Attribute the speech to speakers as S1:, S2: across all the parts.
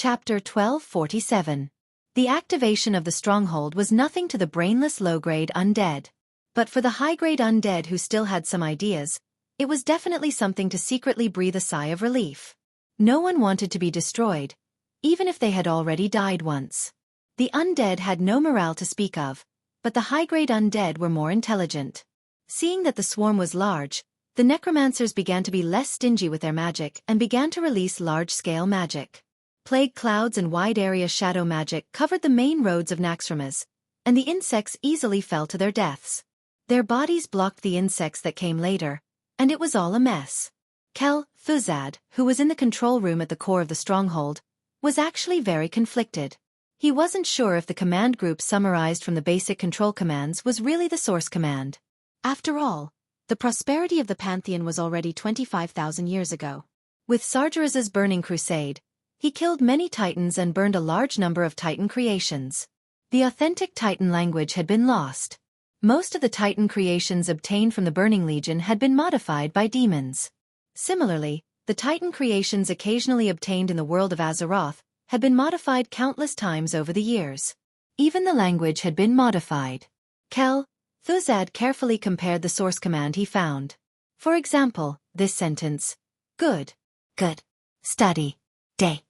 S1: Chapter 1247. The activation of the stronghold was nothing to the brainless low-grade undead. But for the high-grade undead who still had some ideas, it was definitely something to secretly breathe a sigh of relief. No one wanted to be destroyed, even if they had already died once. The undead had no morale to speak of, but the high-grade undead were more intelligent. Seeing that the swarm was large, the necromancers began to be less stingy with their magic and began to release large-scale magic. Plague clouds and wide-area shadow magic covered the main roads of Naxxramas, and the insects easily fell to their deaths. Their bodies blocked the insects that came later, and it was all a mess. Xueqi, who was in the control room at the core of the stronghold, was actually very conflicted. He wasn't sure if the command group summarized from the basic control commands was really the source command. After all, the prosperity of the Pantheon was already 25,000 years ago. With Sargeras's burning crusade, he killed many titans and burned a large number of titan creations. The authentic titan language had been lost. Most of the titan creations obtained from the Burning Legion had been modified by demons. Similarly, the titan creations occasionally obtained in the world of Azeroth had been modified countless times over the years. Even the language had been modified. Xueqi carefully compared the source command he found. For example, this sentence, good, study, day.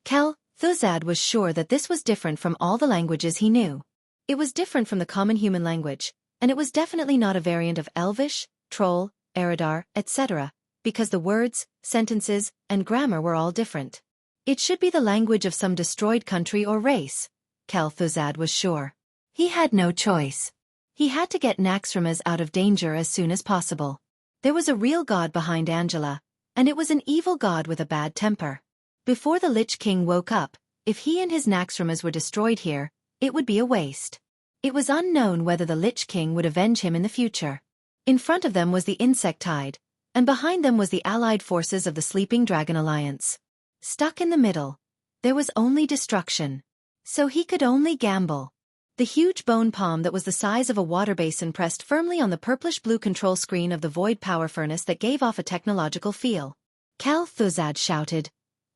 S1: Xueqi was sure that this was different from all the languages he knew. It was different from the common human language, and it was definitely not a variant of Elvish, Troll, Eridar, etc., because the words, sentences, and grammar were all different. It should be the language of some destroyed country or race, Xueqi was sure. He had no choice. He had to get Naxxramas out of danger as soon as possible. There was a real god behind Angela, and it was an evil god with a bad temper. Before the Lich King woke up, if he and his Naxxramas were destroyed here, it would be a waste. It was unknown whether the Lich King would avenge him in the future. In front of them was the Insect Tide, and behind them was the allied forces of the Sleeping Dragon Alliance. Stuck in the middle, there was only destruction. So he could only gamble. The huge bone palm that was the size of a water basin pressed firmly on the purplish-blue control screen of the void power furnace that gave off a technological feel. Xueqi shouted,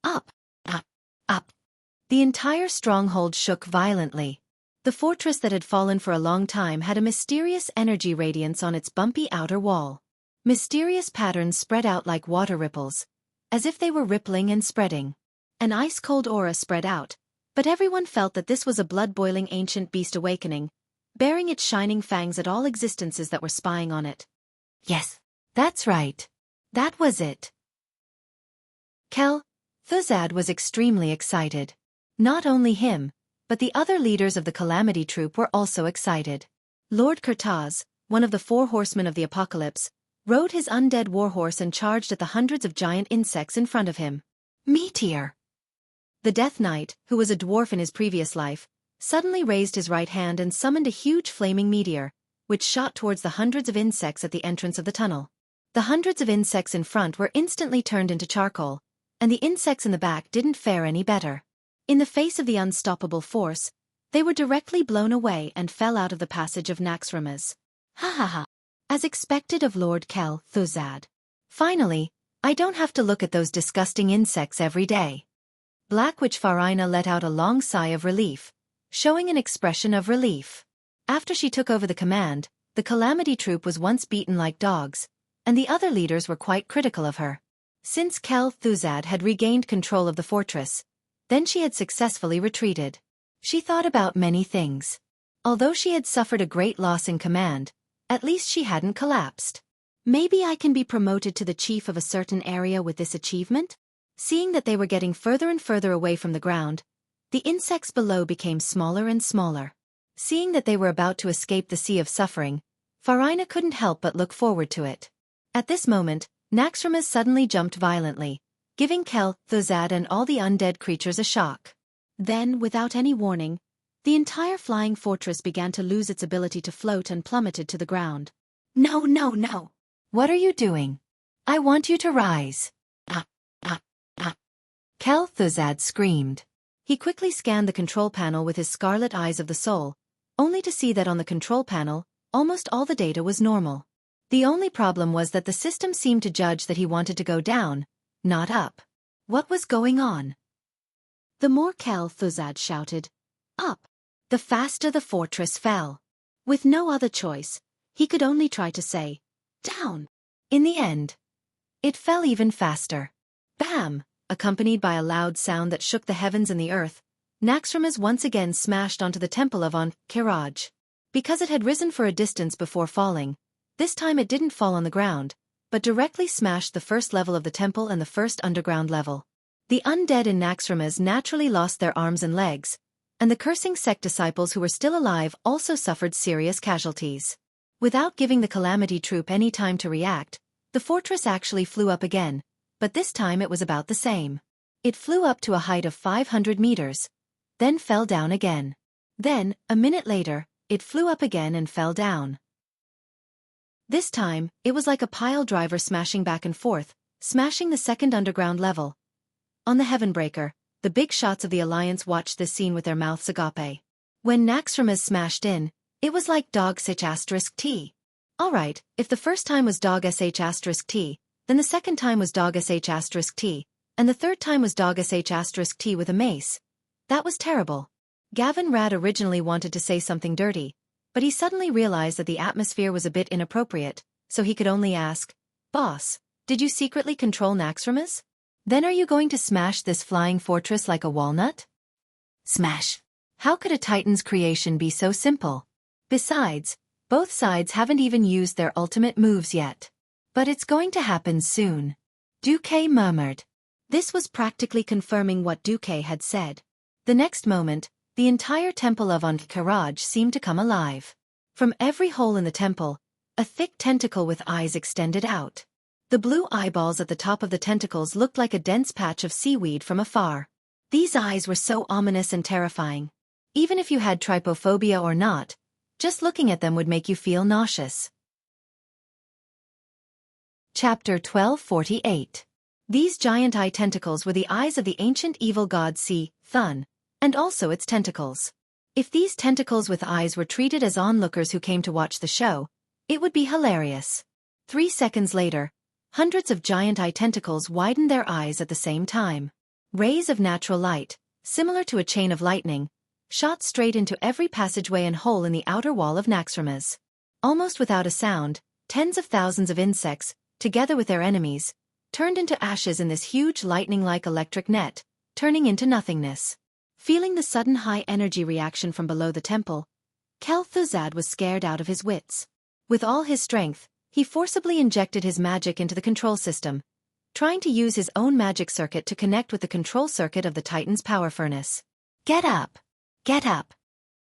S1: "Up! Up! Up!" The entire stronghold shook violently. The fortress that had fallen for a long time had a mysterious energy radiance on its bumpy outer wall. Mysterious patterns spread out like water ripples, as if they were rippling and spreading. An ice-cold aura spread out, but everyone felt that this was a blood-boiling ancient beast awakening, baring its shining fangs at all existences that were spying on it. Yes, that's right. That was it. Xueqi was extremely excited. Not only him, but the other leaders of the Calamity Troop were also excited. Lord Kurtaz, one of the 4 horsemen of the apocalypse, rode his undead warhorse and charged at the hundreds of giant insects in front of him. Meteor! The Death Knight, who was a dwarf in his previous life, suddenly raised his right hand and summoned a huge flaming meteor, which shot towards the hundreds of insects at the entrance of the tunnel. The hundreds of insects in front were instantly turned into charcoal, and the insects in the back didn't fare any better. In the face of the unstoppable force, they were directly blown away and fell out of the passage of Naxxramas. Ha ha ha! As expected of Lord Xueqi. Finally, I don't have to look at those disgusting insects every day. Black Witch Farina let out a long sigh of relief, showing an expression of relief. After she took over the command, the Calamity Troop was once beaten like dogs, and the other leaders were quite critical of her. Since Xueqi had regained control of the fortress, then she had successfully retreated. She thought about many things. Although she had suffered a great loss in command, at least she hadn't collapsed. Maybe I can be promoted to the chief of a certain area with this achievement? Seeing that they were getting further and further away from the ground, the insects below became smaller and smaller. Seeing that they were about to escape the sea of suffering, Farina couldn't help but look forward to it. At this moment, Naxxramas suddenly jumped violently, giving Xueqi and all the undead creatures a shock. Then, without any warning, the entire flying fortress began to lose its ability to float and plummeted to the ground. No, no, no! What are you doing? I want you to rise. Xueqi screamed. He quickly scanned the control panel with his scarlet eyes of the soul, only to see that on the control panel, almost all the data was normal. The only problem was that the system seemed to judge that he wanted to go down, not up. What was going on? The more Thuzad shouted, "Up!" the faster the fortress fell. With no other choice, he could only try to say, "Down!" In the end, it fell even faster. Bam! Accompanied by a loud sound that shook the heavens and the earth, Naxxramas once again smashed onto the temple of Ankh-Kiraj. Because it had risen for a distance before falling, this time it didn't fall on the ground, but directly smashed the first level of the temple and the first underground level. The undead in Naxxramas naturally lost their arms and legs, and the cursing sect disciples who were still alive also suffered serious casualties. Without giving the Calamity Troop any time to react, the fortress actually flew up again, but this time it was about the same. It flew up to a height of 500 meters, then fell down again. Then, a minute later, it flew up again and fell down. This time, it was like a pile driver smashing back and forth, smashing the second underground level. On the Heavenbreaker, the big shots of the Alliance watched this scene with their mouths agape. When Naxxramas smashed in, it was like dog sh*t. Alright, if the first time was dog sh*t, then the second time was dog sh*t, and the third time was dog sh*t with a mace. That was terrible. Gavin Rad originally wanted to say something dirty, but he suddenly realized that the atmosphere was a bit inappropriate, so he could only ask, "Boss, did you secretly control Naxxramas? Then are you going to smash this flying fortress like a walnut?" Smash! How could a Titan's creation be so simple? Besides, both sides haven't even used their ultimate moves yet. But it's going to happen soon. Duque murmured. This was practically confirming what Duque had said. The next moment, the entire temple of Ankh-Kiraj seemed to come alive. From every hole in the temple, a thick tentacle with eyes extended out. The blue eyeballs at the top of the tentacles looked like a dense patch of seaweed from afar. These eyes were so ominous and terrifying. Even if you had trypophobia or not, just looking at them would make you feel nauseous. Chapter 1248. These giant eye tentacles were the eyes of the ancient evil god Thun, and also its tentacles. If these tentacles with eyes were treated as onlookers who came to watch the show, it would be hilarious. 3 seconds later, hundreds of giant eye tentacles widened their eyes at the same time. Rays of natural light, similar to a chain of lightning, shot straight into every passageway and hole in the outer wall of Naxxramas. Almost without a sound, tens of thousands of insects, together with their enemies, turned into ashes in this huge lightning-like electric net, turning into nothingness. Feeling the sudden high-energy reaction from below the temple, Thuzad was scared out of his wits. With all his strength, he forcibly injected his magic into the control system, trying to use his own magic circuit to connect with the control circuit of the Titan's power furnace. Get up! Get up!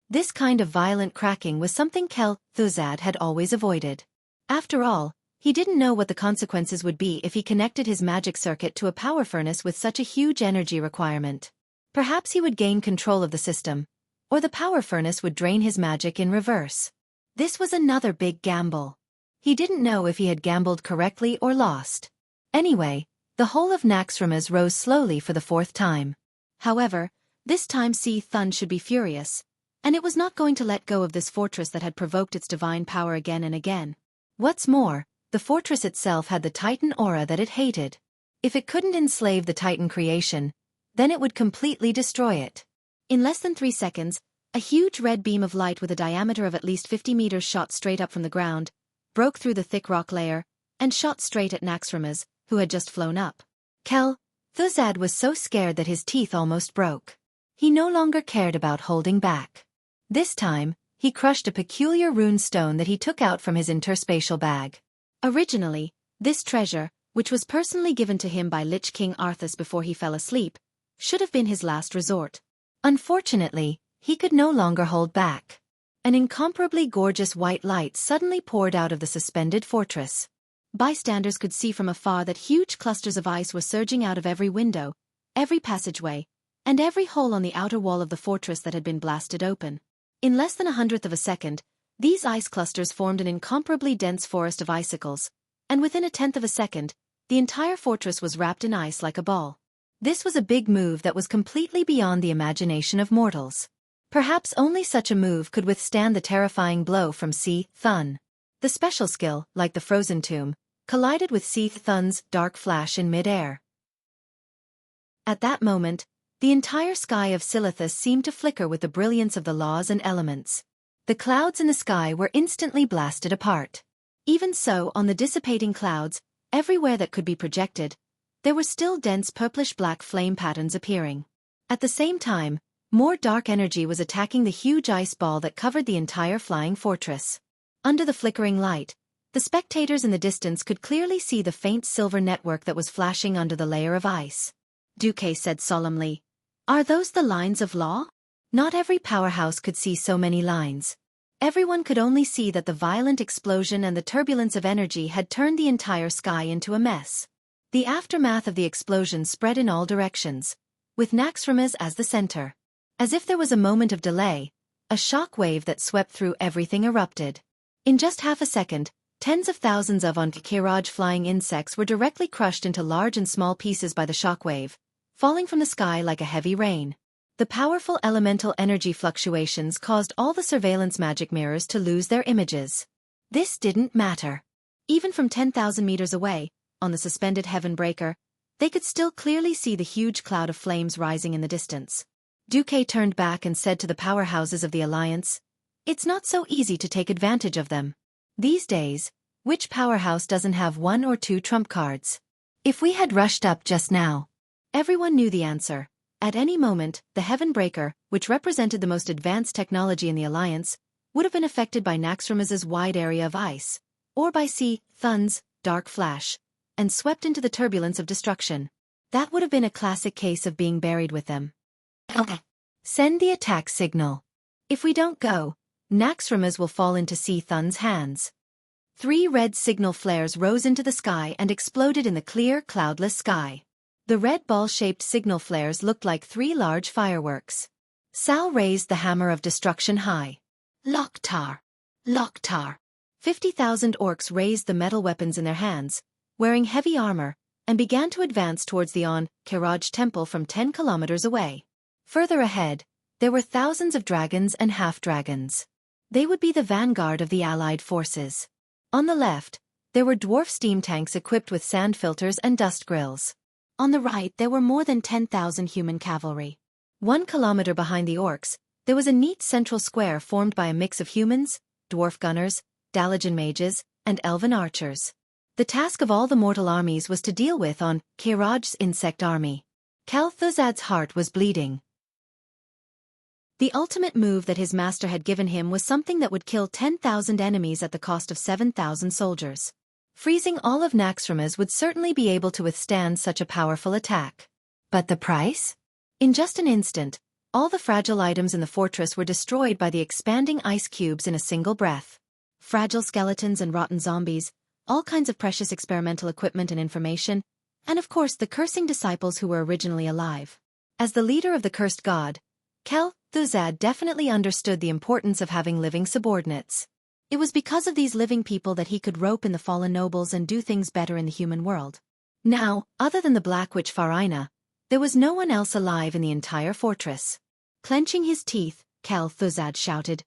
S1: This kind of violent cracking was something Thuzad had always avoided. After all, he didn't know what the consequences would be if he connected his magic circuit to a power furnace with such a huge energy requirement. Perhaps he would gain control of the system, or the power furnace would drain his magic in reverse. This was another big gamble. He didn't know if he had gambled correctly or lost. Anyway, the whole of Naxxramas rose slowly for the 4th time. However, this time Thun should be furious, and it was not going to let go of this fortress that had provoked its divine power again and again. What's more, the fortress itself had the Titan aura that it hated. If it couldn't enslave the Titan creation, then it would completely destroy it. In less than 3 seconds, a huge red beam of light with a diameter of at least 50 meters shot straight up from the ground, broke through the thick rock layer, and shot straight at Naxxramas, who had just flown up. Thuzad was so scared that his teeth almost broke. He no longer cared about holding back. This time, he crushed a peculiar rune stone that he took out from his interspatial bag. Originally, this treasure, which was personally given to him by Lich King Arthas before he fell asleep, should have been his last resort. Unfortunately, he could no longer hold back. An incomparably gorgeous white light suddenly poured out of the suspended fortress. Bystanders could see from afar that huge clusters of ice were surging out of every window, every passageway, and every hole on the outer wall of the fortress that had been blasted open. In less than 1/100th of a second, these ice clusters formed an incomparably dense forest of icicles, and within 1/10 of a second, the entire fortress was wrapped in ice like a ball. This was a big move that was completely beyond the imagination of mortals. Perhaps only such a move could withstand the terrifying blow from Thun. The special skill, like the frozen tomb, collided with Thun's dark flash in mid-air. At that moment, the entire sky of Silithus seemed to flicker with the brilliance of the laws and elements. The clouds in the sky were instantly blasted apart. Even so, on the dissipating clouds, everywhere that could be projected, there were still dense purplish-black flame patterns appearing. At the same time, more dark energy was attacking the huge ice ball that covered the entire flying fortress. Under the flickering light, the spectators in the distance could clearly see the faint silver network that was flashing under the layer of ice. Xueqi said solemnly, "Are those the lines of law?" Not every powerhouse could see so many lines. Everyone could only see that the violent explosion and the turbulence of energy had turned the entire sky into a mess. The aftermath of the explosion spread in all directions, with Naxxramas as the center. As if there was a moment of delay, a shock wave that swept through everything erupted. In just half a second, tens of thousands of Audiobook flying insects were directly crushed into large and small pieces by the shock wave, falling from the sky like a heavy rain. The powerful elemental energy fluctuations caused all the surveillance magic mirrors to lose their images. This didn't matter. Even from 10,000 meters away, on the suspended heaven breaker, they could still clearly see the huge cloud of flames rising in the distance. Xueqi turned back and said to the powerhouses of the Alliance, "It's not so easy to take advantage of them. These days, which powerhouse doesn't have one or two trump cards? If we had rushed up just now..." Everyone knew the answer. At any moment, the Heaven Breaker, which represented the most advanced technology in the Alliance, would have been affected by Naxxramas's wide area of ice, or by Thun's dark flash, and swept into the turbulence of destruction. That would have been a classic case of being buried with them. Okay. Send the attack signal. If we don't go, Naxxramas will fall into Thun's hands. 3 red signal flares rose into the sky and exploded in the clear, cloudless sky. The red ball-shaped signal flares looked like 3 large fireworks. Sal raised the hammer of destruction high. Loktar! Loktar! 50,000 orcs raised the metal weapons in their hands, wearing heavy armor, and began to advance towards the Kiraj temple from 10 kilometers away. Further ahead, there were thousands of dragons and half-dragons. They would be the vanguard of the allied forces. On the left, there were dwarf steam tanks equipped with sand filters and dust grills. On the right, there were more than 10,000 human cavalry. 1 kilometer behind the orcs, there was a neat central square formed by a mix of humans, dwarf gunners, Dalajan mages, and elven archers. The task of all the mortal armies was to deal with Kiraj's insect army. Kel'Thuzad's heart was bleeding. The ultimate move that his master had given him was something that would kill 10,000 enemies at the cost of 7,000 soldiers. Freezing all of Naxxramas would certainly be able to withstand such a powerful attack. But the price? In just an instant, all the fragile items in the fortress were destroyed by the expanding ice cubes in a single breath. Fragile skeletons and rotten zombies, all kinds of precious experimental equipment and information, and of course the cursing disciples who were originally alive. As the leader of the cursed god, Kel'Thuzad definitely understood the importance of having living subordinates. It was because of these living people that he could rope in the fallen nobles and do things better in the human world. Now, other than the Black Witch Farina, there was no one else alive in the entire fortress. Clenching his teeth, Kel'Thuzad shouted,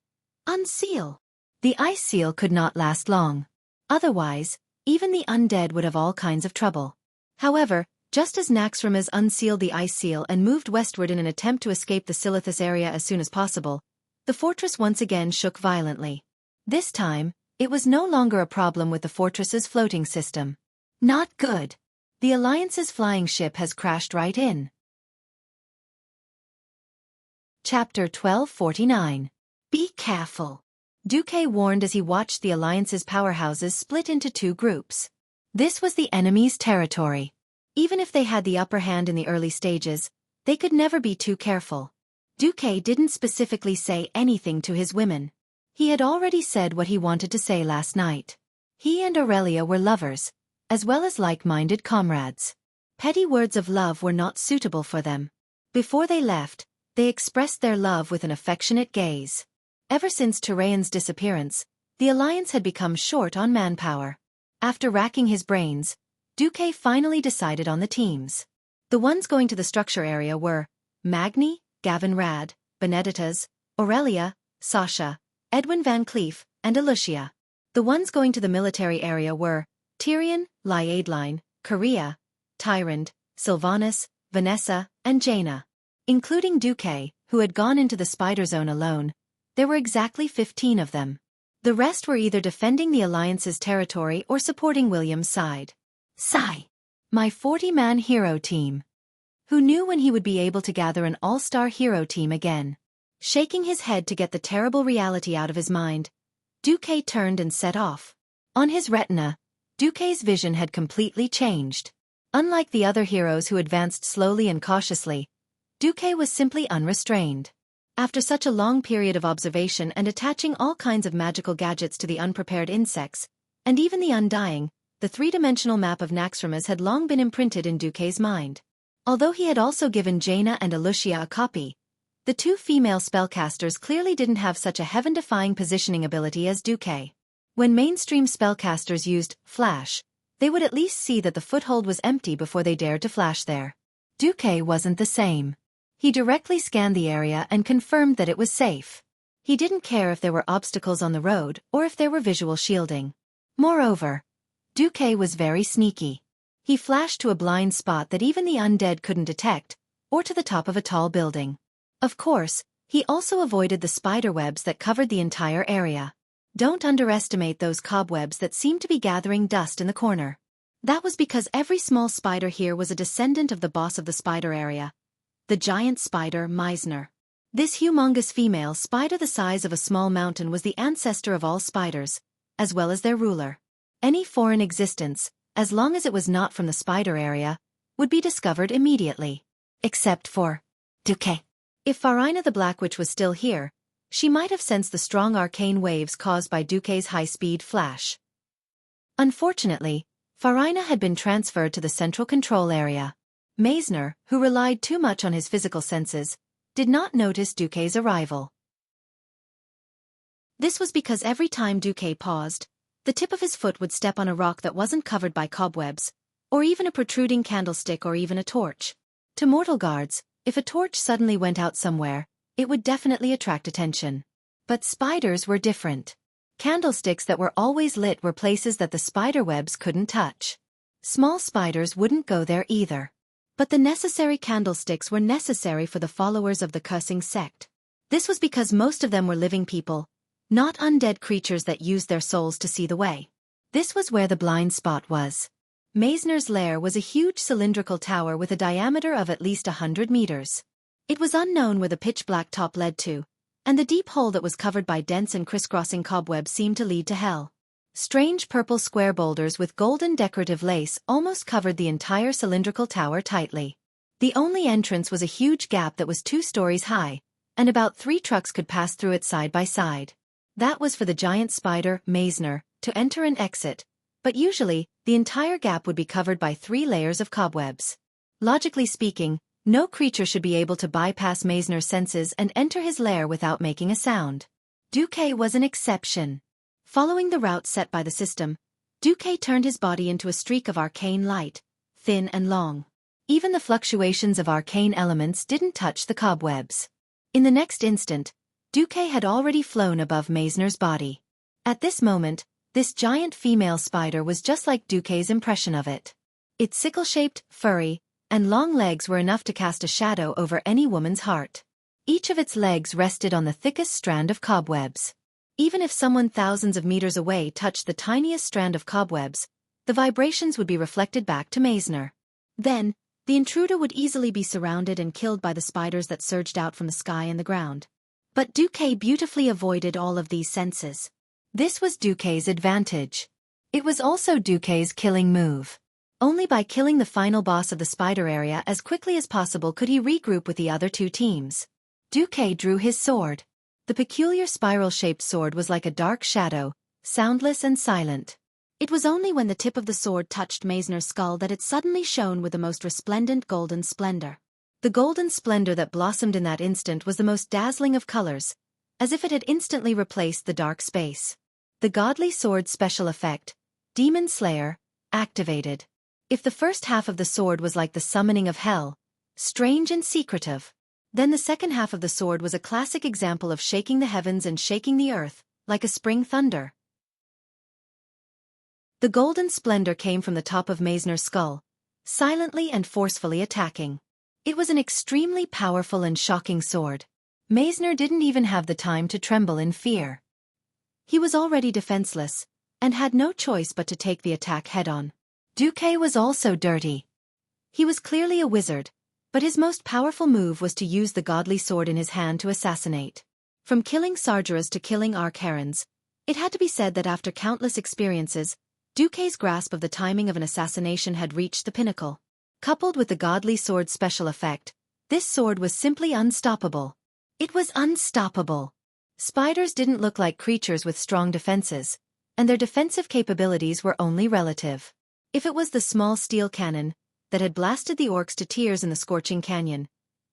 S1: "Unseal!" The ice seal could not last long. Otherwise, even the undead would have all kinds of trouble. However, just as Naxxramas unsealed the ice seal and moved westward in an attempt to escape the Silithus area as soon as possible, the fortress once again shook violently. This time, it was no longer a problem with the fortress's floating system. Not good. The Alliance's flying ship has crashed right in. Chapter 1249. Be careful. Xueqi warned as he watched the Alliance's powerhouses split into 2 groups. This was the enemy's territory. Even if they had the upper hand in the early stages, they could never be too careful. Xueqi didn't specifically say anything to his women. He had already said what he wanted to say last night. He and Aurelia were lovers, as well as like-minded comrades. Petty words of love were not suitable for them. Before they left, they expressed their love with an affectionate gaze. Ever since Turayan's disappearance, the Alliance had become short on manpower. After racking his brains, Xueqi finally decided on the teams. The ones going to the structure area were Magni, Gavin Rad, Benedettas, Aurelia, Sasha, Edwin Van Cleef, and Alicia. The ones going to the military area were Tyrion, Liadeline, Korea, Tyrande, Sylvanas, Vanessa, and Jaina. Including Duque, who had gone into the spider zone alone, there were exactly 15 of them. The rest were either defending the Alliance's territory or supporting William's side. Sigh. My 40-man hero team. Who knew when he would be able to gather an all-star hero team again? Shaking his head to get the terrible reality out of his mind, Duque turned and set off. On his retina, Duque's vision had completely changed. Unlike the other heroes who advanced slowly and cautiously, Duque was simply unrestrained. After such a long period of observation and attaching all kinds of magical gadgets to the unprepared insects, and even the undying, the three-dimensional map of Naxxramas had long been imprinted in Duque's mind. Although he had also given Jaina and Alucia a copy, the two female spellcasters clearly didn't have such a heaven-defying positioning ability as Duque. When mainstream spellcasters used flash, they would at least see that the foothold was empty before they dared to flash there. Duque wasn't the same. He directly scanned the area and confirmed that it was safe. He didn't care if there were obstacles on the road or if there were visual shielding. Moreover, Duque was very sneaky. He flashed to a blind spot that even the undead couldn't detect, or to the top of a tall building. Of course, he also avoided the spider webs that covered the entire area. Don't underestimate those cobwebs that seemed to be gathering dust in the corner. That was because every small spider here was a descendant of the boss of the spider area, the giant spider Meisner. This humongous female spider the size of a small mountain was the ancestor of all spiders, as well as their ruler. Any foreign existence, as long as it was not from the spider area, would be discovered immediately. Except for Duque. If Farina the Black Witch was still here, she might have sensed the strong arcane waves caused by Duque's high-speed flash. Unfortunately, Farina had been transferred to the central control area. Meisner, who relied too much on his physical senses, did not notice Duque's arrival. This was because every time Duque paused, the tip of his foot would step on a rock that wasn't covered by cobwebs, or even a protruding candlestick or even a torch. To mortal guards, if a torch suddenly went out somewhere, it would definitely attract attention. But spiders were different. Candlesticks that were always lit were places that the spider webs couldn't touch. Small spiders wouldn't go there either. But the necessary candlesticks were necessary for the followers of the cursing sect. This was because most of them were living people, not undead creatures that used their souls to see the way. This was where the blind spot was. Meisner's lair was a huge cylindrical tower with a diameter of at least 100 meters. It was unknown where the pitch-black top led to, and the deep hole that was covered by dense and crisscrossing cobwebs seemed to lead to hell. Strange purple square boulders with golden decorative lace almost covered the entire cylindrical tower tightly. The only entrance was a huge gap that was 2 stories high, and about 3 trucks could pass through it side by side. That was for the giant spider, Meisner, to enter and exit, but usually, the entire gap would be covered by 3 layers of cobwebs. Logically speaking, no creature should be able to bypass Meisner's senses and enter his lair without making a sound. Duque was an exception. Following the route set by the system, Duque turned his body into a streak of arcane light, thin and long. Even the fluctuations of arcane elements didn't touch the cobwebs. In the next instant, Duque had already flown above Meisner's body. At this moment, this giant female spider was just like Duque's impression of it. Its sickle-shaped, furry, and long legs were enough to cast a shadow over any woman's heart. Each of its legs rested on the thickest strand of cobwebs. Even if someone thousands of meters away touched the tiniest strand of cobwebs, the vibrations would be reflected back to Meisner. Then, the intruder would easily be surrounded and killed by the spiders that surged out from the sky and the ground. But Duque beautifully avoided all of these senses. This was Duque's advantage. It was also Duque's killing move. Only by killing the final boss of the spider area as quickly as possible could he regroup with the other 2 teams. Duque drew his sword. The peculiar spiral-shaped sword was like a dark shadow, soundless and silent. It was only when the tip of the sword touched Meisner's skull that it suddenly shone with the most resplendent golden splendor. The golden splendor that blossomed in that instant was the most dazzling of colors, as if it had instantly replaced the dark space. The godly sword's special effect, Demon Slayer, activated. If the first half of the sword was like the summoning of hell, strange and secretive, then the second half of the sword was a classic example of shaking the heavens and shaking the earth, like a spring thunder. The golden splendor came from the top of Meisner's skull, silently and forcefully attacking. It was an extremely powerful and shocking sword. Meisner didn't even have the time to tremble in fear. He was already defenseless, and had no choice but to take the attack head-on. Xueqi was also dirty. He was clearly a wizard, but his most powerful move was to use the godly sword in his hand to assassinate. From killing Sargeras to killing Arc-Herons, it had to be said that after countless experiences, Xueqi's grasp of the timing of an assassination had reached the pinnacle. Coupled with the godly sword's special effect, this sword was simply unstoppable. It was unstoppable. Spiders didn't look like creatures with strong defenses, and their defensive capabilities were only relative. If it was the small steel cannon that had blasted the orcs to tears in the scorching canyon,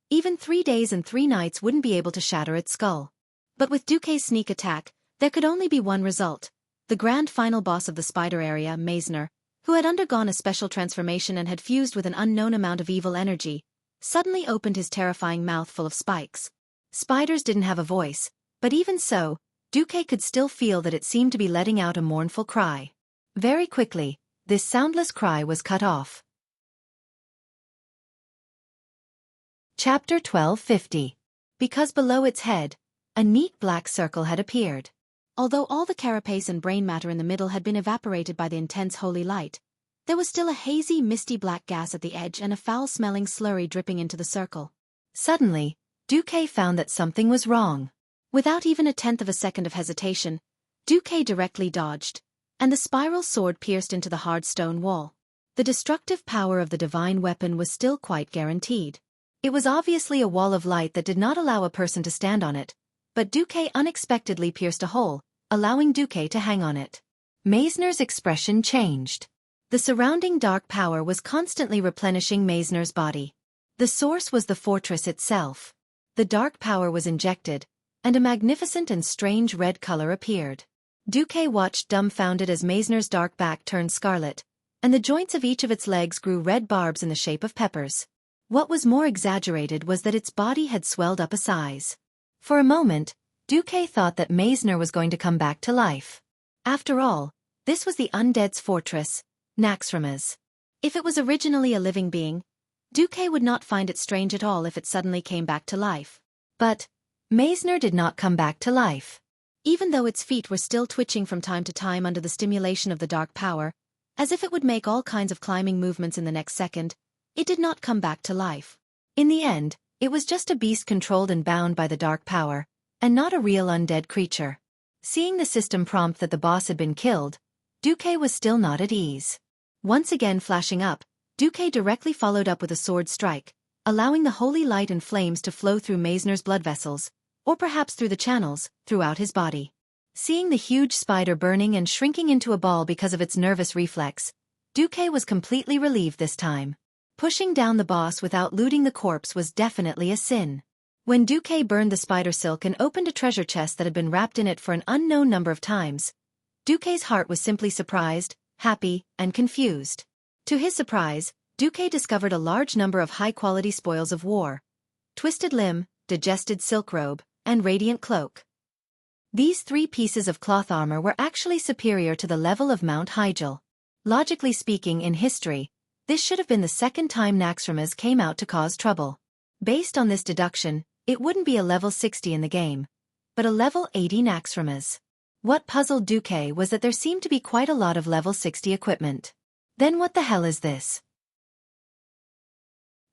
S1: even 3 days and 3 nights wouldn't be able to shatter its skull. But with Xueqi's sneak attack, there could only be one result. The grand final boss of the spider area, Meisner, who had undergone a special transformation and had fused with an unknown amount of evil energy, suddenly opened his terrifying mouth full of spikes. Spiders didn't have a voice, but even so, Xueqi could still feel that it seemed to be letting out a mournful cry. Very quickly, this soundless cry was cut off. Chapter 1250. Because below its head, a neat black circle had appeared. Although all the carapace and brain matter in the middle had been evaporated by the intense holy light, there was still a hazy, misty black gas at the edge and a foul-smelling slurry dripping into the circle. Suddenly, Xueqi found that something was wrong. Without even a tenth of a second of hesitation, Xueqi directly dodged, and the spiral sword pierced into the hard stone wall. The destructive power of the divine weapon was still quite guaranteed. It was obviously a wall of light that did not allow a person to stand on it, but Xueqi unexpectedly pierced a hole, allowing Xueqi to hang on it. Meisner's expression changed. The surrounding dark power was constantly replenishing Meisner's body. The source was the fortress itself. The dark power was injected, and a magnificent and strange red color appeared. Xueqi watched dumbfounded as Meisner's dark back turned scarlet, and the joints of each of its legs grew red barbs in the shape of peppers. What was more exaggerated was that its body had swelled up a size. For a moment, Xueqi thought that Meisner was going to come back to life. After all, this was the undead's fortress, Naxxramas. If it was originally a living being, Xueqi would not find it strange at all if it suddenly came back to life. But Meisner did not come back to life. Even though its feet were still twitching from time to time under the stimulation of the dark power, as if it would make all kinds of climbing movements in the next second, it did not come back to life. In the end, it was just a beast controlled and bound by the dark power, and not a real undead creature. Seeing the system prompt that the boss had been killed, Xueqi was still not at ease. Once again flashing up, Xueqi directly followed up with a sword strike, allowing the holy light and flames to flow through Meisner's blood vessels, or perhaps through the channels, throughout his body. Seeing the huge spider burning and shrinking into a ball because of its nervous reflex, Xueqi was completely relieved this time. Pushing down the boss without looting the corpse was definitely a sin. When Xueqi burned the spider silk and opened a treasure chest that had been wrapped in it for an unknown number of times, Xueqi's heart was simply surprised, happy, and confused. To his surprise, Xueqi discovered a large number of high-quality spoils of war: twisted limb, digested silk robe, and radiant cloak. These 3 pieces of cloth armor were actually superior to the level of Mount Hyjal. Logically speaking, in history, this should have been the second time Naxxramas came out to cause trouble. Based on this deduction, it wouldn't be a level 60 in the game, but a level 80 Naxxramas. What puzzled Xueqi was that there seemed to be quite a lot of level 60 equipment. Then what the hell is this?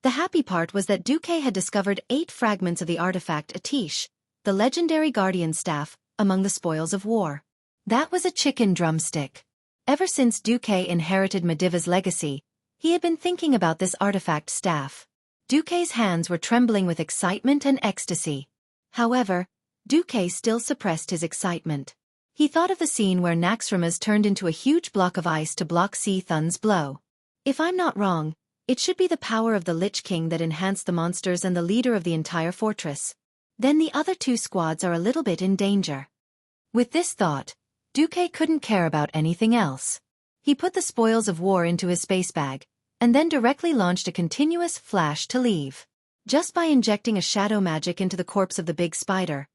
S1: The happy part was that Xueqi had discovered 8 fragments of the artifact Atish, the legendary guardian staff, among the spoils of war. That was a chicken drumstick. Ever since Xueqi inherited Mediva's legacy, he had been thinking about this artifact staff. Xueqi's hands were trembling with excitement and ecstasy. However, Xueqi still suppressed his excitement. He thought of the scene where Naxxramas turned into a huge block of ice to block Thun's blow. If I'm not wrong, it should be the power of the Lich King that enhanced the monsters and the leader of the entire fortress. Then the other 2 squads are a little bit in danger. With this thought, Xueqi couldn't care about anything else. He put the spoils of war into his space bag, and then directly launched a continuous flash to leave. Just by injecting a shadow magic into the corpse of the big spider.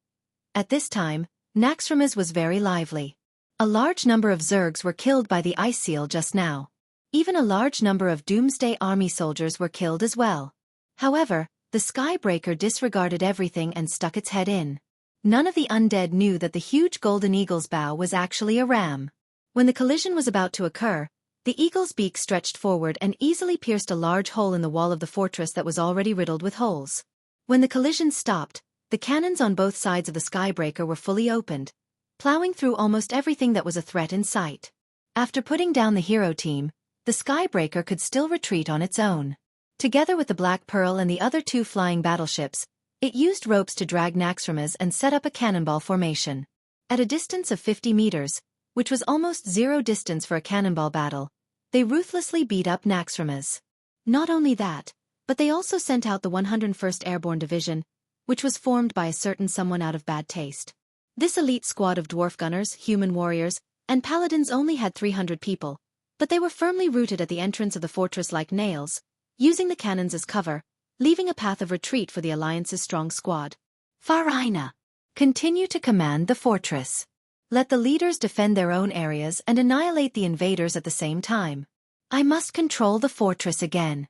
S1: At this time, Naxxramas was very lively. A large number of Zergs were killed by the ice seal just now. Even a large number of Doomsday Army soldiers were killed as well. However, the Skybreaker disregarded everything and stuck its head in. None of the undead knew that the huge golden eagle's bow was actually a ram. When the collision was about to occur, the eagle's beak stretched forward and easily pierced a large hole in the wall of the fortress that was already riddled with holes. When the collision stopped, the cannons on both sides of the Skybreaker were fully opened, plowing through almost everything that was a threat in sight. After putting down the hero team, the Skybreaker could still retreat on its own. Together with the Black Pearl and the other 2 flying battleships, it used ropes to drag Naxxramas and set up a cannonball formation. At a distance of 50 meters, which was almost zero distance for a cannonball battle, they ruthlessly beat up Naxxramas. Not only that, but they also sent out the 101st Airborne Division, which was formed by a certain someone out of bad taste. This elite squad of dwarf gunners, human warriors, and paladins only had 300 people, but they were firmly rooted at the entrance of the fortress like nails, using the cannons as cover, leaving a path of retreat for the Alliance's strong squad. Farina, continue to command the fortress. Let the leaders defend their own areas and annihilate the invaders at the same time. I must control the fortress again.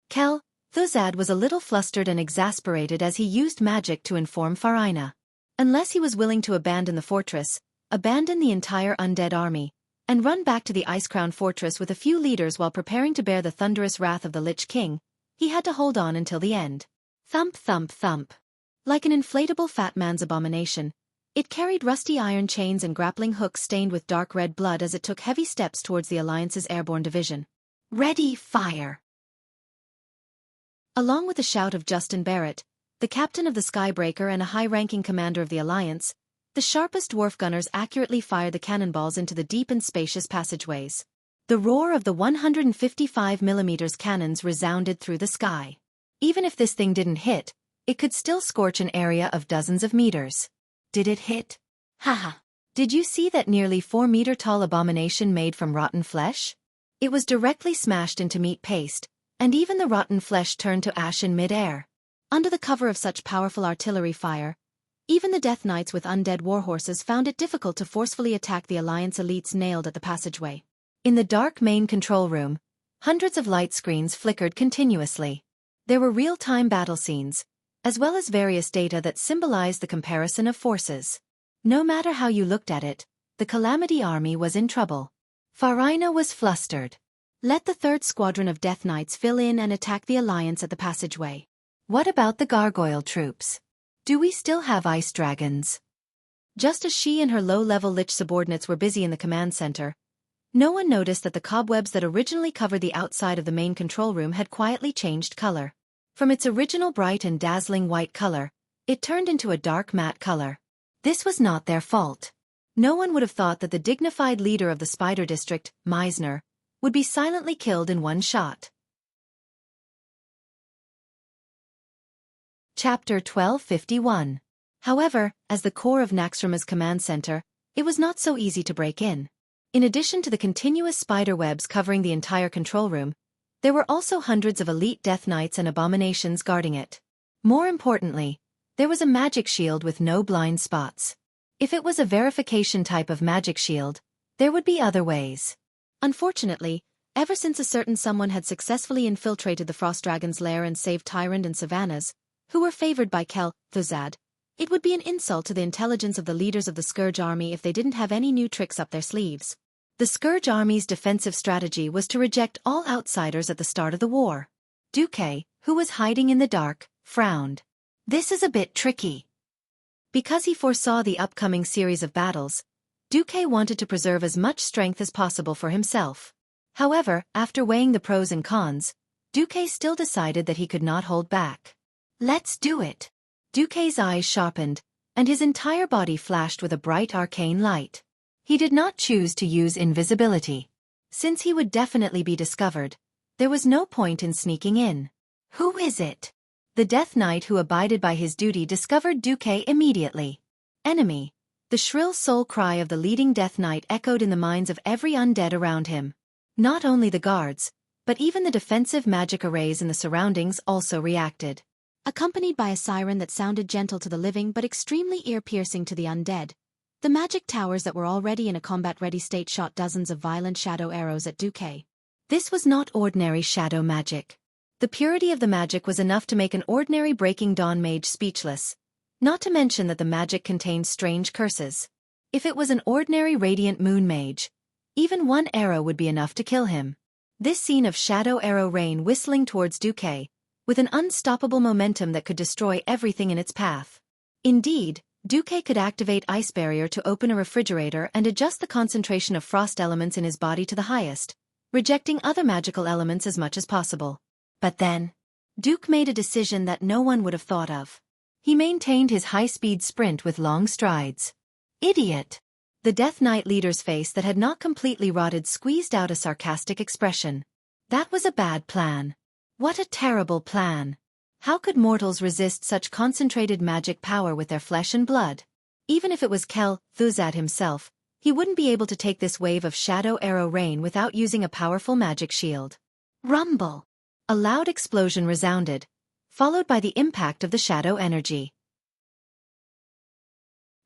S1: Kel Thuzad was a little flustered and exasperated as he used magic to inform Farina. Unless he was willing to abandon the fortress, abandon the entire undead army, and run back to the Ice-Crown Fortress with a few leaders while preparing to bear the thunderous wrath of the Lich King, he had to hold on until the end. Thump thump thump. Like an inflatable fat man's abomination, it carried rusty iron chains and grappling hooks stained with dark red blood as it took heavy steps towards the Alliance's airborne division. Ready, fire! Along with a shout of Justin Barrett, the captain of the Skybreaker and a high-ranking commander of the Alliance, the sharpest dwarf gunners accurately fired the cannonballs into the deep and spacious passageways. The roar of the 155mm cannons resounded through the sky. Even if this thing didn't hit, it could still scorch an area of dozens of meters. Did it hit? Haha. Did you see that nearly 4-meter-tall abomination made from rotten flesh? It was directly smashed into meat paste, and even the rotten flesh turned to ash in mid-air. Under the cover of such powerful artillery fire, even the Death Knights with undead warhorses found it difficult to forcefully attack the Alliance elites nailed at the passageway. In the dark main control room, hundreds of light screens flickered continuously. There were real-time battle scenes, as well as various data that symbolized the comparison of forces. No matter how you looked at it, the Calamity Army was in trouble. Farina was flustered. Let the 3rd Squadron of Death Knights fill in and attack the Alliance at the passageway. What about the Gargoyle troops? Do we still have ice dragons? Just as she and her low-level Lich subordinates were busy in the command center, no one noticed that the cobwebs that originally covered the outside of the main control room had quietly changed color. From its original bright and dazzling white color, it turned into a dark matte color. This was not their fault. No one would have thought that the dignified leader of the Spider District, Meisner, would be silently killed in one shot. Chapter 1251. However, as the core of Naxxrama's command center, it was not so easy to break in. In addition to the continuous spider webs covering the entire control room, there were also hundreds of elite Death Knights and abominations guarding it. More importantly, there was a magic shield with no blind spots. If it was a verification type of magic shield, there would be other ways. Unfortunately, ever since a certain someone had successfully infiltrated the Frost Dragon's lair and saved Tyrant and Savannahs, who were favored by Kel Thuzad, it would be an insult to the intelligence of the leaders of the Scourge Army if they didn't have any new tricks up their sleeves. The Scourge Army's defensive strategy was to reject all outsiders at the start of the war. Xueqi, who was hiding in the dark, frowned. This is a bit tricky. Because he foresaw the upcoming series of battles, Xueqi wanted to preserve as much strength as possible for himself. However, after weighing the pros and cons, Xueqi still decided that he could not hold back. Let's do it. Xueqi's eyes sharpened, and his entire body flashed with a bright arcane light. He did not choose to use invisibility. Since he would definitely be discovered, there was no point in sneaking in. Who is it? The Death Knight who abided by his duty discovered Xueqi immediately. Enemy. The shrill soul cry of the leading Death Knight echoed in the minds of every undead around him. Not only the guards, but even the defensive magic arrays in the surroundings also reacted. Accompanied by a siren that sounded gentle to the living but extremely ear-piercing to the undead, the magic towers that were already in a combat-ready state shot dozens of violent shadow arrows at Xueqi. This was not ordinary shadow magic. The purity of the magic was enough to make an ordinary Breaking Dawn mage speechless, not to mention that the magic contained strange curses. If it was an ordinary Radiant Moon mage, even one arrow would be enough to kill him. This scene of shadow arrow rain whistling towards Xueqi, with an unstoppable momentum that could destroy everything in its path. Indeed, Xueqi could activate Ice Barrier to open a refrigerator and adjust the concentration of frost elements in his body to the highest, rejecting other magical elements as much as possible. But then, Duke made a decision that no one would have thought of. He maintained his high-speed sprint with long strides. Idiot! The Death Knight leader's face that had not completely rotted squeezed out a sarcastic expression. That was a bad plan. What a terrible plan. How could mortals resist such concentrated magic power with their flesh and blood? Even if it was Xueqi himself, he wouldn't be able to take this wave of shadow arrow rain without using a powerful magic shield. Rumble! A loud explosion resounded, followed by the impact of the shadow energy.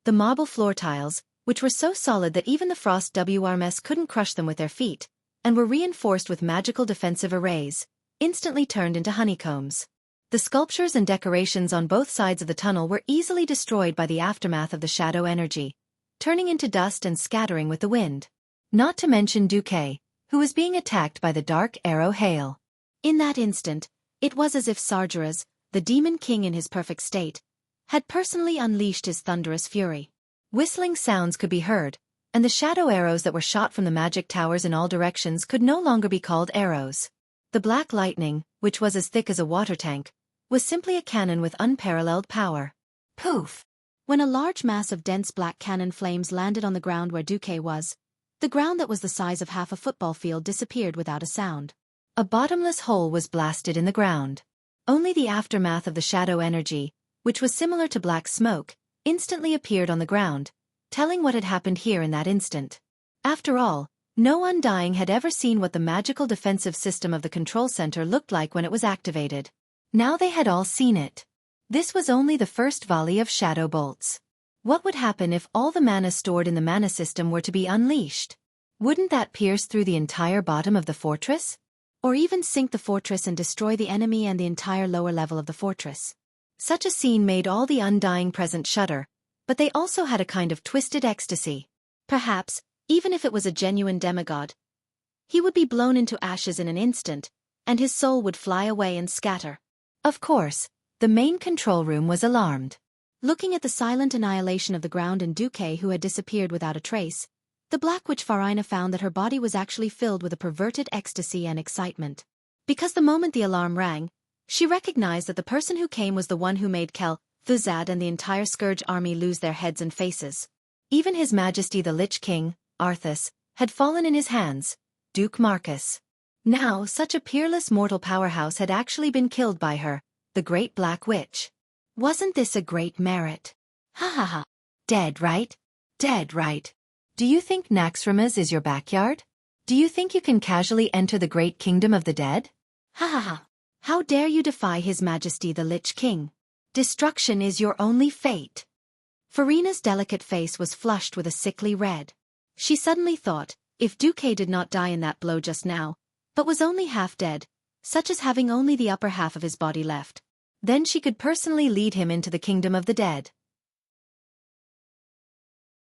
S1: The marble floor tiles, which were so solid that even the frost WRMs couldn't crush them with their feet, and were reinforced with magical defensive arrays, instantly turned into honeycombs. The sculptures and decorations on both sides of the tunnel were easily destroyed by the aftermath of the shadow energy, turning into dust and scattering with the wind. Not to mention Xueqi, who was being attacked by the dark arrow hail. In that instant, it was as if Sargeras, the Demon King in his perfect state, had personally unleashed his thunderous fury. Whistling sounds could be heard, and the shadow arrows that were shot from the magic towers in all directions could no longer be called arrows. The black lightning, which was as thick as a water tank, was simply a cannon with unparalleled power. Poof! When a large mass of dense black cannon flames landed on the ground where Xueqi was, the ground that was the size of half a football field disappeared without a sound. A bottomless hole was blasted in the ground. Only the aftermath of the shadow energy, which was similar to black smoke, instantly appeared on the ground, telling what had happened here in that instant. After all, no Undying had ever seen what the magical defensive system of the control center looked like when it was activated. Now they had all seen it. This was only the first volley of shadow bolts. What would happen if all the mana stored in the mana system were to be unleashed? Wouldn't that pierce through the entire bottom of the fortress? Or even sink the fortress and destroy the enemy and the entire lower level of the fortress? Such a scene made all the Undying present shudder, but they also had a kind of twisted ecstasy. Perhaps, even if it was a genuine demigod, he would be blown into ashes in an instant, and his soul would fly away and scatter. Of course, the main control room was alarmed. Looking at the silent annihilation of the ground and Xueqi who had disappeared without a trace, the Black Witch Farina found that her body was actually filled with a perverted ecstasy and excitement. Because the moment the alarm rang, she recognized that the person who came was the one who made Xueqi and the entire Scourge army lose their heads and faces. Even His Majesty the Lich King, Arthas, had fallen in his hands, Duke Marcus. Now such a peerless mortal powerhouse had actually been killed by her, the Great Black Witch. Wasn't this a great merit? Ha ha ha. Dead, right? Dead, right? Do you think Naxxramas is your backyard? Do you think you can casually enter the great kingdom of the dead? Ha ha ha. How dare you defy His Majesty the Lich King? Destruction is your only fate. Farina's delicate face was flushed with a sickly red. She suddenly thought, if Xueqi did not die in that blow just now, but was only half dead, such as having only the upper half of his body left, then she could personally lead him into the kingdom of the dead.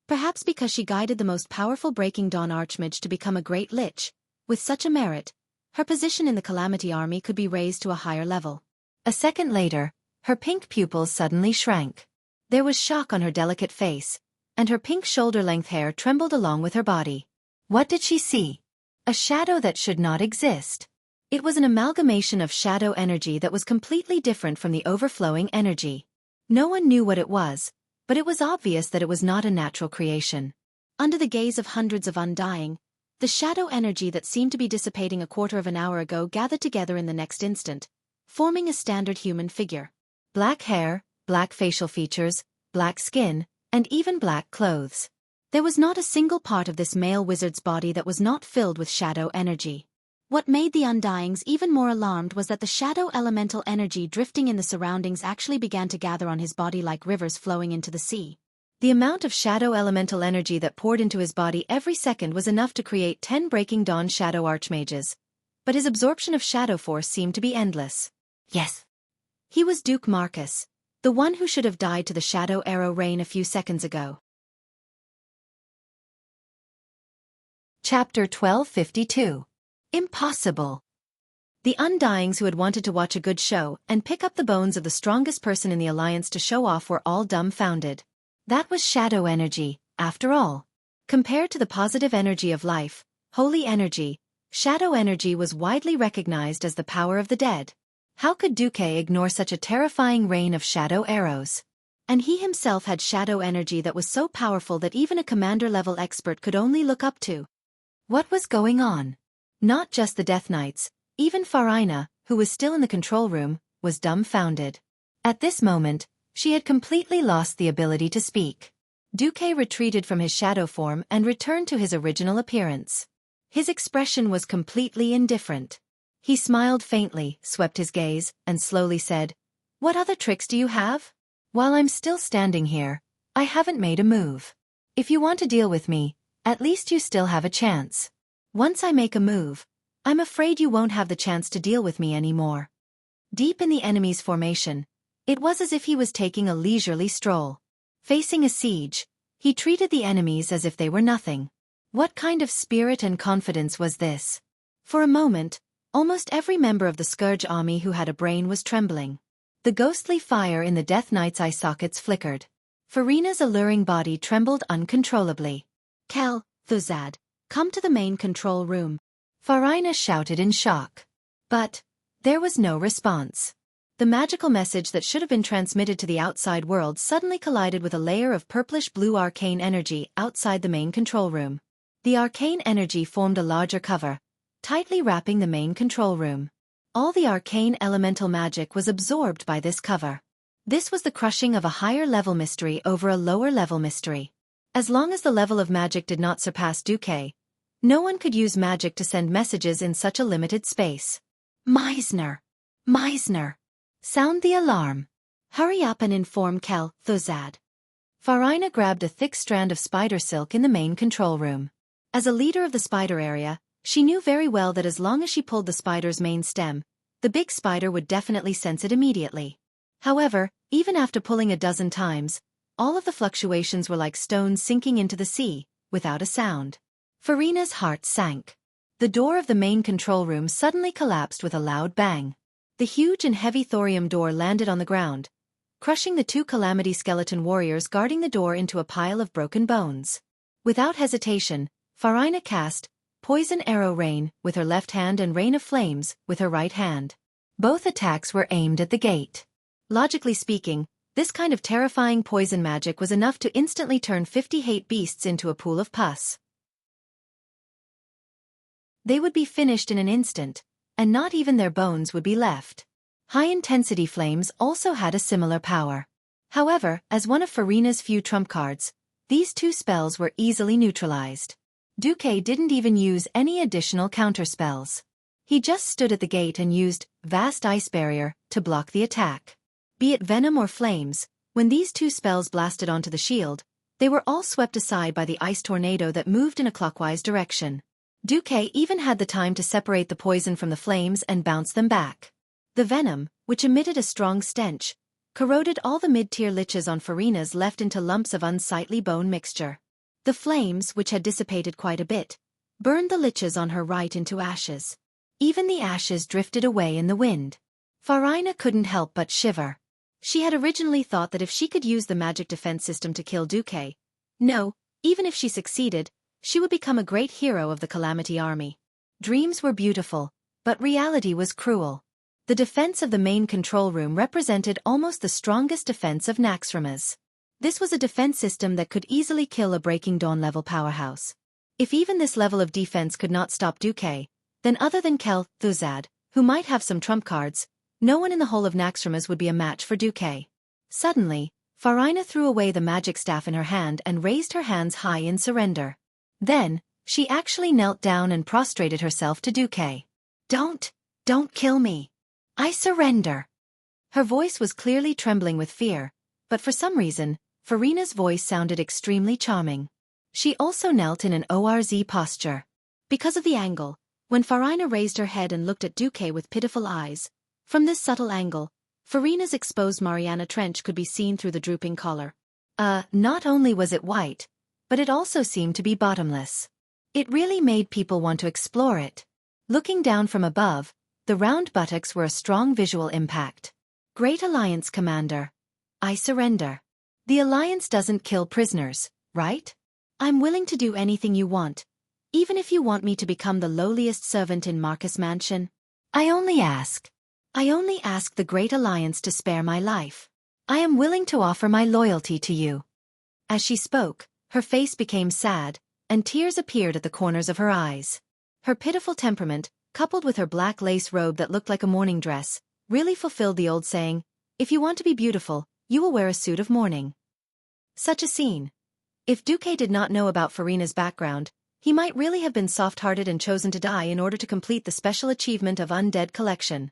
S1: Perhaps because she guided the most powerful Breaking Dawn Archmage to become a great lich, with such a merit, her position in the Calamity Army could be raised to a higher level. A second later, her pink pupils suddenly shrank. There was shock on her delicate face, and her pink shoulder-length hair trembled along with her body. What did she see? A shadow that should not exist. It was an amalgamation of shadow energy that was completely different from the overflowing energy. No one knew what it was, but it was obvious that it was not a natural creation. Under the gaze of hundreds of Undying, the shadow energy that seemed to be dissipating a quarter of an hour ago gathered together in the next instant, forming a standard human figure. Black hair, black facial features, black skin, and even black clothes. There was not a single part of this male wizard's body that was not filled with shadow energy. What made the Undyings even more alarmed was that the shadow elemental energy drifting in the surroundings actually began to gather on his body like rivers flowing into the sea. The amount of shadow elemental energy that poured into his body every second was enough to create 10 Breaking Dawn shadow archmages, but his absorption of shadow force seemed to be endless. Yes. He was Duke Marcus, the one who should have died to the shadow arrow rain a few seconds ago. Chapter 1252. Impossible. The Undyings who had wanted to watch a good show and pick up the bones of the strongest person in the Alliance to show off were all dumbfounded. That was shadow energy, after all. Compared to the positive energy of life, holy energy, shadow energy was widely recognized as the power of the dead. How could Duque ignore such a terrifying rain of shadow arrows? And he himself had shadow energy that was so powerful that even a commander-level expert could only look up to. What was going on? Not just the Death Knights, even Farina, who was still in the control room, was dumbfounded. At this moment, she had completely lost the ability to speak. Duque retreated from his shadow form and returned to his original appearance. His expression was completely indifferent. He smiled faintly, swept his gaze, and slowly said, "What other tricks do you have? While I'm still standing here, I haven't made a move. If you want to deal with me, at least you still have a chance. Once I make a move, I'm afraid you won't have the chance to deal with me anymore." Deep in the enemy's formation, it was as if he was taking a leisurely stroll. Facing a siege, he treated the enemies as if they were nothing. What kind of spirit and confidence was this? For a moment, almost every member of the Scourge army who had a brain was trembling. The ghostly fire in the Death Knight's eye sockets flickered. Farina's alluring body trembled uncontrollably. "Kel, Thuzad, come to the main control room," Farina shouted in shock. But there was no response. The magical message that should have been transmitted to the outside world suddenly collided with a layer of purplish-blue arcane energy outside the main control room. The arcane energy formed a larger cover, tightly wrapping the main control room. All the arcane elemental magic was absorbed by this cover. This was the crushing of a higher-level mystery over a lower-level mystery. As long as the level of magic did not surpass Duque, no one could use magic to send messages in such a limited space. "Meisner! Meisner! Sound the alarm! Hurry up and inform Kel, Thuzad." Farina grabbed a thick strand of spider silk in the main control room. As a leader of the spider area, she knew very well that as long as she pulled the spider's main stem, the big spider would definitely sense it immediately. However, even after pulling a dozen times, all of the fluctuations were like stones sinking into the sea, without a sound. Farina's heart sank. The door of the main control room suddenly collapsed with a loud bang. The huge and heavy thorium door landed on the ground, crushing the two Calamity skeleton warriors guarding the door into a pile of broken bones. Without hesitation, Farina cast Poison Arrow Rain with her left hand and Rain of Flames with her right hand. Both attacks were aimed at the gate. Logically speaking, this kind of terrifying poison magic was enough to instantly turn 50 hate beasts into a pool of pus. They would be finished in an instant, and not even their bones would be left. High-intensity flames also had a similar power. However, as one of Farina's few trump cards, these two spells were easily neutralized. Duque didn't even use any additional counterspells. He just stood at the gate and used Vast Ice Barrier to block the attack. Be it venom or flames, when these two spells blasted onto the shield, they were all swept aside by the ice tornado that moved in a clockwise direction. Duque even had the time to separate the poison from the flames and bounce them back. The venom, which emitted a strong stench, corroded all the mid-tier liches on Farina's left into lumps of unsightly bone mixture. The flames, which had dissipated quite a bit, burned the liches on her right into ashes. Even the ashes drifted away in the wind. Farina couldn't help but shiver. She had originally thought that if she could use the magic defense system to kill Duque, no, even if she succeeded, she would become a great hero of the Calamity army. Dreams were beautiful, but reality was cruel. The defense of the main control room represented almost the strongest defense of Naxxramas. This was a defense system that could easily kill a Breaking Dawn-level powerhouse. If even this level of defense could not stop Duque, then other than Kel, Thuzad, who might have some trump cards, no one in the whole of Naxxramas would be a match for Duque. Suddenly, Farina threw away the magic staff in her hand and raised her hands high in surrender. Then, she actually knelt down and prostrated herself to Duque. Don't kill me. I surrender." Her voice was clearly trembling with fear, but for some reason, Farina's voice sounded extremely charming. She also knelt in an ORZ posture. Because of the angle, When Farina raised her head and looked at Duque with pitiful eyes, from this subtle angle, Farina's exposed Mariana trench could be seen through the drooping collar. Not only was it white, but it also seemed to be bottomless. It really made people want to explore it. Looking down from above, the round buttocks were a strong visual impact. Great Alliance Commander. I surrender. The Alliance doesn't kill prisoners, right? I'm willing to do anything you want, even if you want me to become the lowliest servant in Marcus Mansion. I only ask the Great Alliance to spare my life. I am willing to offer my loyalty to you. As she spoke, her face became sad, and tears appeared at the corners of her eyes. Her pitiful temperament, coupled with her black lace robe that looked like a mourning dress, really fulfilled the old saying, if you want to be beautiful, you will wear a suit of mourning. Such a scene. If Duque did not know about Farina's background, he might really have been soft-hearted and chosen to die in order to complete the special achievement of Undead Collection.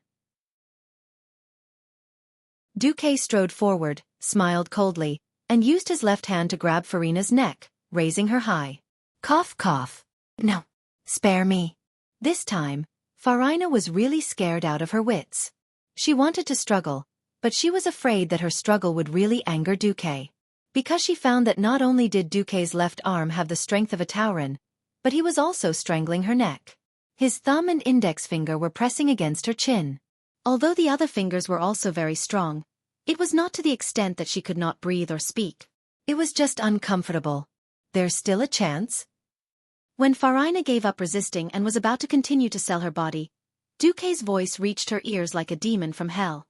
S1: Duque strode forward, smiled coldly, and used his left hand to grab Farina's neck, raising her high. Cough cough. No. Spare me. This time, Farina was really scared out of her wits. She wanted to struggle, but she was afraid that her struggle would really anger Duque. Because she found that not only did Duque's left arm have the strength of a Tauren, but he was also strangling her neck. His thumb and index finger were pressing against her chin. Although the other fingers were also very strong, it was not to the extent that she could not breathe or speak. It was just uncomfortable. There's still a chance? When Farina gave up resisting and was about to continue to sell her body, Duque's voice reached her ears like a demon from hell.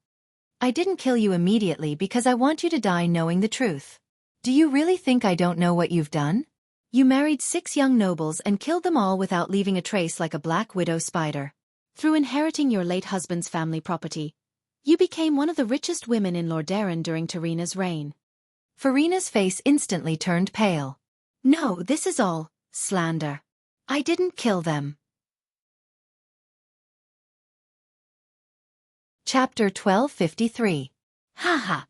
S1: I didn't kill you immediately because I want you to die knowing the truth. Do you really think I don't know what you've done? You married 6 young nobles and killed them all without leaving a trace like a black widow spider. Through inheriting your late husband's family property, you became one of the richest women in Lordaeron during Tarina's reign. Farina's face instantly turned pale. No, this is all slander. I didn't kill them. Chapter 1253. Haha.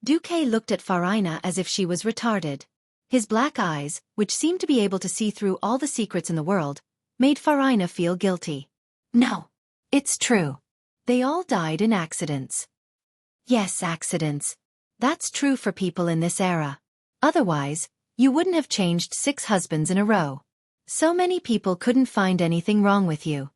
S1: Duque looked at Farina as if she was retarded. His black eyes, which seemed to be able to see through all the secrets in the world, made Farina feel guilty. No. It's true. They all died in accidents. Yes, accidents. That's true for people in this era. Otherwise, you wouldn't have changed 6 husbands in a row. So many people couldn't find anything wrong with you.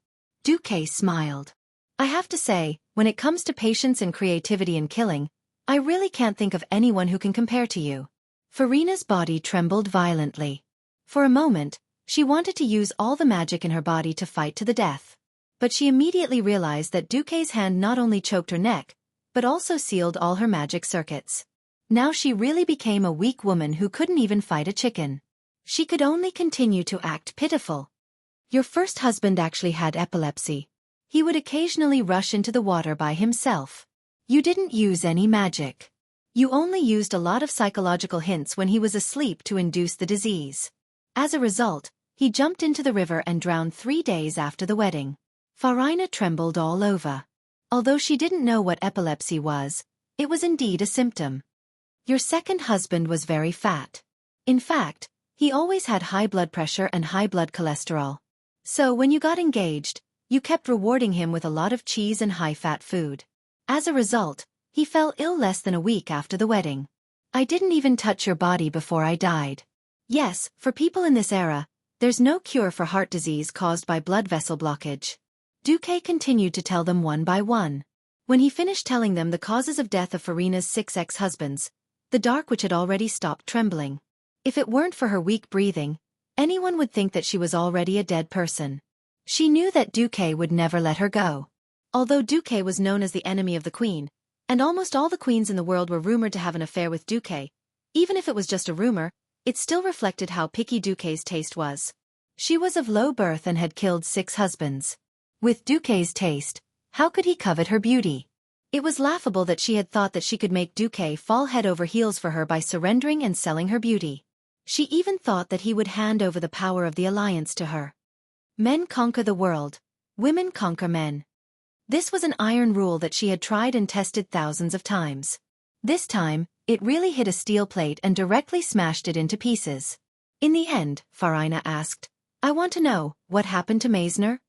S1: Duque smiled. I have to say, when it comes to patience and creativity in killing, I really can't think of anyone who can compare to you. Farina's body trembled violently. For a moment, she wanted to use all the magic in her body to fight to the death. But she immediately realized that Duque's hand not only choked her neck, but also sealed all her magic circuits. Now she really became a weak woman who couldn't even fight a chicken. She could only continue to act pitiful. Your first husband actually had epilepsy. He would occasionally rush into the water by himself. You didn't use any magic. You only used a lot of psychological hints when he was asleep to induce the disease. As a result, he jumped into the river and drowned 3 days after the wedding. Farina trembled all over. Although she didn't know what epilepsy was, it was indeed a symptom. Your second husband was very fat. In fact, he always had high blood pressure and high blood cholesterol. So when you got engaged, you kept rewarding him with a lot of cheese and high-fat food. As a result, he fell ill less than a week after the wedding. I didn't even touch your body before I died. Yes, for people in this era, there's no cure for heart disease caused by blood vessel blockage. Duque continued to tell them one by one. When he finished telling them the causes of death of Farina's 6 ex-husbands, the dark witch had already stopped trembling. If it weren't for her weak breathing, anyone would think that she was already a dead person. She knew that Duque would never let her go. Although Duque was known as the enemy of the queen, and almost all the queens in the world were rumored to have an affair with Duque, even if it was just a rumor, it still reflected how picky Duque's taste was. She was of low birth and had killed 6 husbands. With Duque's taste, how could he covet her beauty? It was laughable that she had thought that she could make Duque fall head over heels for her by surrendering and selling her beauty. She even thought that he would hand over the power of the alliance to her. Men conquer the world, women conquer men. This was an iron rule that she had tried and tested thousands of times. This time, it really hit a steel plate and directly smashed it into pieces. In the end, Farina asked, I want to know, what happened to Meisner?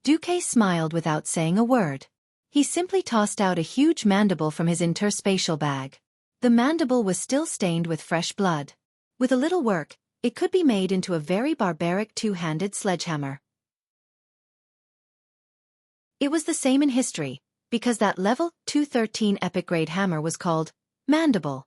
S1: Xueqi smiled without saying a word. He simply tossed out a huge mandible from his interspatial bag. The mandible was still stained with fresh blood. With a little work, it could be made into a very barbaric two-handed sledgehammer. It was the same in history, because that level 213 epic grade hammer was called Mandible.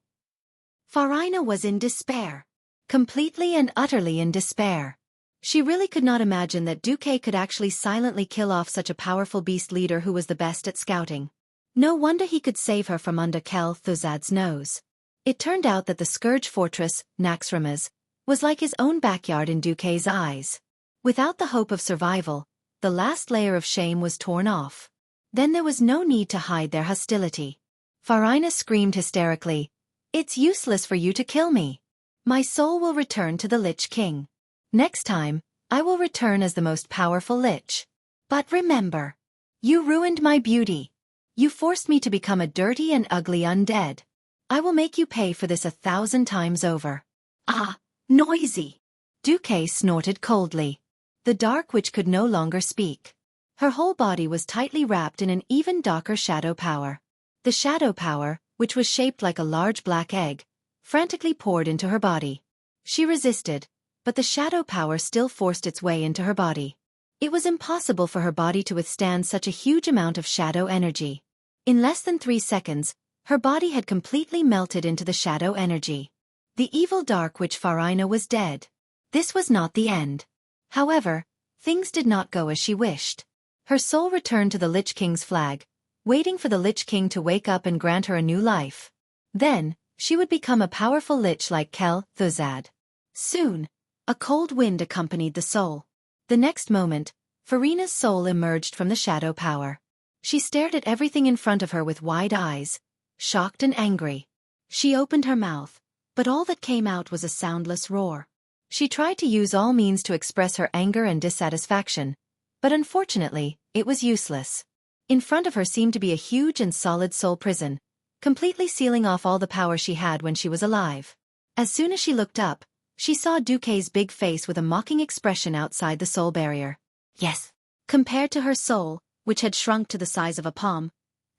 S1: Farina was in despair. Completely and utterly in despair. She really could not imagine that Xueqi could actually silently kill off such a powerful beast leader who was the best at scouting. No wonder he could save her from under Kel Thuzad's nose. It turned out that the Scourge Fortress, Naxxramas, was like his own backyard in Xueqi's eyes. Without the hope of survival, the last layer of shame was torn off. Then there was no need to hide their hostility. Farina screamed hysterically, "It's useless for you to kill me. My soul will return to the Lich King. Next time, I will return as the most powerful Lich. But remember, you ruined my beauty. You forced me to become a dirty and ugly undead. I will make you pay for this 1,000 times over." "Ah, noisy!" Xueqi snorted coldly. The Dark Witch could no longer speak. Her whole body was tightly wrapped in an even darker shadow power. The shadow power, which was shaped like a large black egg, frantically poured into her body. She resisted, but the shadow power still forced its way into her body. It was impossible for her body to withstand such a huge amount of shadow energy. In less than 3 seconds, her body had completely melted into the shadow energy. The evil Dark Witch Farina was dead. This was not the end. However, things did not go as she wished. Her soul returned to the Lich King's flag, waiting for the Lich King to wake up and grant her a new life. Then, she would become a powerful Lich like Kel Thuzad. Soon, a cold wind accompanied the soul. The next moment, Farina's soul emerged from the shadow power. She stared at everything in front of her with wide eyes, shocked and angry. She opened her mouth, but all that came out was a soundless roar. She tried to use all means to express her anger and dissatisfaction, but unfortunately, it was useless. In front of her seemed to be a huge and solid soul prison, completely sealing off all the power she had when she was alive. As soon as she looked up, she saw Xueqi's big face with a mocking expression outside the soul barrier. Yes. Compared to her soul, which had shrunk to the size of a palm,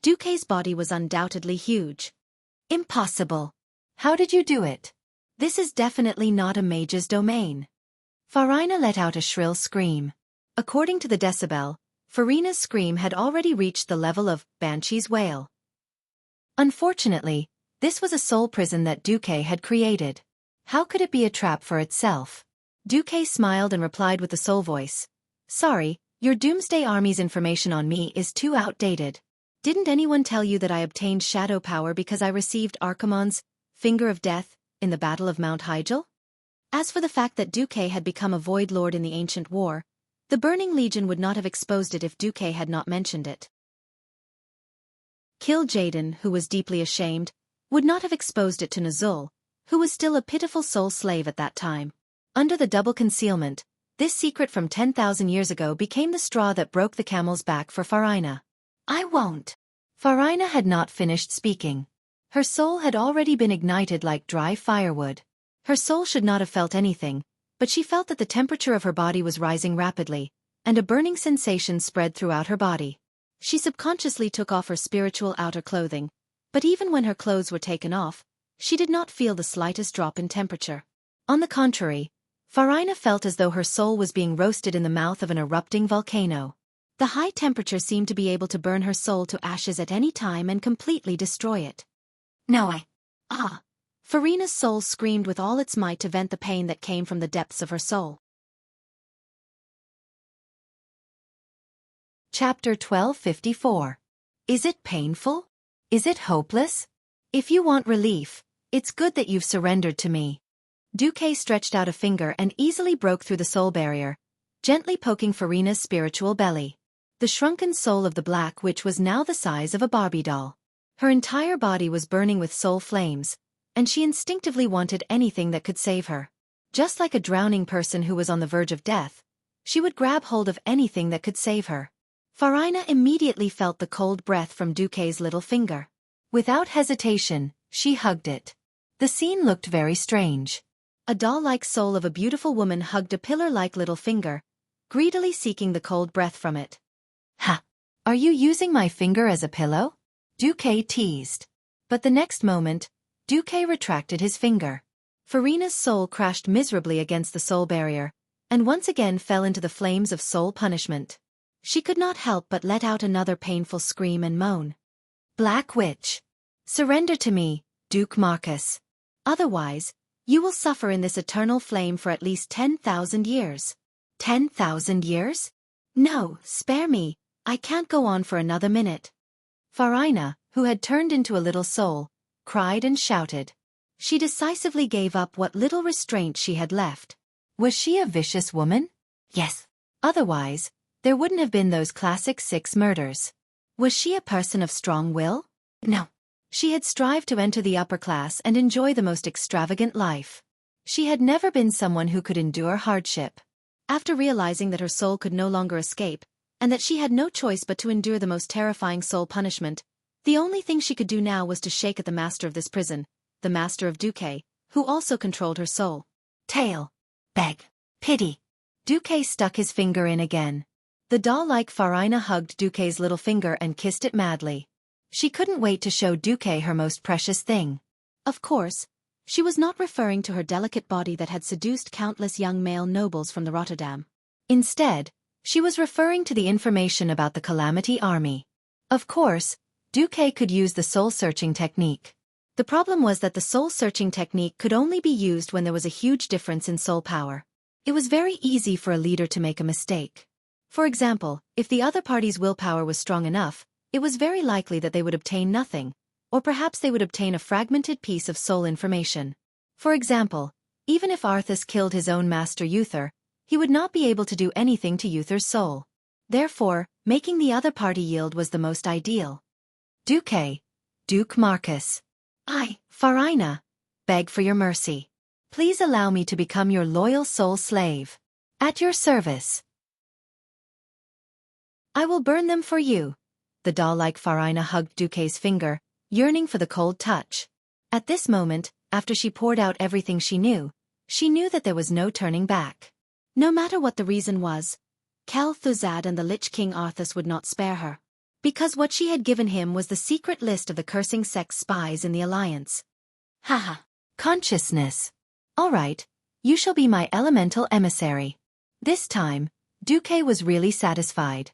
S1: Xueqi's body was undoubtedly huge. Impossible. How did you do it? This is definitely not a mage's domain. Farina let out a shrill scream. According to the decibel, Farina's scream had already reached the level of Banshee's wail. Unfortunately, this was a soul prison that Xueqi had created. How could it be a trap for itself? Xueqi smiled and replied with the soul voice. "Sorry, your Doomsday Army's information on me is too outdated. Didn't anyone tell you that I obtained shadow power because I received Archimonde's Finger of Death in the Battle of Mount Hyjal? As for the fact that Xueqi had become a Void Lord in the Ancient War, the Burning Legion would not have exposed it if Xueqi had not mentioned it. Kil'jaeden, who was deeply ashamed, would not have exposed it to Nazul, who was still a pitiful soul slave at that time. Under the double concealment, this secret from 10,000 years ago became the straw that broke the camel's back for Farina. "I won't." Farina had not finished speaking. Her soul had already been ignited like dry firewood. Her soul should not have felt anything, but she felt that the temperature of her body was rising rapidly, and a burning sensation spread throughout her body. She subconsciously took off her spiritual outer clothing, but even when her clothes were taken off, she did not feel the slightest drop in temperature. On the contrary, Farina felt as though her soul was being roasted in the mouth of an erupting volcano. The high temperature seemed to be able to burn her soul to ashes at any time and completely destroy it. "No, Farina's soul screamed with all its might to vent the pain that came from the depths of her soul. Chapter 1254. Is it painful? Is it hopeless? If you want relief, it's good that you've surrendered to me. Xueqi stretched out a finger and easily broke through the soul barrier, gently poking Farina's spiritual belly. The shrunken soul of the Black Witch was now the size of a Barbie doll. Her entire body was burning with soul flames, and she instinctively wanted anything that could save her. Just like a drowning person who was on the verge of death, she would grab hold of anything that could save her. Farina immediately felt the cold breath from Xueqi's little finger. Without hesitation, she hugged it. The scene looked very strange. A doll-like soul of a beautiful woman hugged a pillar-like little finger, greedily seeking the cold breath from it. Ha! Are you using my finger as a pillow? Xueqi teased. But the next moment, Xueqi retracted his finger. Farina's soul crashed miserably against the soul barrier, and once again fell into the flames of soul punishment. She could not help but let out another painful scream and moan. Black Witch! Surrender to me, Duke Marcus. Otherwise, you will suffer in this eternal flame for at least 10,000 years. 10,000 years? No, spare me, I can't go on for another minute. Farina, who had turned into a little soul, cried and shouted. She decisively gave up what little restraint she had left. Was she a vicious woman? Yes. Otherwise, there wouldn't have been those classic 6 murders. Was she a person of strong will? No. She had strived to enter the upper class and enjoy the most extravagant life. She had never been someone who could endure hardship. After realizing that her soul could no longer escape, and that she had no choice but to endure the most terrifying soul punishment, the only thing she could do now was to shake at the master of this prison, the master of Xueqi, who also controlled her soul. Tail. Beg. Pity. Xueqi stuck his finger in again. The doll-like Farina hugged Xueqi's little finger and kissed it madly. She couldn't wait to show Xueqi her most precious thing. Of course, she was not referring to her delicate body that had seduced countless young male nobles from the Rotterdam. Instead, she was referring to the information about the Calamity Army. Of course, Xueqi could use the soul-searching technique. The problem was that the soul-searching technique could only be used when there was a huge difference in soul power. It was very easy for a leader to make a mistake. For example, if the other party's willpower was strong enough, it was very likely that they would obtain nothing, or perhaps they would obtain a fragmented piece of soul information. For example, even if Arthas killed his own master Uther, he would not be able to do anything to Uther's soul. Therefore, making the other party yield was the most ideal. Xueqi. Duke Marcus. I, Farina, beg for your mercy. Please allow me to become your loyal soul slave. At your service. I will burn them for you. The doll-like Farina hugged Xueqi's finger, yearning for the cold touch. At this moment, after she poured out everything she knew that there was no turning back. No matter what the reason was, Kel-Thuzad and the Lich King Arthas would not spare her. Because what she had given him was the secret list of the cursing sect's spies in the Alliance. Haha. Consciousness. All right, you shall be my elemental emissary. This time, Xueqi was really satisfied.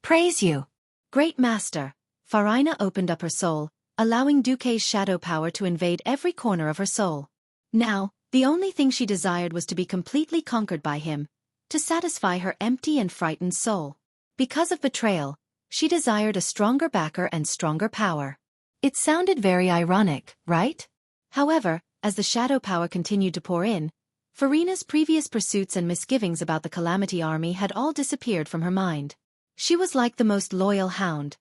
S1: Praise you. Great Master. Farina opened up her soul, allowing Xueqi's shadow power to invade every corner of her soul. Now, the only thing she desired was to be completely conquered by him, to satisfy her empty and frightened soul. Because of betrayal, she desired a stronger backer and stronger power. It sounded very ironic, right? However, as the shadow power continued to pour in, Farina's previous pursuits and misgivings about the Calamity Army had all disappeared from her mind. She was like the most loyal hound,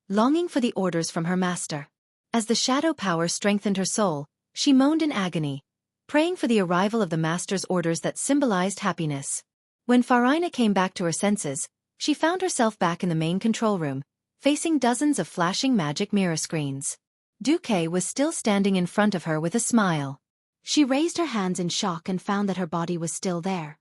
S1: longing for the orders from her master. As the shadow power strengthened her soul, she moaned in agony, praying for the arrival of the master's orders that symbolized happiness. When Farina came back to her senses, she found herself back in the main control room, facing dozens of flashing magic mirror screens. Xueqi was still standing in front of her with a smile. She raised her hands in shock and found that her body was still there.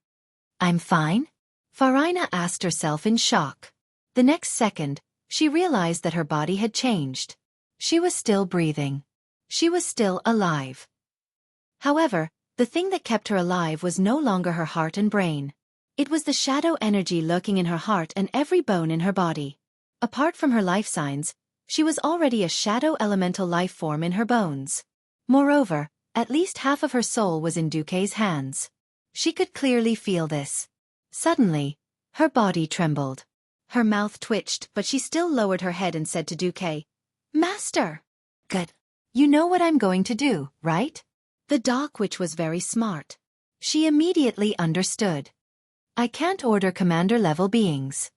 S1: I'm fine? Farina asked herself in shock. The next second, she realized that her body had changed. She was still breathing. She was still alive. However, the thing that kept her alive was no longer her heart and brain. It was the shadow energy lurking in her heart and every bone in her body. Apart from her life signs, she was already a shadow elemental life form in her bones. Moreover, at least half of her soul was in Xueqi's hands. She could clearly feel this. Suddenly, her body trembled. Her mouth twitched, but she still lowered her head and said to Xueqi, Master! Good. You know what I'm going to do, right? The Dark Witch was very smart. She immediately understood. I can't order commander-level beings.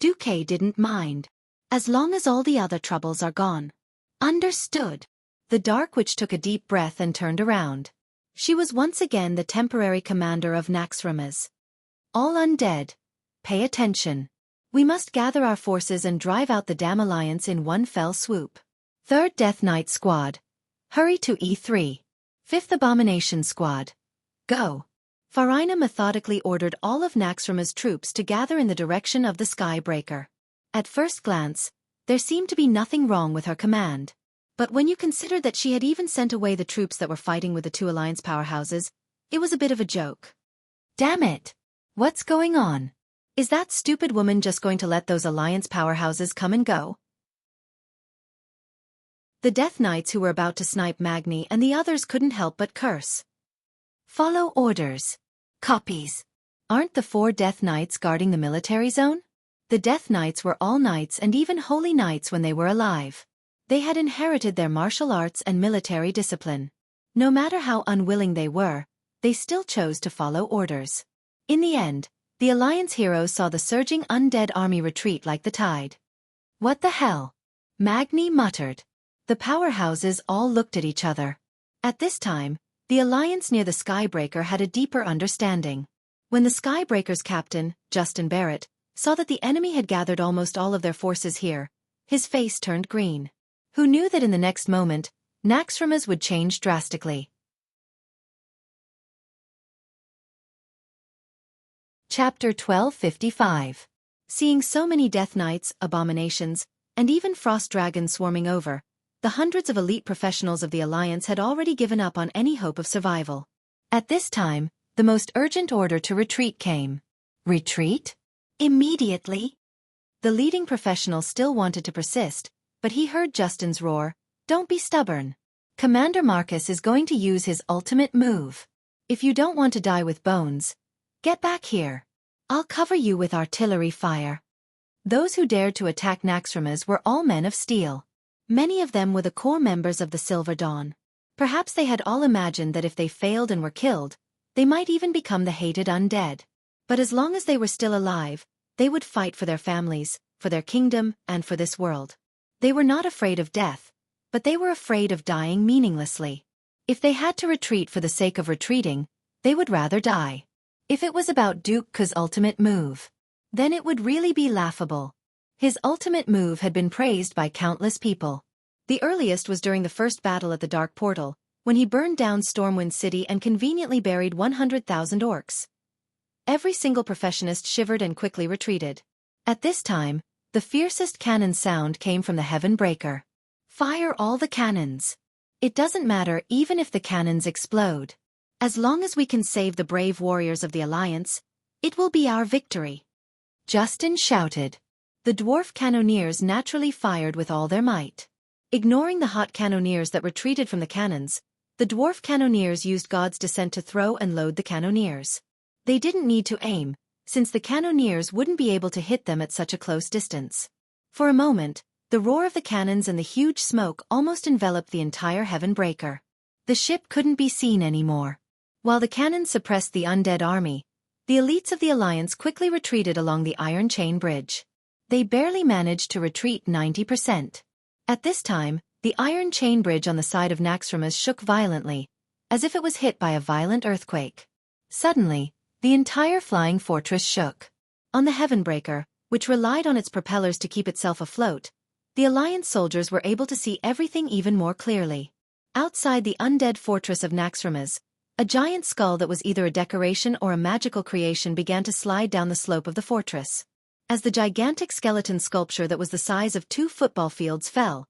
S1: Xueqi didn't mind. As long as all the other troubles are gone. Understood. The Dark Witch took a deep breath and turned around. She was once again the temporary commander of Naxxramas. All undead. Pay attention. We must gather our forces and drive out the Dam Alliance in one fell swoop. 3rd Death Knight Squad. Hurry to E3. 5th Abomination Squad. Go. Farina methodically ordered all of Naxxramas' troops to gather in the direction of the Skybreaker. At first glance, there seemed to be nothing wrong with her command. But when you considered that she had even sent away the troops that were fighting with the two alliance powerhouses, it was a bit of a joke. Damn it! What's going on? Is that stupid woman just going to let those alliance powerhouses come and go? The Death Knights who were about to snipe Magni and the others couldn't help but curse. Follow orders. Copies. Aren't the 4 Death Knights guarding the military zone? The Death Knights were all knights and even holy knights when they were alive. They had inherited their martial arts and military discipline. No matter how unwilling they were, they still chose to follow orders. In the end, the Alliance heroes saw the surging undead army retreat like the tide. What the hell? Magni muttered. The powerhouses all looked at each other. At this time, the Alliance near the Skybreaker had a deeper understanding. When the Skybreaker's captain, Justin Barrett, saw that the enemy had gathered almost all of their forces here, his face turned green. Who knew that in the next moment, Naxxramas would change drastically? Chapter 1255. Seeing so many Death Knights, abominations, and even frost dragons swarming over, the hundreds of elite professionals of the Alliance had already given up on any hope of survival. At this time, the most urgent order to retreat came. Retreat? Immediately? The leading professional still wanted to persist, but he heard Justin's roar, "Don't be stubborn. Commander Marcus is going to use his ultimate move. If you don't want to die with bones, get back here. I'll cover you with artillery fire." Those who dared to attack Naxxramas were all men of steel. Many of them were the core members of the Silver Dawn. Perhaps they had all imagined that if they failed and were killed, they might even become the hated undead. But as long as they were still alive, they would fight for their families, for their kingdom, and for this world. They were not afraid of death, but they were afraid of dying meaninglessly. If they had to retreat for the sake of retreating, they would rather die. If it was about Duke Ku's ultimate move, then it would really be laughable. His ultimate move had been praised by countless people. The earliest was during the first battle at the Dark Portal, when he burned down Stormwind City and conveniently buried 100,000 orcs. Every single professionist shivered and quickly retreated. At this time, the fiercest cannon sound came from the Heaven Breaker. Fire all the cannons. It doesn't matter even if the cannons explode. As long as we can save the brave warriors of the Alliance, it will be our victory. Justin shouted. The dwarf cannoneers naturally fired with all their might. Ignoring the hot cannoneers that retreated from the cannons, the dwarf cannoneers used God's Descent to throw and load the cannoneers. They didn't need to aim, since the cannoneers wouldn't be able to hit them at such a close distance. For a moment, the roar of the cannons and the huge smoke almost enveloped the entire Heaven Breaker. The ship couldn't be seen anymore. While the cannons suppressed the undead army, the elites of the Alliance quickly retreated along the Iron Chain Bridge. They barely managed to retreat 90%. At this time, the Iron Chain Bridge on the side of Naxxramas shook violently, as if it was hit by a violent earthquake. Suddenly, the entire flying fortress shook. On the Heavenbreaker, which relied on its propellers to keep itself afloat, the Alliance soldiers were able to see everything even more clearly. Outside the undead fortress of Naxxramas, a giant skull that was either a decoration or a magical creation began to slide down the slope of the fortress. As the gigantic skeleton sculpture that was the size of 2 football fields fell,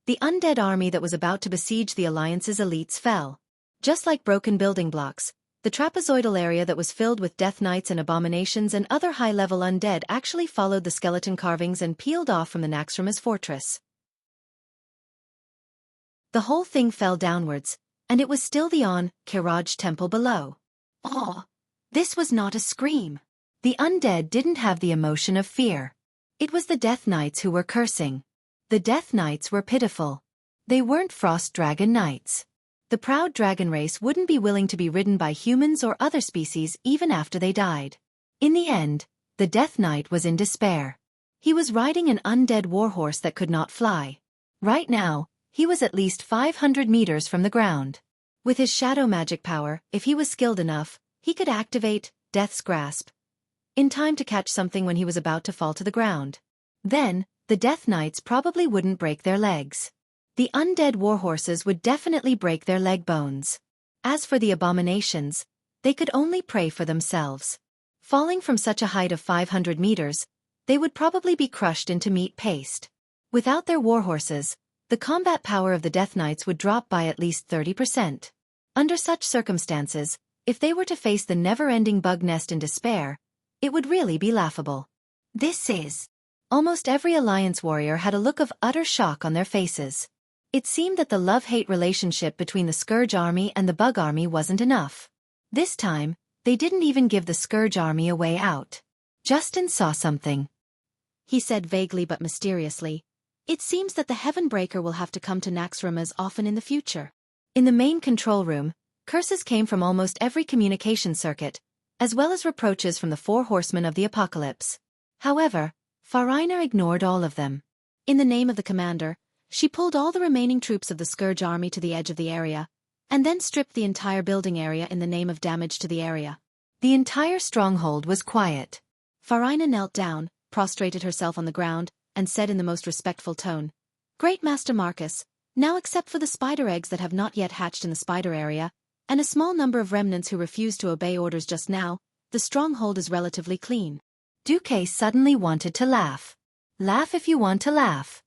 S1: the undead army that was about to besiege the Alliance's elites fell. Just like broken building blocks, the trapezoidal area that was filled with Death Knights and abominations and other high-level undead actually followed the skeleton carvings and peeled off from the Naxxramas fortress. The whole thing fell downwards, and it was still the Kiraj temple below. Oh, this was not a scream. The undead didn't have the emotion of fear. It was the Death Knights who were cursing. The Death Knights were pitiful. They weren't Frost Dragon Knights. The proud dragon race wouldn't be willing to be ridden by humans or other species even after they died. In the end, the Death Knight was in despair. He was riding an undead warhorse that could not fly. Right now, he was at least 500 meters from the ground. With his shadow magic power, if he was skilled enough, he could activate Death's Grasp in time to catch something when he was about to fall to the ground. Then, the Death Knights probably wouldn't break their legs. The undead warhorses would definitely break their leg bones. As for the abominations, they could only pray for themselves. Falling from such a height of 500 meters, they would probably be crushed into meat paste. Without their warhorses, the combat power of the Death Knights would drop by at least 30%. Under such circumstances, if they were to face the never-ending bug nest in despair, it would really be laughable. This is. Almost every Alliance warrior had a look of utter shock on their faces. It seemed that the love-hate relationship between the Scourge Army and the Bug Army wasn't enough. This time, they didn't even give the Scourge Army a way out. Justin saw something, he said vaguely but mysteriously. It seems that the Heavenbreaker will have to come to Naxxramas often in the future. In the main control room, curses came from almost every communication circuit, as well as reproaches from the four horsemen of the apocalypse. However, Farina ignored all of them. In the name of the commander, she pulled all the remaining troops of the Scourge Army to the edge of the area, and then stripped the entire building area in the name of damage to the area. The entire stronghold was quiet. Farina knelt down, prostrated herself on the ground, and said in the most respectful tone, "Great Master Marcus, now except for the spider eggs that have not yet hatched in the spider area, and a small number of remnants who refused to obey orders just now, the stronghold is relatively clean." Duque suddenly wanted to laugh. Laugh if you want to laugh.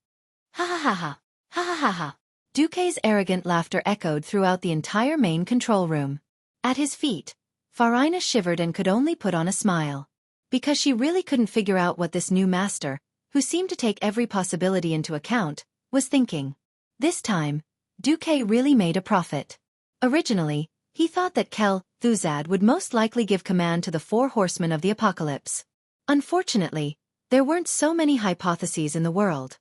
S1: Ha ha ha ha, ha ha ha ha. Duque's arrogant laughter echoed throughout the entire main control room. At his feet, Farina shivered and could only put on a smile. Because she really couldn't figure out what this new master, who seemed to take every possibility into account, was thinking. This time, Duque really made a profit. Originally, he thought that Kel Thuzad would most likely give command to the four horsemen of the apocalypse. Unfortunately, there weren't so many hypotheses in the world.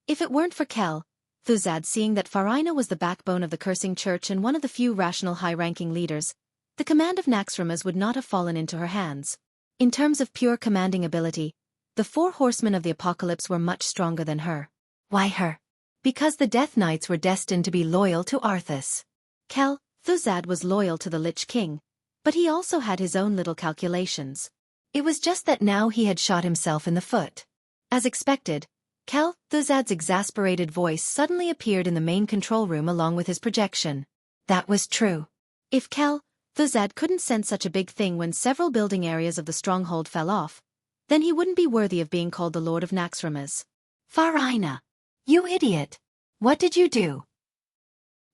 S1: If it weren't for Kel Thuzad seeing that Farina was the backbone of the cursing church and one of the few rational high-ranking leaders, the command of Naxxramas would not have fallen into her hands. In terms of pure commanding ability, the four horsemen of the apocalypse were much stronger than her. Why her? Because the Death Knights were destined to be loyal to Arthas. Kel Thuzad was loyal to the Lich King, but he also had his own little calculations. It was just that now he had shot himself in the foot. As expected, Kel Thuzad's exasperated voice suddenly appeared in the main control room along with his projection. That was true. If Kel Thuzad couldn't sense such a big thing when several building areas of the stronghold fell off, then he wouldn't be worthy of being called the Lord of Naxxramas. Farina! You idiot! What did you do?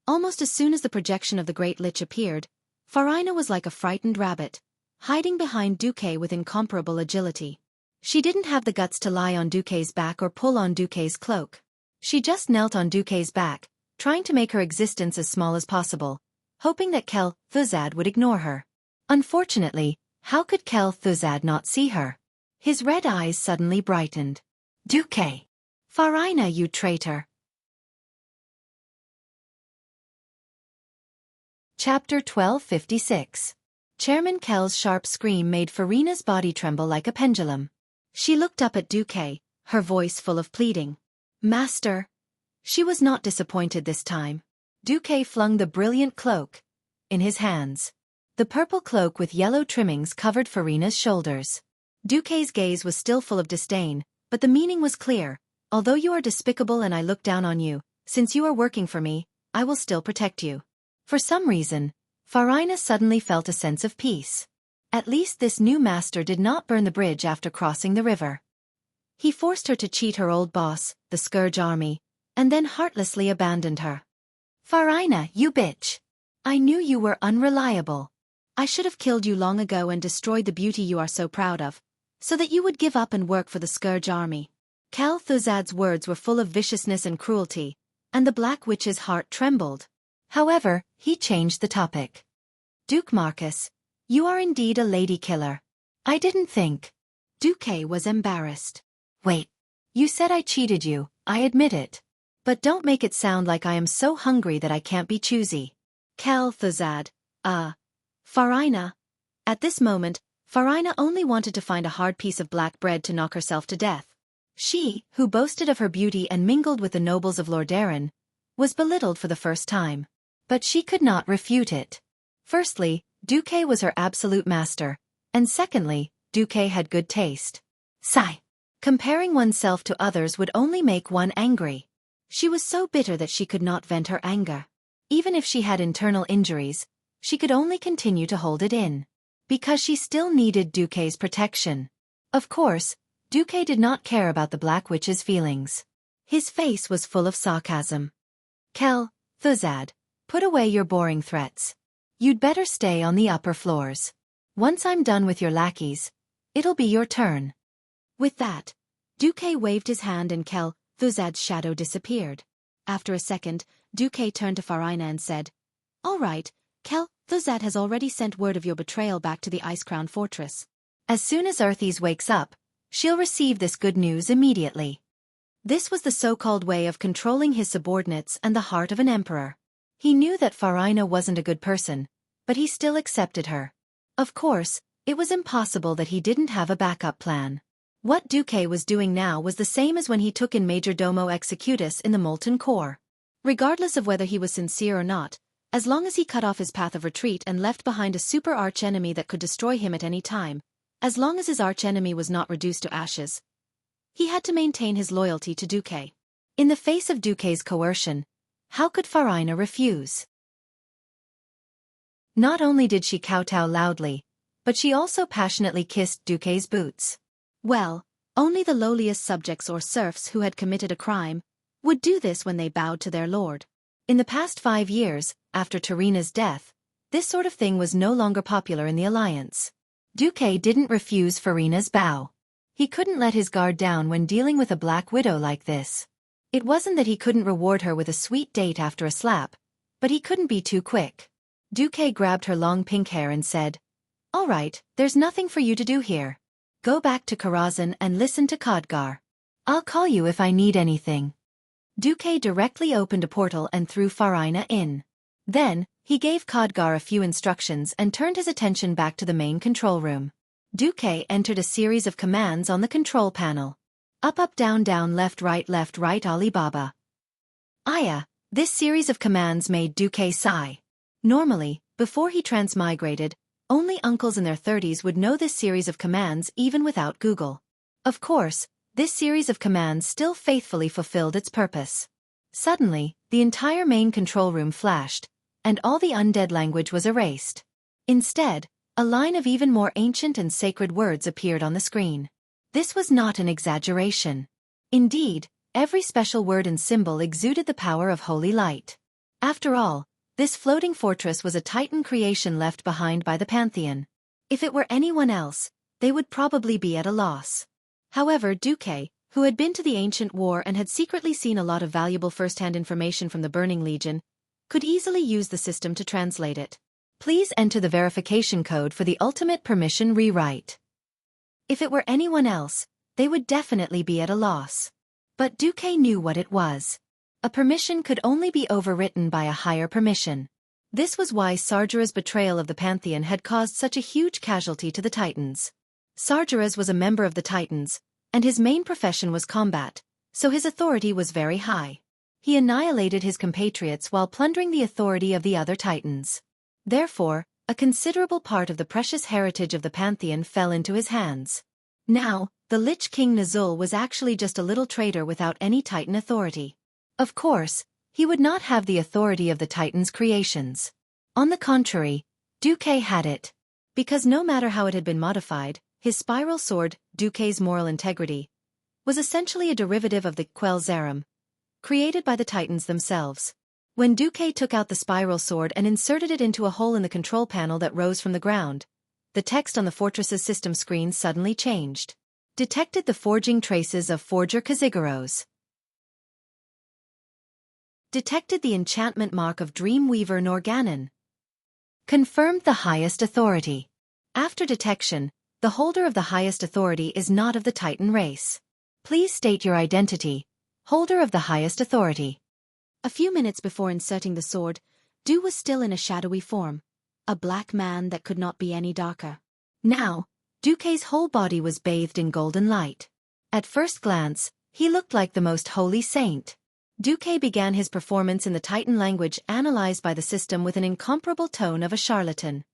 S1: Almost as soon as the projection of the Great Lich appeared, Farina was like a frightened rabbit, hiding behind Duque with incomparable agility. She didn't have the guts to lie on Duque's back or pull on Duque's cloak. She just knelt on Duque's back, trying to make her existence as small as possible, hoping that Kel Thuzad would ignore her. Unfortunately, how could Kel Thuzad not see her? His red eyes suddenly brightened. Duque! Farina, you traitor! Chapter 1256. Chairman Kel's sharp scream made Farina's body tremble like a pendulum. She looked up at Duque, her voice full of pleading. Master! She was not disappointed this time. Duque flung the brilliant cloak in his hands. The purple cloak with yellow trimmings covered Farina's shoulders. Duque's gaze was still full of disdain, but the meaning was clear. Although you are despicable and I look down on you, since you are working for me, I will still protect you. For some reason, Farina suddenly felt a sense of peace. At least this new master did not burn the bridge after crossing the river. He forced her to cheat her old boss, the Scourge Army, and then heartlessly abandoned her. Farina, you bitch! I knew you were unreliable. I should have killed you long ago and destroyed the beauty you are so proud of, so that you would give up and work for the Scourge Army. Kel Thuzad's words were full of viciousness and cruelty, and the Black Witch's heart trembled. However, he changed the topic. Duke Marcus, you are indeed a lady killer. I didn't think. Duque was embarrassed. Wait. You said I cheated you, I admit it. But don't make it sound like I am so hungry that I can't be choosy. Kel Thuzad, Farina. At this moment, Farina only wanted to find a hard piece of black bread to knock herself to death. She, who boasted of her beauty and mingled with the nobles of Lordaeron, was belittled for the first time. But she could not refute it. Firstly, Duque was her absolute master, and secondly, Duque had good taste. Sigh. Comparing oneself to others would only make one angry. She was so bitter that she could not vent her anger. Even if she had internal injuries, she could only continue to hold it in. because she still needed Xueqi's protection. Of course, Xueqi did not care about the Black Witch's feelings. His face was full of sarcasm. Kel, Thuzad, put away your boring threats. You'd better stay on the upper floors. Once I'm done with your lackeys, it'll be your turn. With that, Xueqi waved his hand and Kel, Thuzad's shadow disappeared. After a second, Xueqi turned to Farina and said, "All right, Kel, Thuzad has already sent word of your betrayal back to the Ice-Crown Fortress. As soon as Earthes wakes up, she'll receive this good news immediately." This was the so-called way of controlling his subordinates and the heart of an emperor. He knew that Farina wasn't a good person, but he still accepted her. Of course, it was impossible that he didn't have a backup plan. What Xueqi was doing now was the same as when he took in Major Domo Executus in the Molten Core. Regardless of whether he was sincere or not, as long as he cut off his path of retreat and left behind a super archenemy that could destroy him at any time, as long as his archenemy was not reduced to ashes, he had to maintain his loyalty to Xueqi. In the face of Xueqi's coercion, how could Farina refuse? Not only did she kowtow loudly, but she also passionately kissed Xueqi's boots. Well, only the lowliest subjects or serfs who had committed a crime would do this when they bowed to their lord. In the past 5 years, after Tarina's death, this sort of thing was no longer popular in the alliance. Xueqi didn't refuse Farina's bow. He couldn't let his guard down when dealing with a Black Widow like this. It wasn't that he couldn't reward her with a sweet date after a slap, but he couldn't be too quick. Xueqi grabbed her long pink hair and said, "All right, there's nothing for you to do here. Go back to Karazhan and listen to Khadgar. I'll call you if I need anything." Xueqi directly opened a portal and threw Farina in. Then, he gave Khadgar a few instructions and turned his attention back to the main control room. Xueqi entered a series of commands on the control panel. Up down down left right Alibaba. Aya, this series of commands made Xueqi sigh. Normally, before he transmigrated, only uncles in their 30s would know this series of commands even without Google. Of course, this series of commands still faithfully fulfilled its purpose. Suddenly, the entire main control room flashed, and all the undead language was erased. Instead, a line of even more ancient and sacred words appeared on the screen. This was not an exaggeration. Indeed, every special word and symbol exuded the power of holy light. After all, this floating fortress was a Titan creation left behind by the Pantheon. If it were anyone else, they would probably be at a loss. However, Xueqi, who had been to the ancient war and had secretly seen a lot of valuable first-hand information from the Burning Legion, could easily use the system to translate it. Please enter the verification code for the ultimate permission rewrite. If it were anyone else, they would definitely be at a loss. But Xueqi knew what it was. A permission could only be overwritten by a higher permission. This was why Sargeras' betrayal of the Pantheon had caused such a huge casualty to the Titans. Sargeras was a member of the Titans, and his main profession was combat, so his authority was very high. He annihilated his compatriots while plundering the authority of the other Titans. Therefore, a considerable part of the precious heritage of the Pantheon fell into his hands. Now, the Lich King Nazul was actually just a little traitor without any Titan authority. Of course, he would not have the authority of the Titans' creations. On the contrary, Xueqi had it. Because no matter how it had been modified, his spiral sword, Xueqi's moral integrity, was essentially a derivative of the Quell Zerum, created by the Titans themselves. When Xueqi took out the spiral sword and inserted it into a hole in the control panel that rose from the ground, the text on the fortress's system screen suddenly changed. Detected the forging traces of Forger Kazigaros. Detected the enchantment mark of Dreamweaver Norganon. Confirmed the highest authority. After detection, the holder of the highest authority is not of the Titan race. Please state your identity, holder of the highest authority. A few minutes before inserting the sword, Du was still in a shadowy form, a black man that could not be any darker. Now, Xueqi's whole body was bathed in golden light. At first glance, he looked like the most holy saint. Xueqi began his performance in the Titan language analyzed by the system with an incomparable tone of a charlatan.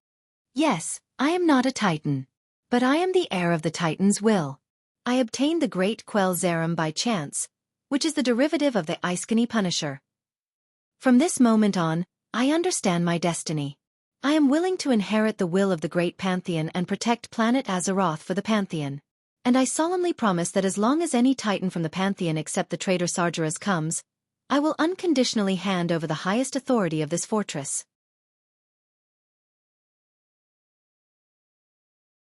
S1: Yes, I am not a Titan. But I am the heir of the Titan's will. I obtained the great Quell Zerum by chance, which is the derivative of the Iskani Punisher. From this moment on, I understand my destiny. I am willing to inherit the will of the great Pantheon and protect planet Azeroth for the Pantheon. And I solemnly promise that as long as any Titan from the Pantheon except the traitor Sargeras comes, I will unconditionally hand over the highest authority of this fortress.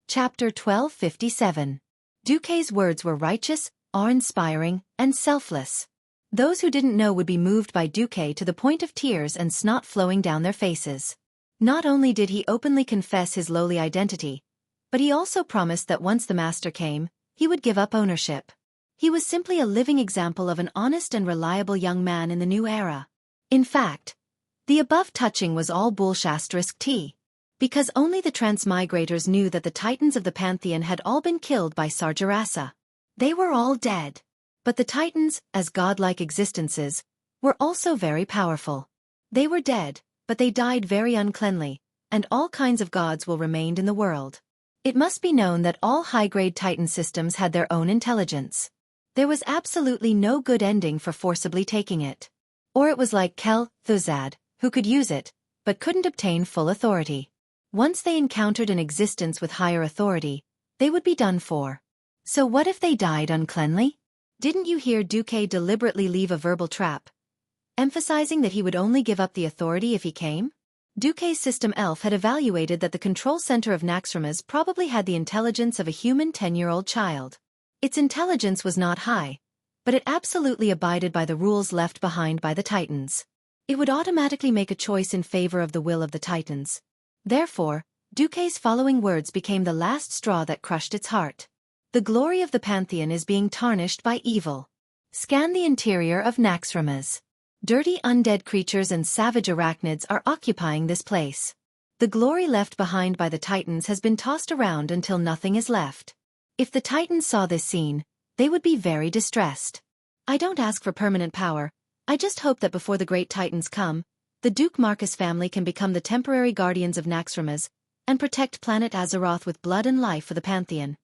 S1: Chapter 1257. Xueqi's words were righteous, awe-inspiring, and selfless. Those who didn't know would be moved by Xueqi to the point of tears and snot flowing down their faces. Not only did he openly confess his lowly identity, but he also promised that once the master came, he would give up ownership. He was simply a living example of an honest and reliable young man in the new era. In fact, the above touching was all bullshit. Because only the transmigrators knew that the Titans of the Pantheon had all been killed by Sargeras. They were all dead. But the Titans, as godlike existences, were also very powerful. They were dead, but they died very uncleanly, and all kinds of gods will remain in the world. It must be known that all high-grade Titan systems had their own intelligence. There was absolutely no good ending for forcibly taking it. Or it was like Xueqi, who could use it, but couldn't obtain full authority. Once they encountered an existence with higher authority, they would be done for. So what if they died uncleanly? Didn't you hear Xueqi deliberately leave a verbal trap, emphasizing that he would only give up the authority if he came? Xueqi's system elf had evaluated that the control center of Naxxramas probably had the intelligence of a human 10-year-old child. Its intelligence was not high, but it absolutely abided by the rules left behind by the Titans. It would automatically make a choice in favor of the will of the Titans. Therefore, Xueqi's following words became the last straw that crushed its heart. The glory of the Pantheon is being tarnished by evil. Scan the interior of Naxxramas. Dirty undead creatures and savage arachnids are occupying this place. The glory left behind by the Titans has been tossed around until nothing is left. If the Titans saw this scene, they would be very distressed. I don't ask for permanent power, I just hope that before the great Titans come, the Duke Marcus family can become the temporary guardians of Naxxramas, and protect planet Azeroth with blood and life for the Pantheon.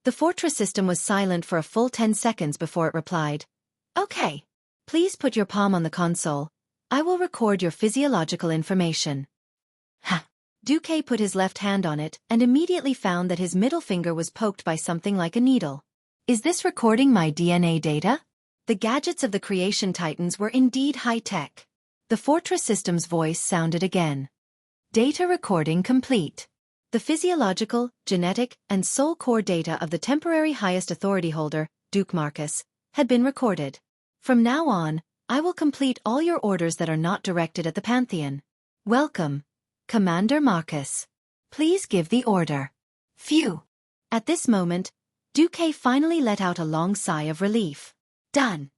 S1: The fortress system was silent for a full 10 seconds before it replied. Okay. Please put your palm on the console. I will record your physiological information. Ha! Xueqi put his left hand on it and immediately found that his middle finger was poked by something like a needle. Is this recording my DNA data? The gadgets of the creation Titans were indeed high-tech. The fortress system's voice sounded again. Data recording complete. The physiological, genetic, and soul core data of the temporary highest authority holder, Duke Marcus, had been recorded. From now on, I will complete all your orders that are not directed at the Pantheon. Welcome, Commander Marcus. Please give the order. Phew. At this moment, Xueqi finally let out a long sigh of relief. Done.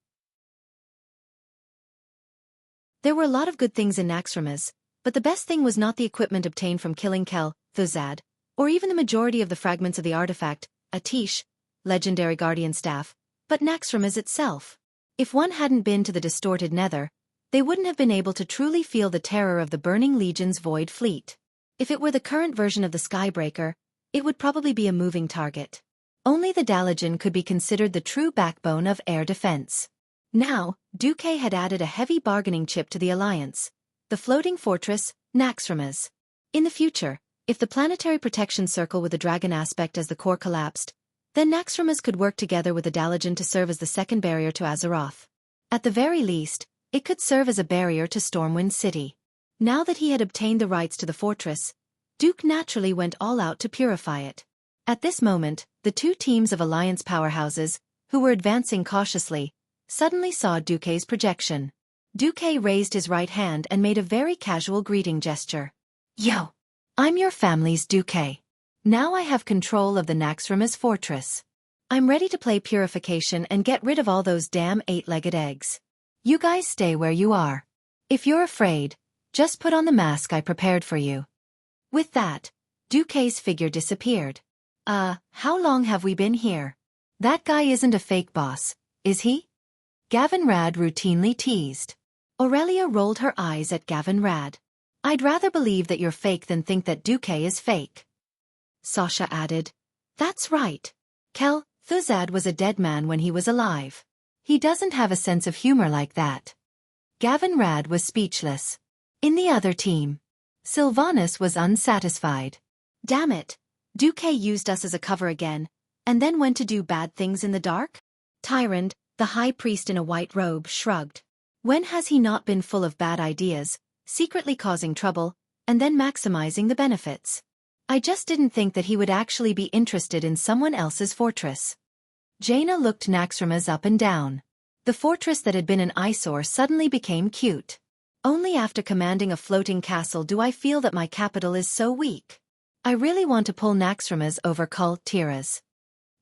S1: There were a lot of good things in Naxxramas, but the best thing was not the equipment obtained from killing Xueqi, or even the majority of the fragments of the artifact, Atish, legendary guardian staff, but Naxxramas itself. If one hadn't been to the distorted nether, they wouldn't have been able to truly feel the terror of the Burning Legion's void fleet. If it were the current version of the Skybreaker, it would probably be a moving target. Only the Dalajan could be considered the true backbone of air defense. Now, Xueqi had added a heavy bargaining chip to the alliance, the floating fortress, Naxxramas. In the future, if the planetary protection circle with the dragon aspect as the core collapsed, then Naxxramas could work together with the Dalajan to serve as the second barrier to Azeroth. At the very least, it could serve as a barrier to Stormwind City. Now that he had obtained the rights to the fortress, Duke naturally went all out to purify it. At this moment, the two teams of Alliance powerhouses, who were advancing cautiously, suddenly saw Xueqi's projection. Xueqi raised his right hand and made a very casual greeting gesture. Yo! I'm your family's Xueqi. Now I have control of the Naxxramas fortress. I'm ready to play purification and get rid of all those damn 8-legged eggs. You guys stay where you are. If you're afraid, just put on the mask I prepared for you. With that, Xueqi's figure disappeared. How long have we been here? That guy isn't a fake boss, is he? Gavin Rad routinely teased. Aurelia rolled her eyes at Gavin Rad. I'd rather believe that you're fake than think that Xueqi is fake. Sasha added. That's right. Xueqi was a dead man when he was alive. He doesn't have a sense of humor like that. Gavin Rad was speechless. In the other team, Sylvanus was unsatisfied. Damn it. Duque used us as a cover again, and then went to do bad things in the dark? Tyrant, the high priest in a white robe, shrugged. When has he not been full of bad ideas, secretly causing trouble, and then maximizing the benefits? I just didn't think that he would actually be interested in someone else's fortress. Jaina looked Naxxramas up and down. The fortress that had been an eyesore suddenly became cute. Only after commanding a floating castle do I feel that my capital is so weak. I really want to pull Naxxramas over Kul Tiras.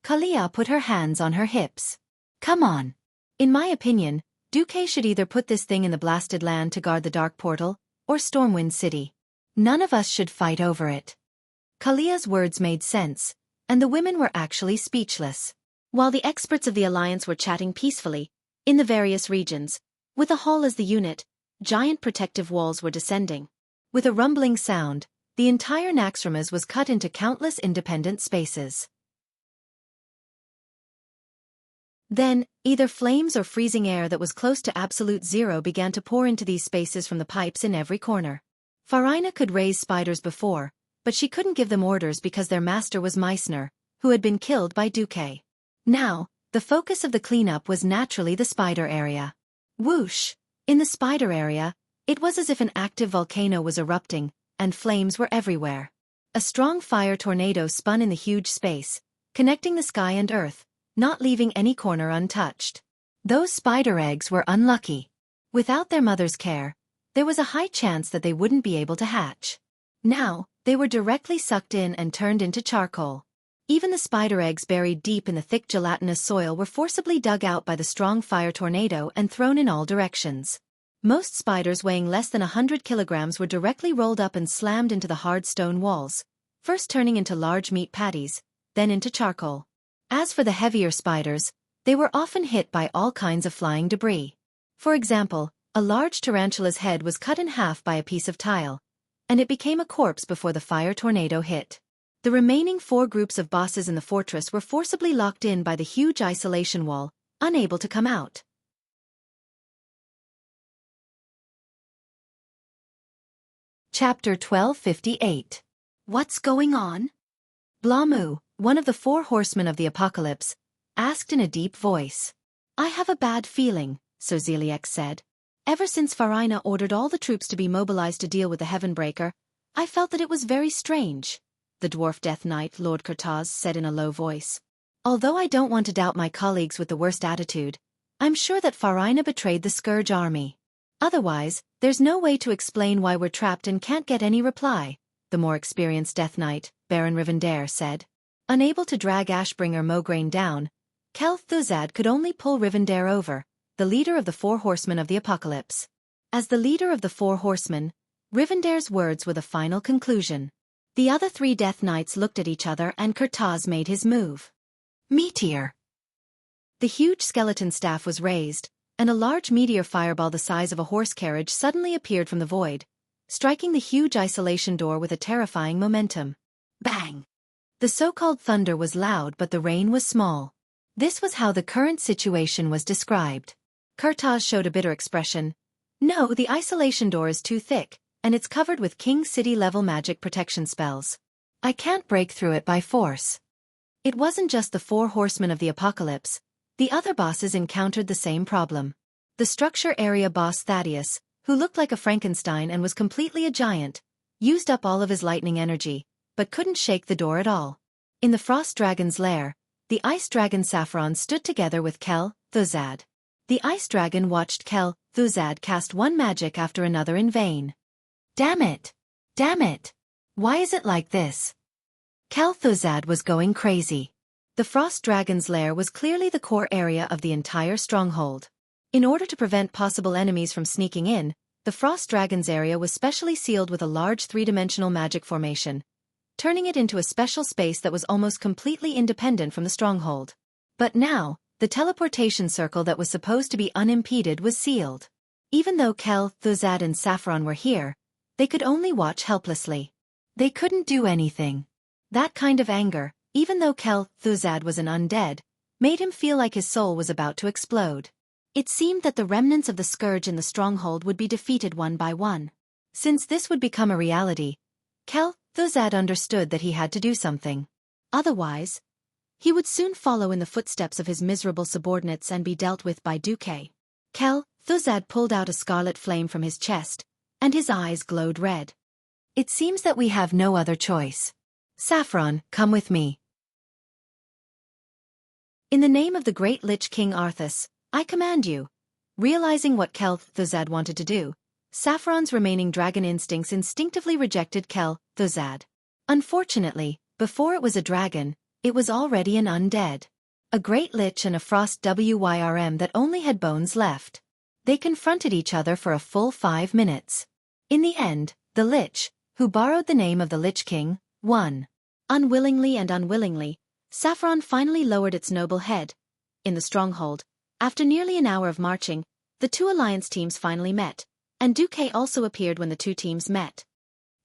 S1: Kalia put her hands on her hips. Come on. In my opinion, Duque should either put this thing in the blasted land to guard the dark portal, or Stormwind City. None of us should fight over it. Kalia's words made sense, and the women were actually speechless. While the experts of the Alliance were chatting peacefully, in the various regions, with the hall as the unit, giant protective walls were descending. With a rumbling sound, the entire Naxxramas was cut into countless independent spaces. Then, either flames or freezing air that was close to absolute zero began to pour into these spaces from the pipes in every corner. Farina could raise spiders before, but she couldn't give them orders because their master was Meissner, who had been killed by Duque. Now, the focus of the cleanup was naturally the spider area. Whoosh! In the spider area, it was as if an active volcano was erupting, and flames were everywhere. A strong fire tornado spun in the huge space, connecting the sky and earth, not leaving any corner untouched. Those spider eggs were unlucky. Without their mother's care, there was a high chance that they wouldn't be able to hatch. Now, they were directly sucked in and turned into charcoal. Even the spider eggs buried deep in the thick gelatinous soil were forcibly dug out by the strong fire tornado and thrown in all directions. Most spiders weighing less than 100 kilograms were directly rolled up and slammed into the hard stone walls, first turning into large meat patties, then into charcoal. As for the heavier spiders, they were often hit by all kinds of flying debris. For example, a large tarantula's head was cut in half by a piece of tile, and it became a corpse before the fire tornado hit. The remaining 4 groups of bosses in the fortress were forcibly locked in by the huge isolation wall, unable to come out. Chapter 1258. What's going on? Blamu, one of the 4 horsemen of the apocalypse, asked in a deep voice. I have a bad feeling, Xueqi said. Ever since Farina ordered all the troops to be mobilized to deal with the Heavenbreaker, I felt that it was very strange. The dwarf Death Knight, Lord Kurtaz, said in a low voice. Although I don't want to doubt my colleagues with the worst attitude, I'm sure that Farina betrayed the Scourge army. Otherwise, there's no way to explain why we're trapped and can't get any reply, the more experienced Death Knight, Baron Rivendare, said. Unable to drag Ashbringer Mograine down, Kel Thuzad could only pull Rivendare over, the leader of the 4 horsemen of the apocalypse. As the leader of the 4 horsemen, Rivendare's words were the final conclusion. The other 3 Death Knights looked at each other and Kurtaz made his move. Meteor! The huge skeleton staff was raised, and a large meteor fireball the size of a horse carriage suddenly appeared from the void, striking the huge isolation door with a terrifying momentum. Bang! The so-called thunder was loud but the rain was small. This was how the current situation was described. Kurtaz showed a bitter expression. No, the isolation door is too thick, and it's covered with King City-level magic protection spells. I can't break through it by force. It wasn't just the 4 horsemen of the apocalypse. The other bosses encountered the same problem. The structure area boss Thaddeus, who looked like a Frankenstein and was completely a giant, used up all of his lightning energy, but couldn't shake the door at all. In the Frost Dragon's lair, the Ice Dragon Saffron stood together with Kel Thuzad. The Ice Dragon watched Kel Thuzad cast one magic after another in vain. Damn it! Damn it! Why is it like this? Kel Thuzad was going crazy. The Frost Dragon's lair was clearly the core area of the entire stronghold. In order to prevent possible enemies from sneaking in, the Frost Dragon's area was specially sealed with a large 3-dimensional magic formation, turning it into a special space that was almost completely independent from the stronghold. But now, the teleportation circle that was supposed to be unimpeded was sealed. Even though Kel, Thuzad and Saffron were here, they could only watch helplessly. They couldn't do anything. That kind of anger, even though Kel Thuzad was an undead, made him feel like his soul was about to explode. It seemed that the remnants of the Scourge in the stronghold would be defeated one by one. Since this would become a reality, Thuzad understood that he had to do something. Otherwise, he would soon follow in the footsteps of his miserable subordinates and be dealt with by Xueqi. Thuzad pulled out a scarlet flame from his chest, and his eyes glowed red. It seems that we have no other choice. Saffron, come with me. In the name of the great Lich King Arthas, I command you. Realizing what Thuzad wanted to do, Saffron's remaining dragon instincts instinctively rejected Thuzad. Unfortunately, before it was a dragon, it was already an undead. A great lich and a frost wyrm that only had bones left. They confronted each other for a full 5 minutes. In the end, the lich, who borrowed the name of the Lich King, won. Unwillingly and unwillingly, Saffron finally lowered its noble head. In the stronghold, after nearly an hour of marching, the two alliance teams finally met, and Xueqi also appeared when the two teams met.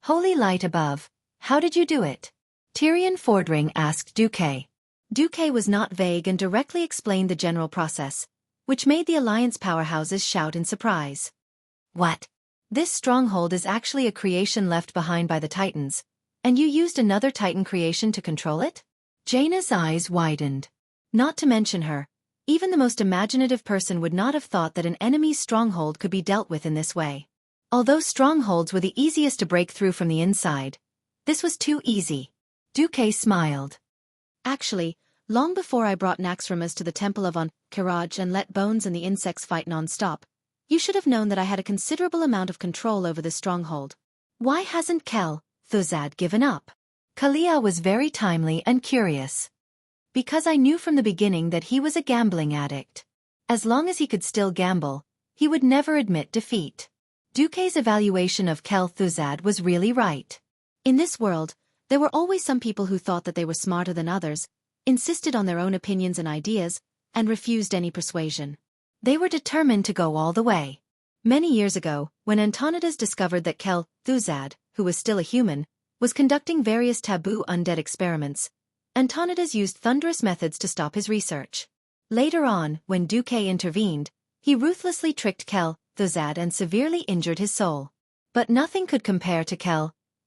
S1: Holy light above, how did you do it? Tyrion Fordring asked Xueqi. Xueqi was not vague and directly explained the general process, which made the alliance powerhouses shout in surprise. What? This stronghold is actually a creation left behind by the Titans, and you used another Titan creation to control it? Jaina's eyes widened. Not to mention her, even the most imaginative person would not have thought that an enemy's stronghold could be dealt with in this way. Although strongholds were the easiest to break through from the inside, this was too easy. Xueqi smiled. Actually, long before I brought Naxxramas to the Temple of Ankh-Kiraj and let Bones and the insects fight non-stop, you should have known that I had a considerable amount of control over this stronghold. Why hasn't Thuzad given up? Kalia was very timely and curious. Because I knew from the beginning that he was a gambling addict. As long as he could still gamble, he would never admit defeat. Xueqi's evaluation of Thuzad was really right. In this world, there were always some people who thought that they were smarter than others, insisted on their own opinions and ideas, and refused any persuasion. They were determined to go all the way. Many years ago, when Antonidas discovered that Thuzad, who was still a human, was conducting various taboo undead experiments, Antonidas used thunderous methods to stop his research. Later on, when Xueqi intervened, he ruthlessly tricked Thuzad and severely injured his soul. But nothing could compare to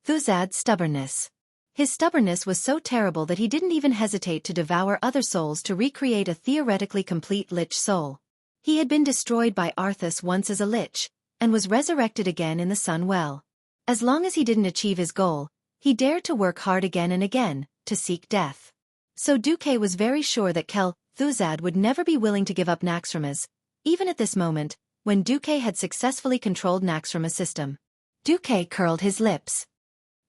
S1: Thuzad's stubbornness. His stubbornness was so terrible that he didn't even hesitate to devour other souls to recreate a theoretically complete lich soul. He had been destroyed by Arthas once as a lich, and was resurrected again in the Sun Well. As long as he didn't achieve his goal, he dared to work hard again and again, to seek death. So Xueqi was very sure that Thuzad would never be willing to give up Naxxramas, even at this moment, when Xueqi had successfully controlled Naxxramas' system. Xueqi curled his lips.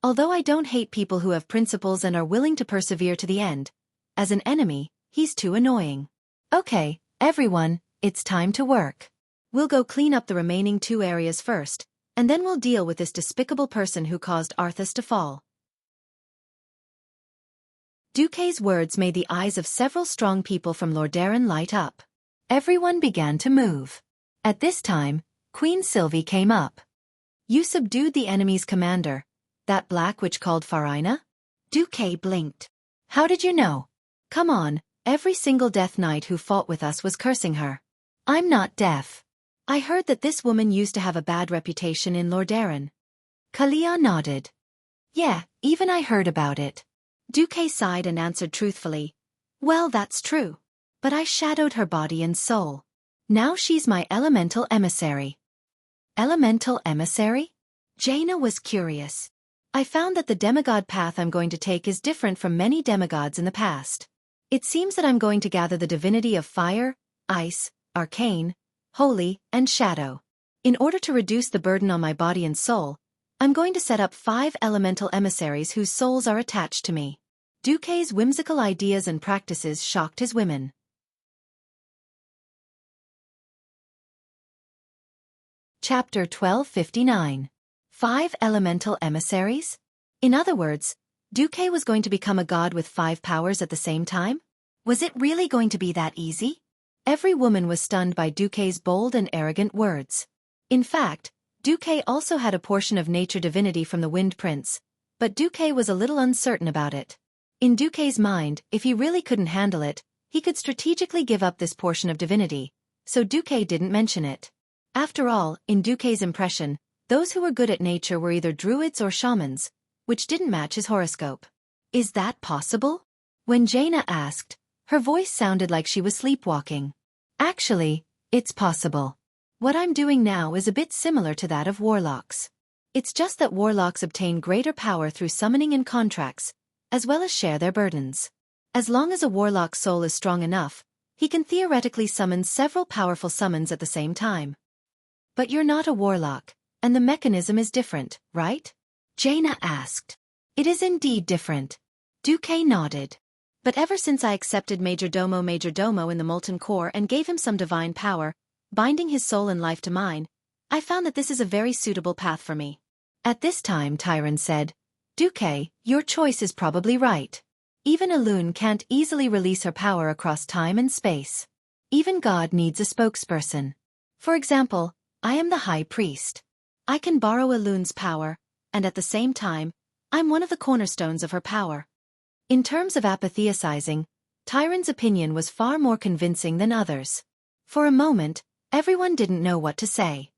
S1: Although I don't hate people who have principles and are willing to persevere to the end, as an enemy, he's too annoying. Okay, everyone, it's time to work. We'll go clean up the remaining 2 areas first, and then we'll deal with this despicable person who caused Arthas to fall. Xueqi's words made the eyes of several strong people from Lordaeron light up. Everyone began to move. At this time, Queen Sylvie came up. You subdued the enemy's commander, that black witch called Farina? Xueqi blinked. How did you know? Come on, every single Death Knight who fought with us was cursing her. I'm not deaf. I heard that this woman used to have a bad reputation in Lordaeron. Kalia nodded. Yeah, even I heard about it. Xueqi sighed and answered truthfully. Well, that's true. But I shadowed her body and soul. Now she's my elemental emissary. Elemental emissary? Jaina was curious. I found that the demigod path I'm going to take is different from many demigods in the past. It seems that I'm going to gather the divinity of fire, ice, arcane, holy, and shadow. In order to reduce the burden on my body and soul, I'm going to set up 5 elemental emissaries whose souls are attached to me. Xueqi's whimsical ideas and practices shocked his women. Chapter 1259. 5 elemental emissaries? In other words, Xueqi was going to become a god with 5 powers at the same time? Was it really going to be that easy? Every woman was stunned by Xueqi's bold and arrogant words. In fact, Xueqi also had a portion of nature divinity from the Wind Prince, but Xueqi was a little uncertain about it. In Xueqi's mind, if he really couldn't handle it, he could strategically give up this portion of divinity, so Xueqi didn't mention it. After all, in Xueqi's impression, Those who were good at nature were either druids or shamans, which didn't match his horoscope. Is that possible? When Jaina asked, her voice sounded like she was sleepwalking. Actually, it's possible. What I'm doing now is a bit similar to that of warlocks. It's just that warlocks obtain greater power through summoning and contracts, as well as share their burdens. As long as a warlock's soul is strong enough, he can theoretically summon several powerful summons at the same time. But you're not a warlock, and the mechanism is different, right? Jaina asked. It is indeed different. Duque nodded. But ever since I accepted Majordomo in the Molten Core and gave him some divine power, binding his soul and life to mine, I found that this is a very suitable path for me. At this time Tyron said, Duque, your choice is probably right. Even a loon can't easily release her power across time and space. Even God needs a spokesperson. For example, I am the High Priest. I can borrow a loon's power, and at the same time, I'm one of the cornerstones of her power. In terms of apatheicizing, Tyron's opinion was far more convincing than others. For a moment, everyone didn't know what to say.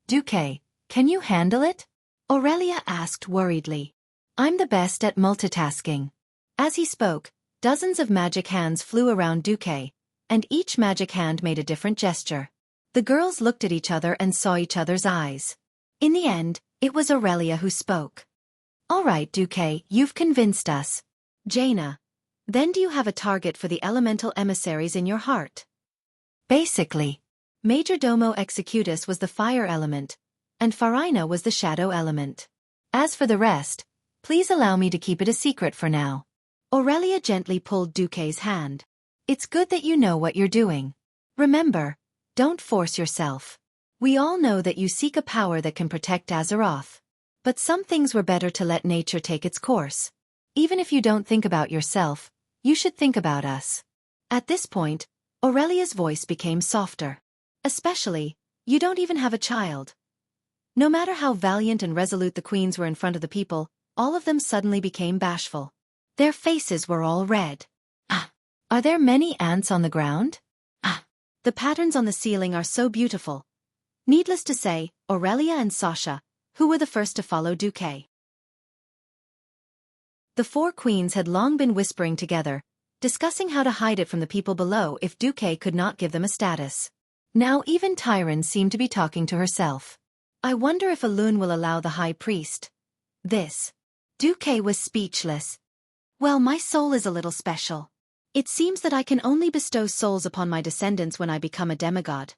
S1: Duque, can you handle it? Aurelia asked worriedly. I'm the best at multitasking. As he spoke, dozens of magic hands flew around Duque, and each magic hand made a different gesture. The girls looked at each other and saw each other's eyes. In the end, it was Aurelia who spoke. All right, Duque, you've convinced us. Jaina, then do you have a target for the elemental emissaries in your heart? Basically, Majordomo Executus was the fire element, and Farina was the shadow element. As for the rest, please allow me to keep it a secret for now. Aurelia gently pulled Duque's hand. It's good that you know what you're doing. Remember, don't force yourself. We all know that you seek a power that can protect Azeroth. But some things were better to let nature take its course. Even if you don't think about yourself, you should think about us. At this point, Aurelia's voice became softer. Especially, you don't even have a child. No matter how valiant and resolute the queens were in front of the people, all of them suddenly became bashful. Their faces were all red. Ah! Are there many ants on the ground? Ah! The patterns on the ceiling are so beautiful. Needless to say, Aurelia and Sasha, who were the first to follow Duque. The four queens had long been whispering together, discussing how to hide it from the people below if Duque could not give them a status. Now even Tyron seemed to be talking to herself. I wonder if Elune will allow the High Priest. This. Duque was speechless. Well, my soul is a little special. It seems that I can only bestow souls upon my descendants when I become a demigod.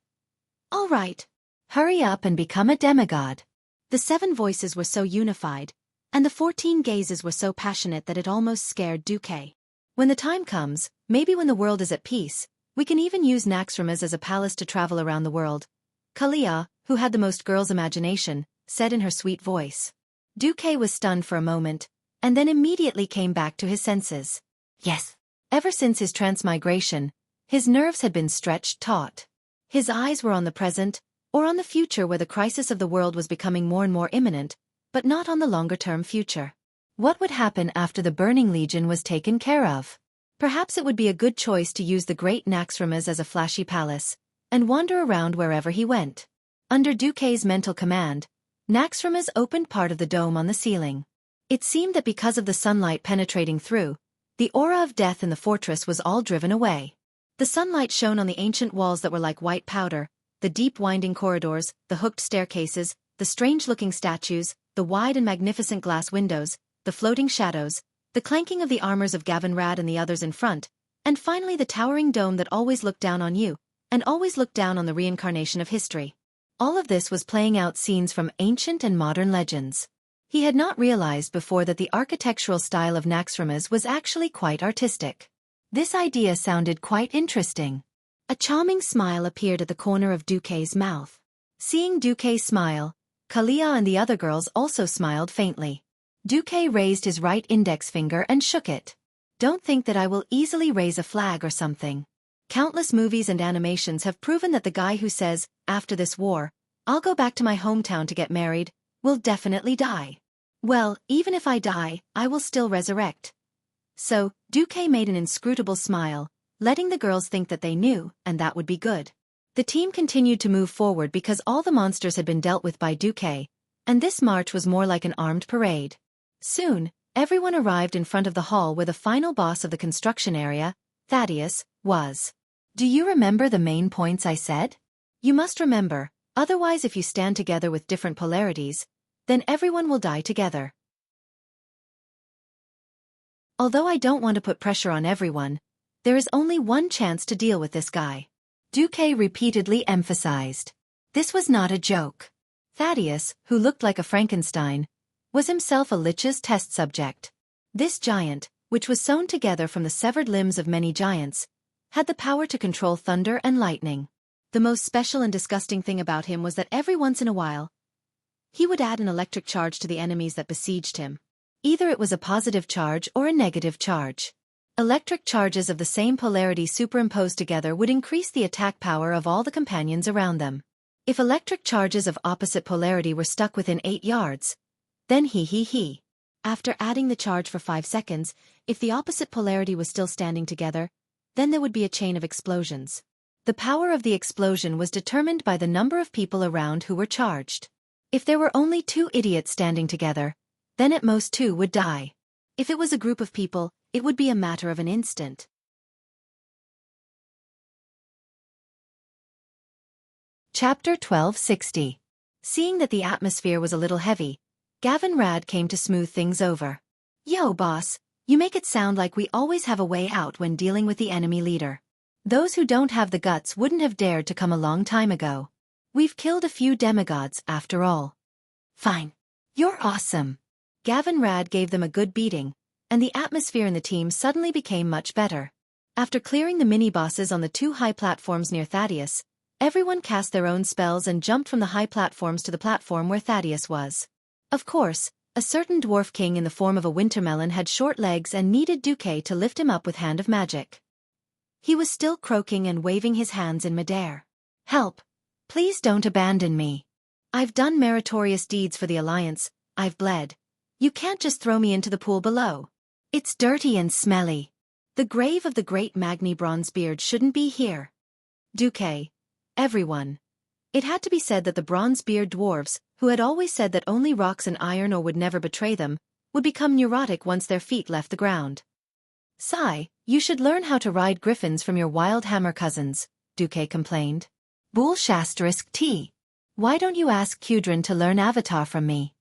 S1: All right. Hurry up and become a demigod. The 7 voices were so unified, and the 14 gazes were so passionate that it almost scared Duque. When the time comes, maybe when the world is at peace, we can even use Naxxramas as a palace to travel around the world. Kalia, who had the most girl's imagination, said in her sweet voice. Duque was stunned for a moment, and then immediately came back to his senses. Yes. Ever since his transmigration, his nerves had been stretched taut. His eyes were on the present, or on the future where the crisis of the world was becoming more and more imminent, but not on the longer-term future. What would happen after the Burning Legion was taken care of? Perhaps it would be a good choice to use the great Naxxramas as a flashy palace, and wander around wherever he went. Under Duque's mental command, Naxxramas opened part of the dome on the ceiling. It seemed that because of the sunlight penetrating through, the aura of death in the fortress was all driven away. The sunlight shone on the ancient walls that were like white powder, the deep winding corridors, the hooked staircases, the strange-looking statues, the wide and magnificent glass windows, the floating shadows, the clanking of the armors of Gavinrad and the others in front, and finally the towering dome that always looked down on you, and always looked down on the reincarnation of history. All of this was playing out scenes from ancient and modern legends. He had not realized before that the architectural style of Naxxramas was actually quite artistic. This idea sounded quite interesting. A charming smile appeared at the corner of Duque's mouth. Seeing Duque smile, Kalia and the other girls also smiled faintly. Duque raised his right index finger and shook it. Don't think that I will easily raise a flag or something. Countless movies and animations have proven that the guy who says, after this war, I'll go back to my hometown to get married, will definitely die. Well, even if I die, I will still resurrect. So, Duque made an inscrutable smile, letting the girls think that they knew, and that would be good. The team continued to move forward because all the monsters had been dealt with by Duque, And this march was more like an armed parade. Soon, everyone arrived in front of the hall where the final boss of the construction area, Thaddeus, was. Do you remember the main points I said? You must remember, otherwise if you stand together with different polarities, then everyone will die together. Although I don't want to put pressure on everyone, there is only one chance to deal with this guy. Xueqi repeatedly emphasized. This was not a joke. Thaddeus, who looked like a Frankenstein, was himself a lich's test subject. This giant, which was sewn together from the severed limbs of many giants, had the power to control thunder and lightning. The most special and disgusting thing about him was that every once in a while, he would add an electric charge to the enemies that besieged him. Either it was a positive charge or a negative charge. Electric charges of the same polarity superimposed together would increase the attack power of all the companions around them. If electric charges of opposite polarity were stuck within 8 yards, then After adding the charge for 5 seconds, if the opposite polarity was still standing together, then there would be a chain of explosions. The power of the explosion was determined by the number of people around who were charged. If there were only 2 idiots standing together, then at most 2 would die. If it was a group of people, it would be a matter of an instant. Chapter 1260. Seeing that the atmosphere was a little heavy, Gavin Rad came to smooth things over. Yo, boss, you make it sound like we always have a way out when dealing with the enemy leader. Those who don't have the guts wouldn't have dared to come a long time ago. We've killed a few demigods, after all. Fine. You're awesome. Gavin Rad gave them a good beating, and the atmosphere in the team suddenly became much better. After clearing the mini-bosses on the 2 high platforms near Thaddeus, everyone cast their own spells and jumped from the high platforms to the platform where Thaddeus was. Of course, a certain dwarf king in the form of a wintermelon had short legs and needed Xueqi to lift him up with hand of magic. He was still croaking and waving his hands in midair. Help! Please don't abandon me. I've done meritorious deeds for the Alliance, I've bled. You can't just throw me into the pool below. It's dirty and smelly. The grave of the great Magni Bronzebeard shouldn't be here. Xueqi. Everyone. It had to be said that the Bronzebeard dwarves, who had always said that only rocks and iron ore would never betray them, would become neurotic once their feet left the ground. Sigh, you should learn how to ride griffins from your wild hammer cousins, Xueqi complained. Bull**T. Why don't you ask Qudrin to learn Avatar from me?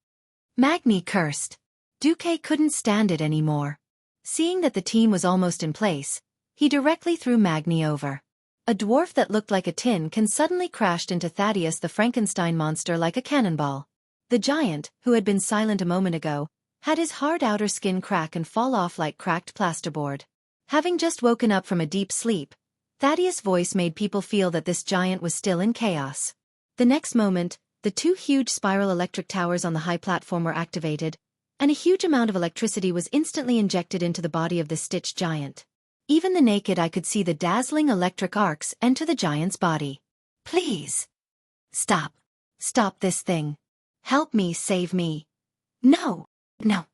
S1: Magni cursed. Xueqi couldn't stand it anymore. Seeing that the team was almost in place, he directly threw Magni over. A dwarf that looked like a tin can suddenly crashed into Thaddeus the Frankenstein monster like a cannonball. The giant, who had been silent a moment ago, had his hard outer skin crack and fall off like cracked plasterboard. Having just woken up from a deep sleep, Thaddeus' voice made people feel that this giant was still in chaos. The next moment, the 2 huge spiral electric towers on the high platform were activated, and a huge amount of electricity was instantly injected into the body of this stitched giant. Even the naked eye could see the dazzling electric arcs enter the giant's body. Please. Stop. Stop this thing. Help me, save me. No. No.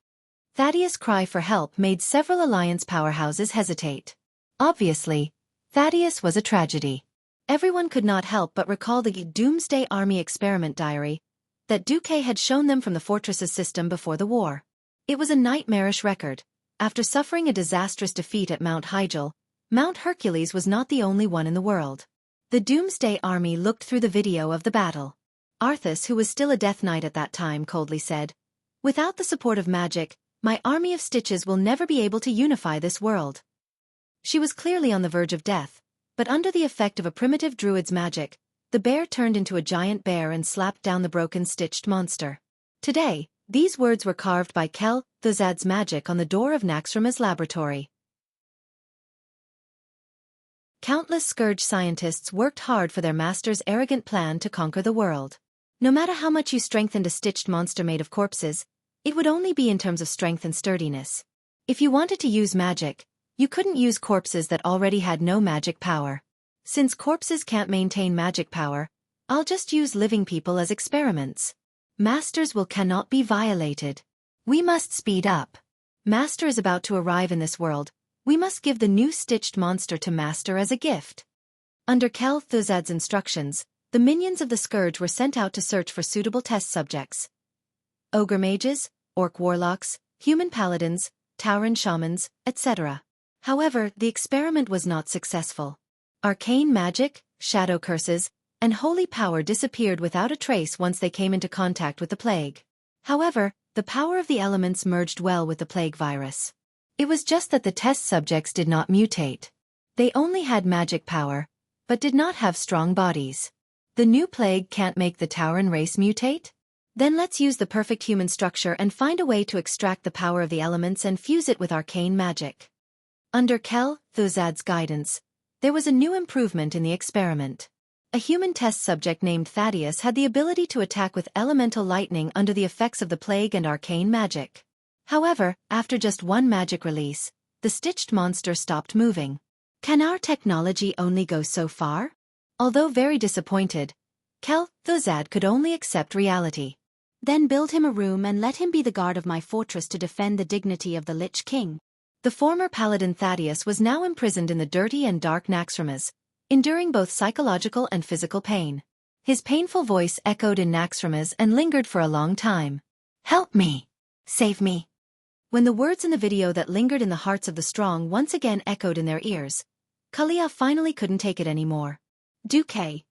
S1: Thaddeus' cry for help made several Alliance powerhouses hesitate. Obviously, Thaddeus was a tragedy. Everyone could not help but recall the Doomsday Army experiment diary that Xueqi had shown them from the fortress's system before the war. It was a nightmarish record. After suffering a disastrous defeat at Mount Hyjal, Mount Hercules was not the only one in the world. The Doomsday Army looked through the video of the battle. Arthas, who was still a Death Knight at that time, coldly said, "Without the support of magic, my army of stitches will never be able to unify this world." She was clearly on the verge of death, but under the effect of a primitive druid's magic, the bear turned into a giant bear and slapped down the broken stitched monster. Today, these words were carved by Thuzad's magic on the door of Naxxrama's laboratory. Countless Scourge scientists worked hard for their master's arrogant plan to conquer the world. No matter how much you strengthened a stitched monster made of corpses, it would only be in terms of strength and sturdiness. If you wanted to use magic, you couldn't use corpses that already had no magic power. Since corpses can't maintain magic power, I'll just use living people as experiments. Master's will cannot be violated. We must speed up. Master is about to arrive in this world. We must give the new stitched monster to Master as a gift. Under Thuzad's instructions, the minions of the Scourge were sent out to search for suitable test subjects. ogre mages, orc warlocks, human paladins, Tauren shamans, etc. However, the experiment was not successful. Arcane magic, shadow curses, and holy power disappeared without a trace once they came into contact with the plague. However, the power of the elements merged well with the plague virus. It was just that the test subjects did not mutate. They only had magic power, but did not have strong bodies. The new plague can't make the Tauren race mutate? Then let's use the perfect human structure and find a way to extract the power of the elements and fuse it with arcane magic. Under Xueqi's guidance, there was a new improvement in the experiment. A human test subject named Thaddeus had the ability to attack with elemental lightning under the effects of the plague and arcane magic. However, after just one magic release, the stitched monster stopped moving. Can our technology only go so far? Although very disappointed, Xueqi could only accept reality. Then build him a room and let him be the guard of my fortress to defend the dignity of the Lich King. The former paladin Thaddeus was now imprisoned in the dirty and dark Naxxramas, enduring both psychological and physical pain. His painful voice echoed in Naxxramas and lingered for a long time. "Help me! Save me!" When the words in the video that lingered in the hearts of the strong once again echoed in their ears, Kalia finally couldn't take it anymore. Xueqi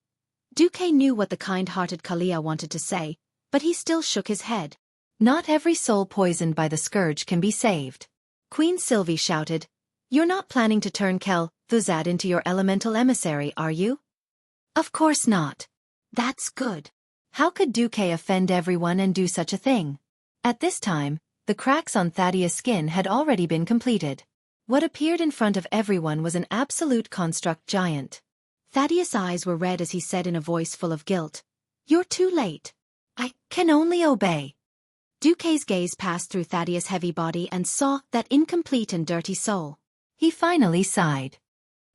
S1: knew what the kind-hearted Kalia wanted to say, but he still shook his head. Not every soul poisoned by the scourge can be saved. Queen Sylvie shouted, "You're not planning to turn Xueqi into your elemental emissary, are you?" "Of course not." "That's good. How could Xueqi offend everyone and do such a thing?" At this time, the cracks on Thaddeus' skin had already been completed. What appeared in front of everyone was an absolute construct giant. Thaddeus' eyes were red as he said in a voice full of guilt, "You're too late. I can only obey." Xueqi's gaze passed through Thaddeus' heavy body and saw that incomplete and dirty soul. He finally sighed.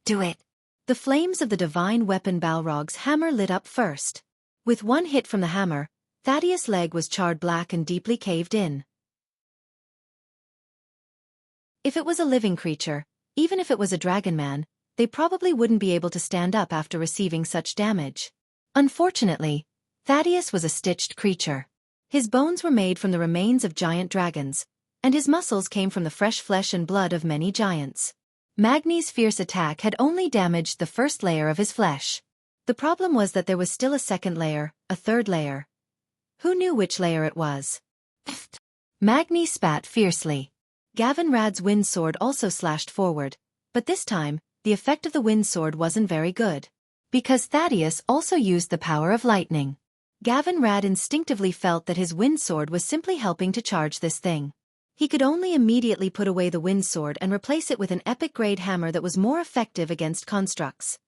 S1: "Do it." The flames of the divine weapon Balrog's hammer lit up first. With one hit from the hammer, Thaddeus' leg was charred black and deeply caved in. If it was a living creature, even if it was a dragon man, they probably wouldn't be able to stand up after receiving such damage. Unfortunately, Thaddeus was a stitched creature. His bones were made from the remains of giant dragons, and his muscles came from the fresh flesh and blood of many giants. Magni's fierce attack had only damaged the first layer of his flesh. The problem was that there was still a second layer, a third layer. Who knew which layer it was? Magni spat fiercely. Gavin Rad's wind sword also slashed forward, but this time, the effect of the wind sword wasn't very good. Because Thaddeus also used the power of lightning. Gavin Rad instinctively felt that his wind sword was simply helping to charge this thing. He could only immediately put away the wind sword and replace it with an epic-grade hammer that was more effective against constructs.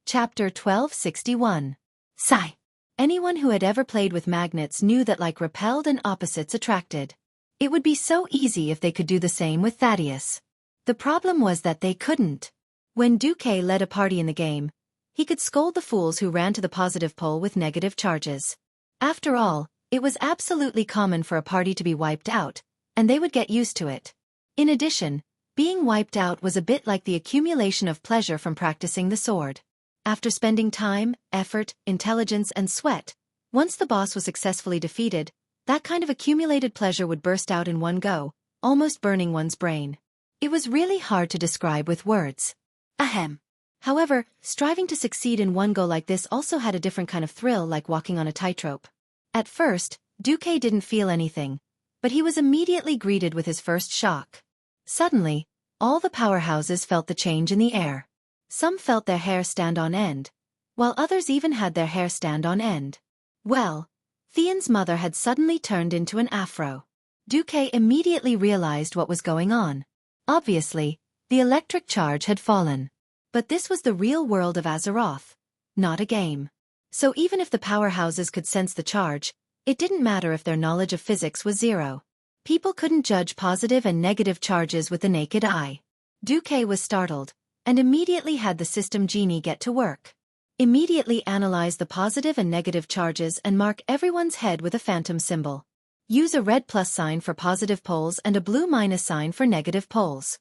S1: Chapter 1261. Sigh. Anyone who had ever played with magnets knew that like repelled and opposites attracted. It would be so easy if they could do the same with Thaddeus. The problem was that they couldn't. When Xueqi led a party in the game, he could scold the fools who ran to the positive pole with negative charges. After all, it was absolutely common for a party to be wiped out, and they would get used to it. In addition, being wiped out was a bit like the accumulation of pleasure from practicing the sword. After spending time, effort, intelligence, and sweat, once the boss was successfully defeated, that kind of accumulated pleasure would burst out in one go, almost burning one's brain. It was really hard to describe with words. Ahem. However, striving to succeed in one go like this also had a different kind of thrill, like walking on a tightrope. At first, Xueqi didn't feel anything, but he was immediately greeted with his first shock. Suddenly, all the powerhouses felt the change in the air. Some felt their hair stand on end, while others even had their hair stand on end. Well, Theon's mother had suddenly turned into an afro. Xueqi immediately realized what was going on. Obviously, the electric charge had fallen. But this was the real world of Azeroth, not a game. So even if the powerhouses could sense the charge, it didn't matter if their knowledge of physics was zero. People couldn't judge positive and negative charges with the naked eye. Xueqi was startled, and immediately had the system genie get to work. Immediately analyze the positive and negative charges and mark everyone's head with a phantom symbol. Use a red plus sign for positive poles and a blue minus sign for negative poles.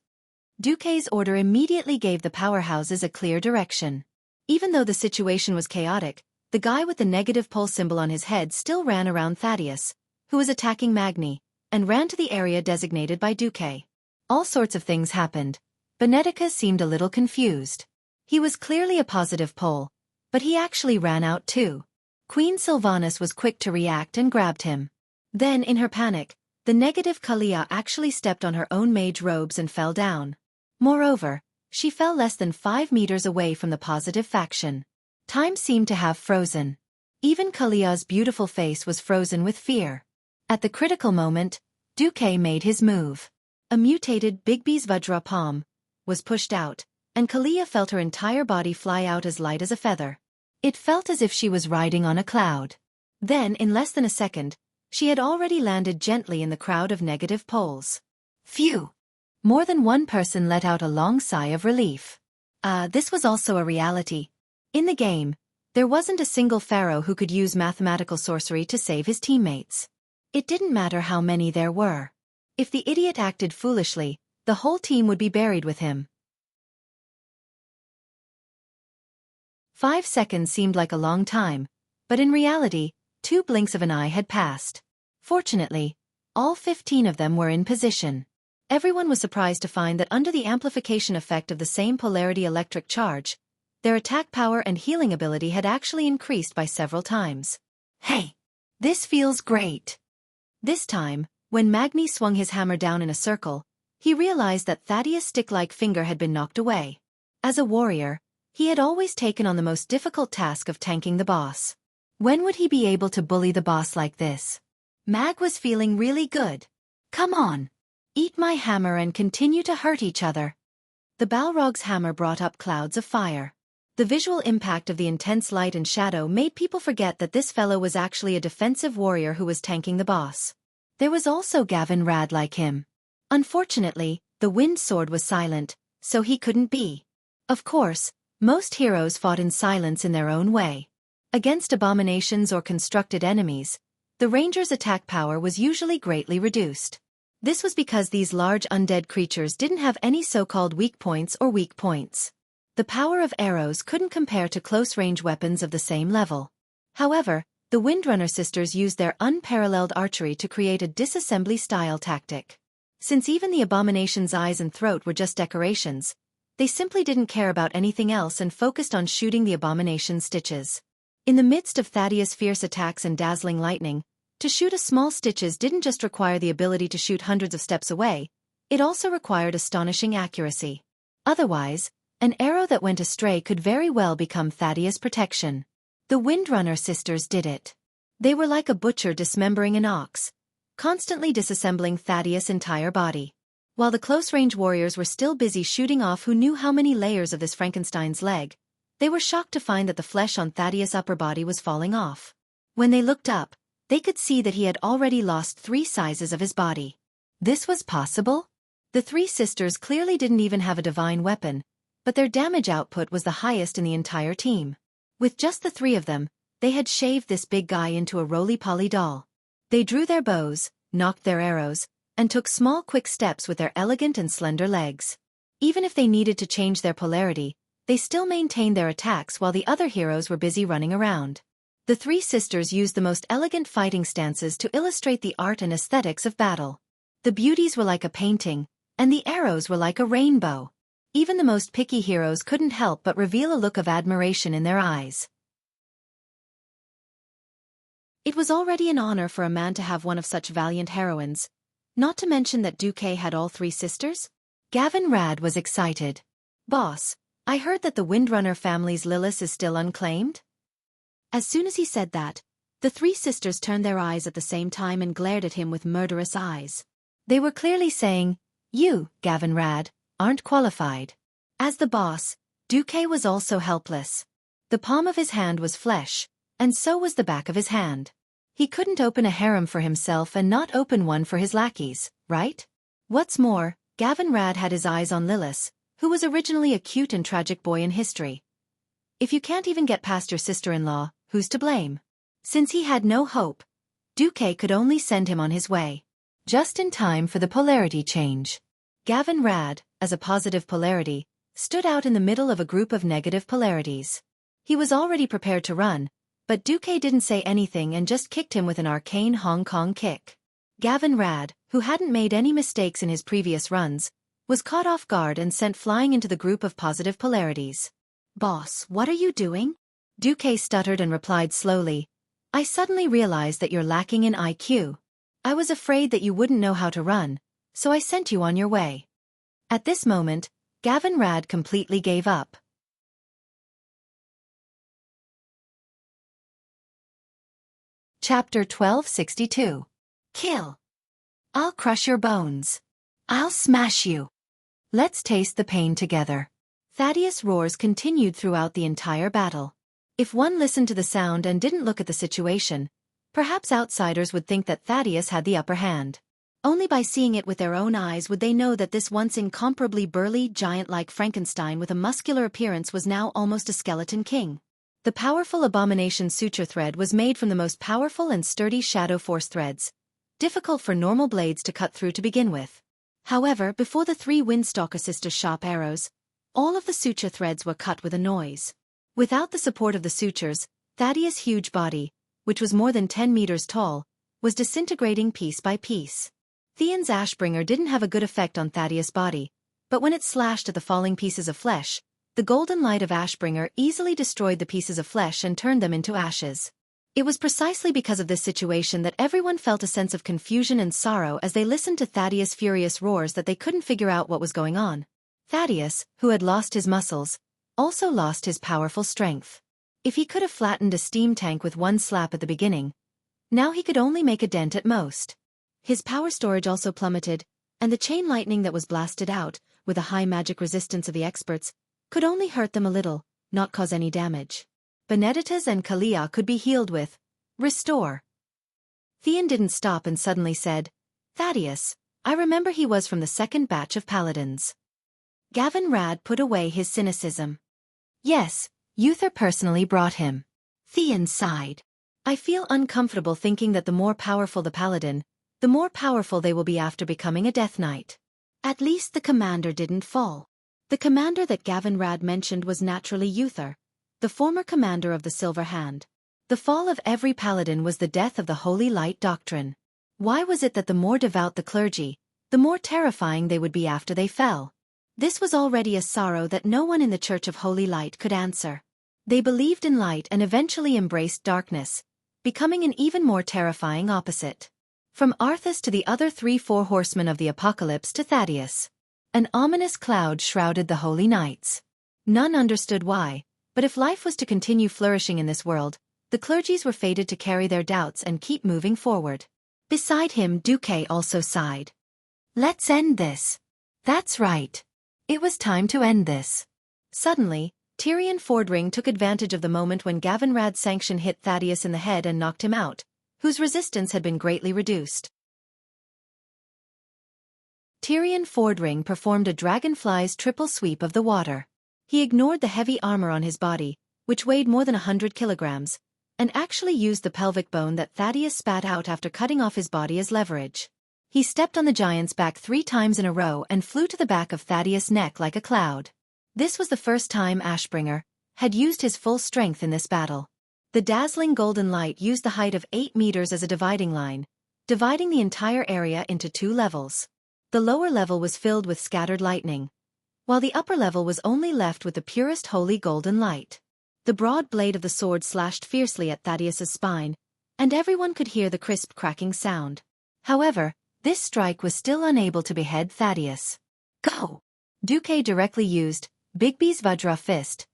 S1: Xueqi's order immediately gave the powerhouses a clear direction. Even though the situation was chaotic, the guy with the negative pole symbol on his head still ran around Thaddeus, who was attacking Magni, and ran to the area designated by Xueqi. All sorts of things happened. Benetica seemed a little confused. He was clearly a positive pole, but he actually ran out too. Queen Sylvanas was quick to react and grabbed him. Then, in her panic, the negative Kalia actually stepped on her own mage robes and fell down. Moreover, she fell less than 5 meters away from the positive faction. Time seemed to have frozen. Even Kalia's beautiful face was frozen with fear. At the critical moment, Xueqi made his move. A mutated Bigby's Vajra palm was pushed out, and Kalia felt her entire body fly out as light as a feather. It felt as if she was riding on a cloud. Then, in less than a second, she had already landed gently in the crowd of negative poles. Phew! More than one person let out a long sigh of relief. This was also a reality. In the game, there wasn't a single pharaoh who could use mathematical sorcery to save his teammates. It didn't matter how many there were. If the idiot acted foolishly, the whole team would be buried with him. 5 seconds seemed like a long time, but in reality, 2 blinks of an eye had passed. Fortunately, all 15 of them were in position. Everyone was surprised to find that under the amplification effect of the same polarity electric charge, their attack power and healing ability had actually increased by several times. Hey! This feels great! This time, when Magni swung his hammer down in a circle, he realized that Thaddeus' stick-like finger had been knocked away. As a warrior, he had always taken on the most difficult task of tanking the boss. When would he be able to bully the boss like this? Mag was feeling really good. Come on! Eat my hammer and continue to hurt each other. The Balrog's hammer brought up clouds of fire. The visual impact of the intense light and shadow made people forget that this fellow was actually a defensive warrior who was tanking the boss. There was also Gavin Rad like him. Unfortunately, the wind sword was silent, so he couldn't be. Of course, most heroes fought in silence in their own way. Against abominations or constructed enemies, the ranger's attack power was usually greatly reduced. This was because these large undead creatures didn't have any so-called weak points or weak points. The power of arrows couldn't compare to close-range weapons of the same level. However, the Windrunner sisters used their unparalleled archery to create a disassembly-style tactic. Since even the abomination's eyes and throat were just decorations, they simply didn't care about anything else and focused on shooting the abomination's stitches. In the midst of Thaddeus' fierce attacks and dazzling lightning, to shoot a small stitches didn't just require the ability to shoot hundreds of steps away, it also required astonishing accuracy. Otherwise, an arrow that went astray could very well become Thaddeus' protection. The Windrunner sisters did it. They were like a butcher dismembering an ox, constantly disassembling Thaddeus' entire body. While the close-range warriors were still busy shooting off who knew how many layers of this Frankenstein's leg, they were shocked to find that the flesh on Thaddeus' upper body was falling off. When they looked up, they could see that he had already lost 3 sizes of his body. This was possible? The 3 sisters clearly didn't even have a divine weapon, but their damage output was the highest in the entire team. With just the 3 of them, they had shaved this big guy into a roly-poly doll. They drew their bows, knocked their arrows, and took small quick steps with their elegant and slender legs. Even if they needed to change their polarity, they still maintained their attacks while the other heroes were busy running around. The 3 sisters used the most elegant fighting stances to illustrate the art and aesthetics of battle. The beauties were like a painting, and the arrows were like a rainbow. Even the most picky heroes couldn't help but reveal a look of admiration in their eyes. It was already an honor for a man to have one of such valiant heroines, not to mention that Xueqi had all 3 sisters. Gavin Rad was excited. Boss, I heard that the Windrunner family's Lilith is still unclaimed? As soon as he said that, the 3 sisters turned their eyes at the same time and glared at him with murderous eyes. They were clearly saying, "You, Gavin Rad, aren't qualified." As the boss, Xueqi was also helpless. The palm of his hand was flesh, and so was the back of his hand. He couldn't open a harem for himself and not open one for his lackeys, right? What's more, Gavin Rad had his eyes on Lilith, who was originally a cute and tragic boy in history. If you can't even get past your sister-in-law, who's to blame? Since he had no hope, Xueqi could only send him on his way. Just in time for the polarity change. Gavin Rad, as a positive polarity, stood out in the middle of a group of negative polarities. He was already prepared to run, but Xueqi didn't say anything and just kicked him with an arcane Hong Kong kick. Gavin Rad, who hadn't made any mistakes in his previous runs, was caught off guard and sent flying into the group of positive polarities. "Boss, what are you doing?" Xueqi stuttered and replied slowly, "I suddenly realized that you're lacking in IQ. I was afraid that you wouldn't know how to run, so I sent you on your way." At this moment, Gavin Rad completely gave up. Chapter 1262. Kill. I'll crush your bones. I'll smash you. Let's taste the pain together. Thaddeus' roars continued throughout the entire battle. If one listened to the sound and didn't look at the situation, perhaps outsiders would think that Thaddeus had the upper hand. Only by seeing it with their own eyes would they know that this once incomparably burly giant like Frankenstein with a muscular appearance was now almost a skeleton king. The powerful abomination suture thread was made from the most powerful and sturdy shadow force threads, difficult for normal blades to cut through to begin with. However, before the 3 windstalk assisted sharp arrows, all of the suture threads were cut with a noise. Without the support of the sutures, Thaddeus' huge body, which was more than 10 meters tall, was disintegrating piece by piece. Theon's Ashbringer didn't have a good effect on Thaddeus' body, but when it slashed at the falling pieces of flesh, the golden light of Ashbringer easily destroyed the pieces of flesh and turned them into ashes. It was precisely because of this situation that everyone felt a sense of confusion and sorrow as they listened to Thaddeus' furious roars that they couldn't figure out what was going on. Thaddeus, who had lost his muscles, also lost his powerful strength. If he could have flattened a steam tank with one slap at the beginning, now he could only make a dent at most. His power storage also plummeted, and the chain lightning that was blasted out, with a high magic resistance of the experts, could only hurt them a little, not cause any damage. Benedettas and Kalia could be healed with Restore. Theon didn't stop and suddenly said, "Thaddeus, I remember he was from the second batch of paladins." Gavin Rad put away his cynicism. "Yes, Uther personally brought him." Theon sighed. "I feel uncomfortable thinking that the more powerful the paladin, the more powerful they will be after becoming a Death Knight. At least the commander didn't fall." The commander that Gavin Rad mentioned was naturally Uther, the former commander of the Silver Hand. The fall of every paladin was the death of the Holy Light doctrine. Why was it that the more devout the clergy, the more terrifying they would be after they fell? This was already a sorrow that no one in the Church of Holy Light could answer. They believed in light and eventually embraced darkness, becoming an even more terrifying opposite. From Arthas to the other 3-4 horsemen of the apocalypse to Thaddeus, an ominous cloud shrouded the Holy Knights. None understood why, but if life was to continue flourishing in this world, the clergies were fated to carry their doubts and keep moving forward. Beside him, Xueqi also sighed. "Let's end this." That's right. It was time to end this. Suddenly, Tyrion Fordring took advantage of the moment when Gavin Rad's sanction hit Thaddeus in the head and knocked him out, whose resistance had been greatly reduced. Tyrion Fordring performed a dragonfly's triple sweep of the water. He ignored the heavy armor on his body, which weighed more than 100 kilograms, and actually used the pelvic bone that Thaddeus spat out after cutting off his body as leverage. He stepped on the giant's back 3 times in a row and flew to the back of Thaddeus' neck like a cloud. This was the first time Ashbringer had used his full strength in this battle. The dazzling golden light used the height of 8 meters as a dividing line, dividing the entire area into 2 levels. The lower level was filled with scattered lightning, while the upper level was only left with the purest holy golden light. The broad blade of the sword slashed fiercely at Thaddeus's spine, and everyone could hear the crisp cracking sound. However, this strike was still unable to behead Thaddeus. Go! Xueqi directly used Bigby's Vajra fist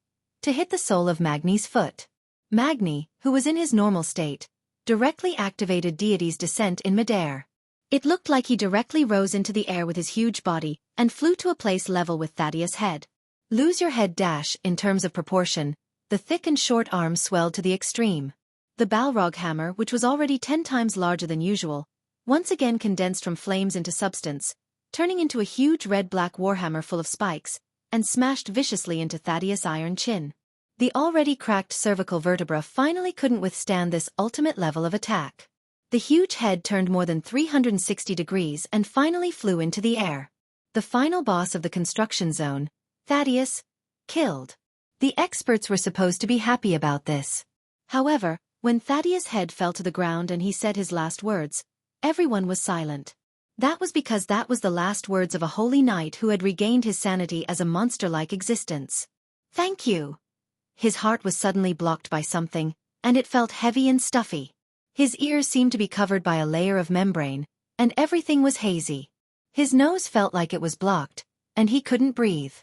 S1: to hit the sole of Magni's foot. Magni, who was in his normal state, directly activated Deity's descent in midair. It looked like he directly rose into the air with his huge body and flew to a place level with Thaddeus' head. Lose your head dash in terms of proportion, the thick and short arms swelled to the extreme. The Balrog hammer, which was already 10 times larger than usual, once again condensed from flames into substance, turning into a huge red-black warhammer full of spikes, and smashed viciously into Thaddeus' iron chin. The already cracked cervical vertebra finally couldn't withstand this ultimate level of attack. The huge head turned more than 360 degrees and finally flew into the air. The final boss of the construction zone, Thaddeus, killed. The experts were supposed to be happy about this. However, when Thaddeus' head fell to the ground and he said his last words, everyone was silent. That was because that was the last words of a holy knight who had regained his sanity as a monster-like existence. Thank you. His heart was suddenly blocked by something, and it felt heavy and stuffy. His ears seemed to be covered by a layer of membrane, and everything was hazy. His nose felt like it was blocked, and he couldn't breathe.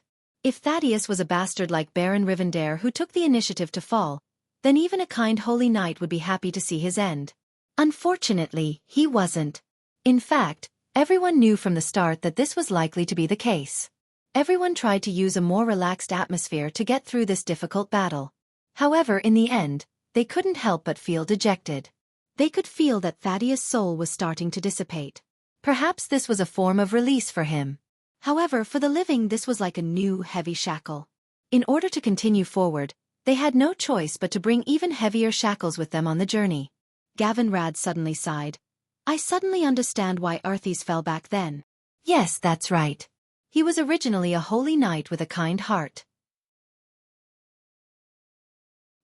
S1: If Thaddeus was a bastard like Baron Rivendare who took the initiative to fall, then even a kind holy knight would be happy to see his end. Unfortunately, he wasn't. In fact, everyone knew from the start that this was likely to be the case. Everyone tried to use a more relaxed atmosphere to get through this difficult battle. However, in the end, they couldn't help but feel dejected. They could feel that Thaddeus' soul was starting to dissipate. Perhaps this was a form of release for him. However, for the living this was like a new heavy shackle. In order to continue forward, they had no choice but to bring even heavier shackles with them on the journey. Gavin Rad suddenly sighed. I suddenly understand why Arthas fell back then. Yes, that's right. He was originally a holy knight with a kind heart.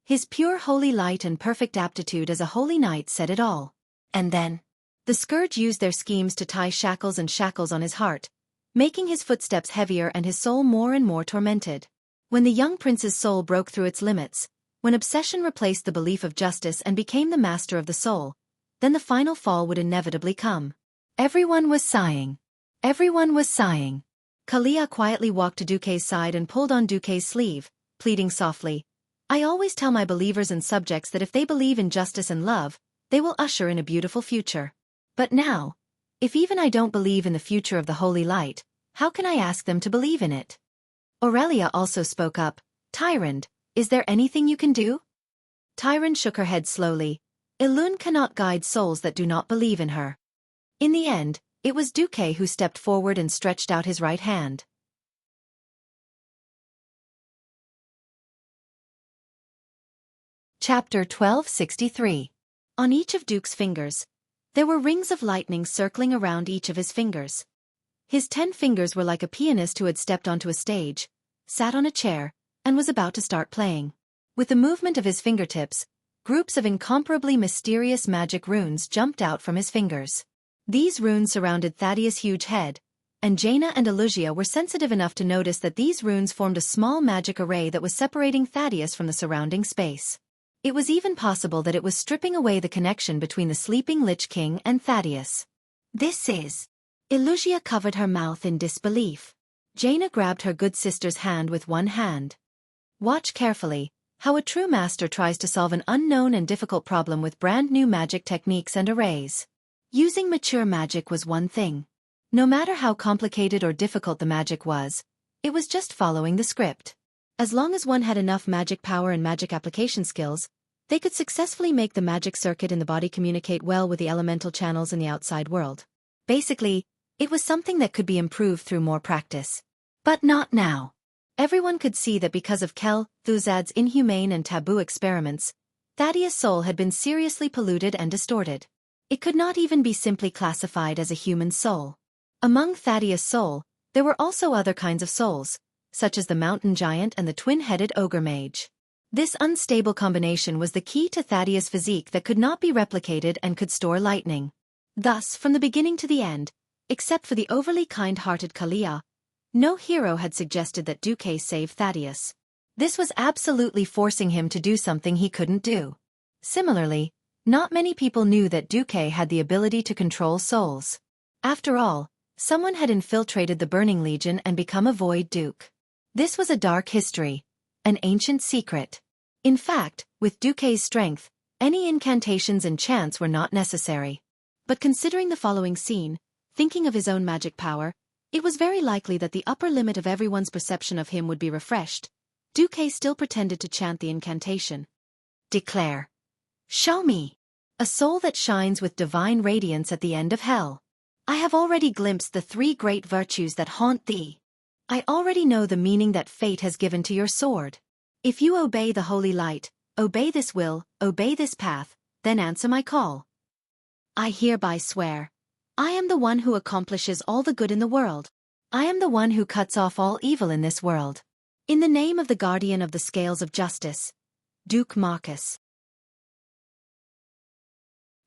S1: His pure holy light and perfect aptitude as a holy knight said it all. And then, the Scourge used their schemes to tie shackles and shackles on his heart, making his footsteps heavier and his soul more and more tormented. When the young prince's soul broke through its limits, when obsession replaced the belief of justice and became the master of the soul, then the final fall would inevitably come. Everyone was sighing. Everyone was sighing. Kalia quietly walked to Duque's side and pulled on Duque's sleeve, pleading softly, I always tell my believers and subjects that if they believe in justice and love, they will usher in a beautiful future. But now, if even I don't believe in the future of the holy light, how can I ask them to believe in it? Aurelia also spoke up, Tyrande, is there anything you can do? Tyrande shook her head slowly. Elune cannot guide souls that do not believe in her. In the end, it was Duque who stepped forward and stretched out his right hand. Chapter 1263. On each of Duke's fingers, there were rings of lightning circling around each of his fingers. His 10 fingers were like a pianist who had stepped onto a stage, sat on a chair, and was about to start playing. With the movement of his fingertips, groups of incomparably mysterious magic runes jumped out from his fingers. These runes surrounded Thaddeus' huge head, and Jaina and Elusia were sensitive enough to notice that these runes formed a small magic array that was separating Thaddeus from the surrounding space. It was even possible that it was stripping away the connection between the sleeping Lich King and Thaddeus. This is... Elusia covered her mouth in disbelief. Jaina grabbed her good sister's hand with one hand. Watch carefully, how a true master tries to solve an unknown and difficult problem with brand new magic techniques and arrays. Using mature magic was one thing. No matter how complicated or difficult the magic was, it was just following the script. As long as one had enough magic power and magic application skills, they could successfully make the magic circuit in the body communicate well with the elemental channels in the outside world. Basically, it was something that could be improved through more practice. But not now. Everyone could see that because of Thuzad's inhumane and taboo experiments, Thaddeus' soul had been seriously polluted and distorted. It could not even be simply classified as a human soul. Among Thaddeus' soul, there were also other kinds of souls, such as the mountain giant and the twin-headed ogre mage. This unstable combination was the key to Thaddeus' physique that could not be replicated and could store lightning. Thus, from the beginning to the end, except for the overly kind-hearted Kalia, no hero had suggested that Duque save Thaddeus. This was absolutely forcing him to do something he couldn't do. Similarly, not many people knew that Duque had the ability to control souls. After all, someone had infiltrated the Burning Legion and become a Void Duke. This was a dark history, an ancient secret. In fact, with Duque's strength, any incantations and chants were not necessary. But considering the following scene, thinking of his own magic power, it was very likely that the upper limit of everyone's perception of him would be refreshed. Duque still pretended to chant the incantation. Declare. Show me. A soul that shines with divine radiance at the end of hell. I have already glimpsed the 3 great virtues that haunt thee. I already know the meaning that fate has given to your sword. If you obey the holy light, obey this will, obey this path, then answer my call. I hereby swear. I am the one who accomplishes all the good in the world. I am the one who cuts off all evil in this world. In the name of the guardian of the scales of justice, Duke Marcus.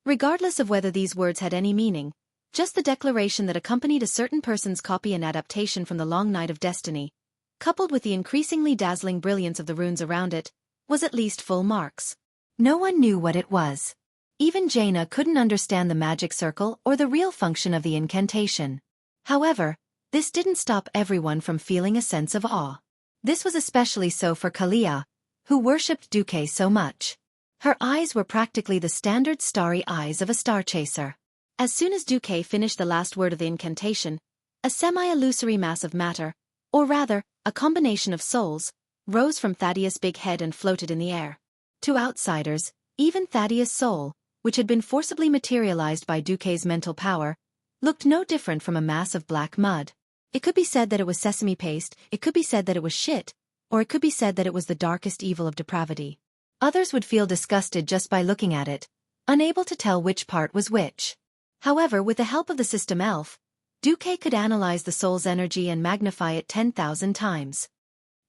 S1: Regardless of whether these words had any meaning, just the declaration that accompanied a certain person's copy and adaptation from the long night of destiny, coupled with the increasingly dazzling brilliance of the runes around it, was at least full marks. No one knew what it was. Even Jaina couldn't understand the magic circle or the real function of the incantation. However, this didn't stop everyone from feeling a sense of awe. This was especially so for Kalia, who worshipped Xueqi so much. Her eyes were practically the standard starry eyes of a star chaser. As soon as Xueqi finished the last word of the incantation, a semi-illusory mass of matter, or rather, a combination of souls, rose from Thaddeus' big head and floated in the air. To outsiders, even Thaddeus' soul, which had been forcibly materialized by Xueqi's mental power, looked no different from a mass of black mud. It could be said that it was sesame paste, it could be said that it was shit, or it could be said that it was the darkest evil of depravity. Others would feel disgusted just by looking at it, unable to tell which part was which. However, with the help of the system elf, Xueqi could analyze the soul's energy and magnify it 10,000 times.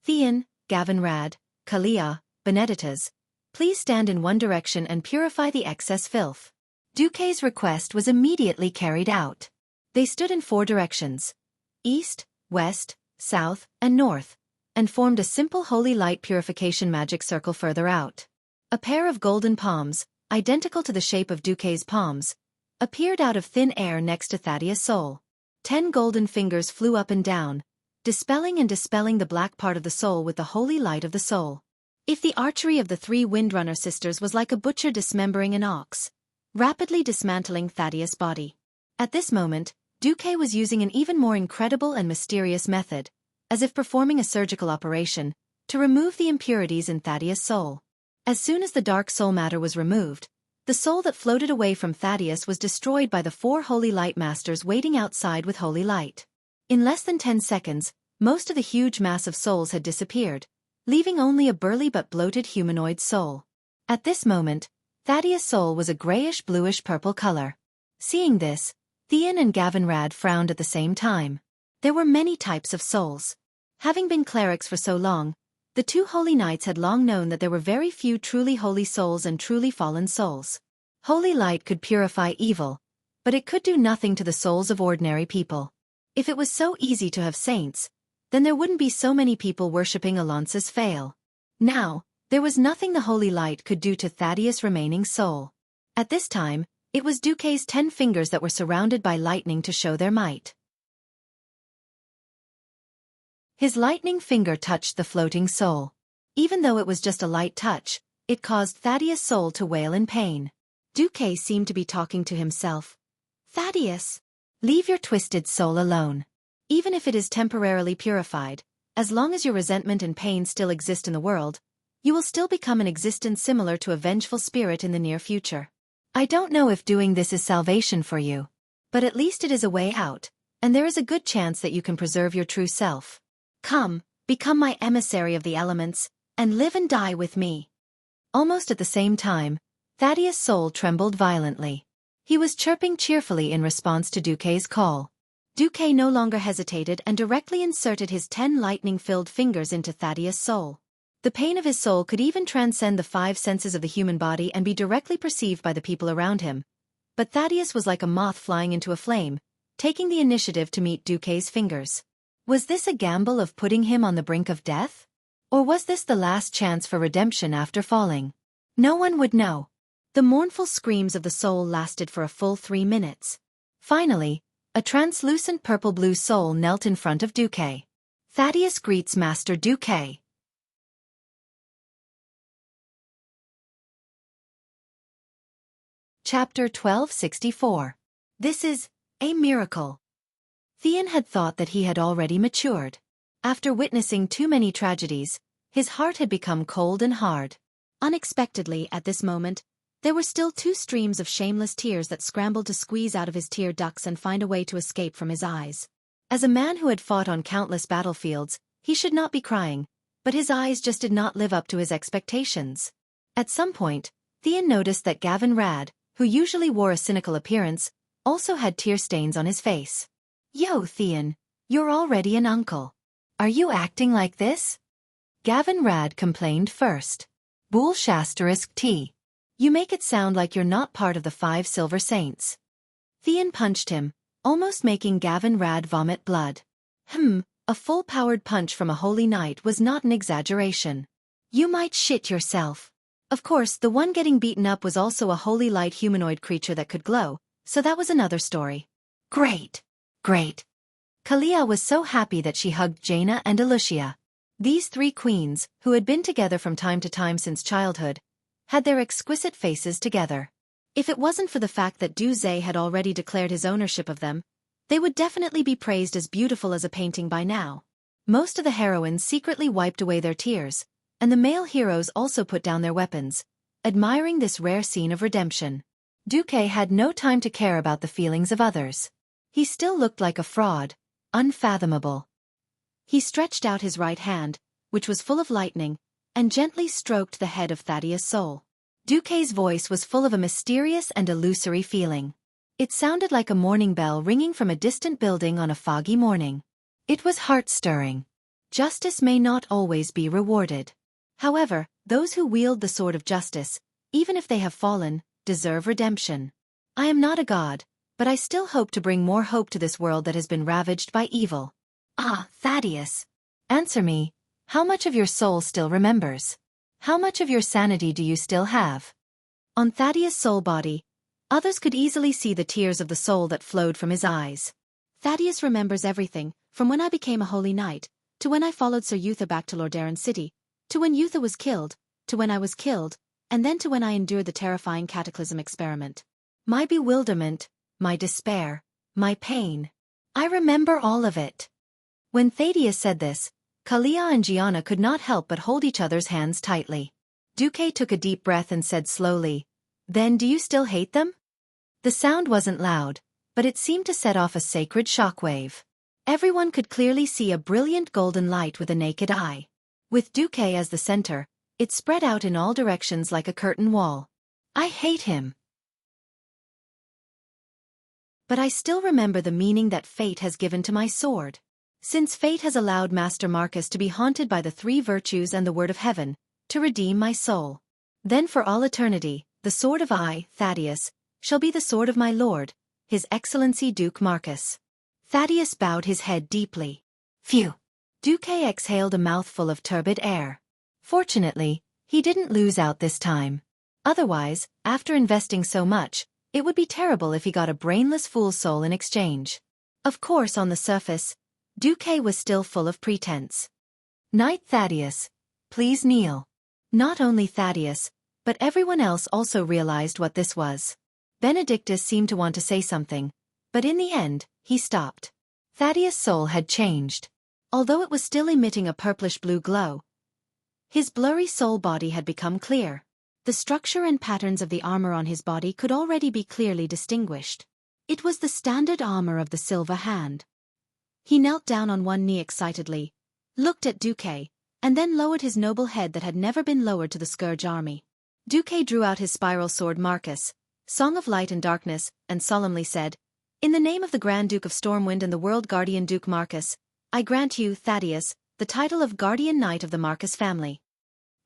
S1: Theon, Gavinrad, Kalia, Benedictus, please stand in one direction and purify the excess filth. Xueqi's request was immediately carried out. They stood in 4 directions: east, west, south, and north, and formed a simple holy light purification magic circle further out. A pair of golden palms, identical to the shape of Xueqi's palms, appeared out of thin air next to Thaddeus' soul. 10 golden fingers flew up and down, dispelling the black part of the soul with the holy light of the soul. If the archery of the 3 Windrunner sisters was like a butcher dismembering an ox, rapidly dismantling Thaddeus' body. At this moment, Xueqi was using an even more incredible and mysterious method, as if performing a surgical operation, to remove the impurities in Thaddeus' soul. As soon as the dark soul matter was removed, the soul that floated away from Thaddeus was destroyed by the 4 holy light masters waiting outside with holy light. In less than 10 seconds, most of the huge mass of souls had disappeared, leaving only a burly but bloated humanoid soul. At this moment, Thaddeus' soul was a grayish-bluish-purple color. Seeing this, Theon and Gavinrad frowned at the same time. There were many types of souls. Having been clerics for so long, the 2 holy knights had long known that there were very few truly holy souls and truly fallen souls. Holy light could purify evil, but it could do nothing to the souls of ordinary people. If it was so easy to have saints, then there wouldn't be so many people worshipping Alonce's Fail. Now, there was nothing the holy light could do to Thaddeus' remaining soul. At this time, it was Xueqi's 10 fingers that were surrounded by lightning to show their might. His lightning finger touched the floating soul. Even though it was just a light touch, it caused Thaddeus' soul to wail in pain. Xueqi seemed to be talking to himself. Thaddeus, leave your twisted soul alone. Even if it is temporarily purified, as long as your resentment and pain still exist in the world, you will still become an existence similar to a vengeful spirit in the near future. I don't know if doing this is salvation for you, but at least it is a way out, and there is a good chance that you can preserve your true self. Come, become my emissary of the elements, and live and die with me. Almost at the same time, Thaddeus' soul trembled violently. He was chirping cheerfully in response to Xueqi's call. Xueqi no longer hesitated and directly inserted his 10 lightning-filled fingers into Thaddeus' soul. The pain of his soul could even transcend the 5 senses of the human body and be directly perceived by the people around him. But Thaddeus was like a moth flying into a flame, taking the initiative to meet Xueqi's fingers. Was this a gamble of putting him on the brink of death? Or was this the last chance for redemption after falling? No one would know. The mournful screams of the soul lasted for a full 3 minutes. Finally, a translucent purple-blue soul knelt in front of Xueqi. Thaddeus greets Master Xueqi. Chapter 1264. This is a miracle. Theon had thought that he had already matured. After witnessing too many tragedies, his heart had become cold and hard. Unexpectedly, at this moment, there were still 2 streams of shameless tears that scrambled to squeeze out of his tear ducts and find a way to escape from his eyes. As a man who had fought on countless battlefields, he should not be crying, but his eyes just did not live up to his expectations. At some point, Theon noticed that Gavinrad, who usually wore a cynical appearance, also had tear stains on his face. Yo, Theon, you're already an uncle. Are you acting like this? Gavin Rad complained first. Bool Shasterisk T. You make it sound like you're not part of the 5 Silver Saints. Theon punched him, almost making Gavin Rad vomit blood. A full-powered punch from a holy knight was not an exaggeration. You might shit yourself. Of course, the one getting beaten up was also a holy light humanoid creature that could glow, so that was another story. Great. Kalia was so happy that she hugged Jaina and Alucia. These 3 queens, who had been together from time to time since childhood, had their exquisite faces together. If it wasn't for the fact that Du Zhe had already declared his ownership of them, they would definitely be praised as beautiful as a painting by now. Most of the heroines secretly wiped away their tears, and the male heroes also put down their weapons, admiring this rare scene of redemption. Duque had no time to care about the feelings of others. He still looked like a fraud, unfathomable. He stretched out his right hand, which was full of lightning, and gently stroked the head of Thaddeus' soul. Duque's voice was full of a mysterious and illusory feeling. It sounded like a morning bell ringing from a distant building on a foggy morning. It was heart-stirring. Justice may not always be rewarded. However, those who wield the sword of justice, even if they have fallen, deserve redemption. I am not a god, but I still hope to bring more hope to this world that has been ravaged by evil. Ah, Thaddeus. Answer me, how much of your soul still remembers? How much of your sanity do you still have? On Thaddeus' soul body, others could easily see the tears of the soul that flowed from his eyes. Thaddeus remembers everything, from when I became a holy knight, to when I followed Sir Eutha back to Lordaeron City, to when Eutha was killed, to when I was killed, and then to when I endured the terrifying cataclysm experiment. My bewilderment, my despair, my pain. I remember all of it. When Thaddeus said this, Kalia and Gianna could not help but hold each other's hands tightly. Duque took a deep breath and said slowly, "Then do you still hate them?" The sound wasn't loud, but it seemed to set off a sacred shockwave. Everyone could clearly see a brilliant golden light with a naked eye. With Duque as the center, it spread out in all directions like a curtain wall. I hate him. But I still remember the meaning that fate has given to my sword. Since fate has allowed Master Marcus to be haunted by the 3 virtues and the word of heaven, to redeem my soul. Then for all eternity, the sword of Thaddeus, shall be the sword of my lord, His Excellency Duke Marcus. Thaddeus bowed his head deeply. Phew. Duque exhaled a mouthful of turbid air. Fortunately, he didn't lose out this time. Otherwise, after investing so much, it would be terrible if he got a brainless fool's soul in exchange. Of course, on the surface, Duque was still full of pretense. Knight Thaddeus, please kneel. Not only Thaddeus, but everyone else also realized what this was. Benedictus seemed to want to say something, but in the end, he stopped. Thaddeus' soul had changed. Although it was still emitting a purplish-blue glow, his blurry soul body had become clear. The structure and patterns of the armor on his body could already be clearly distinguished. It was the standard armor of the Silver Hand. He knelt down on one knee excitedly, looked at Duque, and then lowered his noble head that had never been lowered to the Scourge army. Duque drew out his spiral sword Marcus, Song of Light and Darkness, and solemnly said, "In the name of the Grand Duke of Stormwind and the World Guardian Duke Marcus, I grant you, Thaddeus, the title of Guardian Knight of the Marcus family."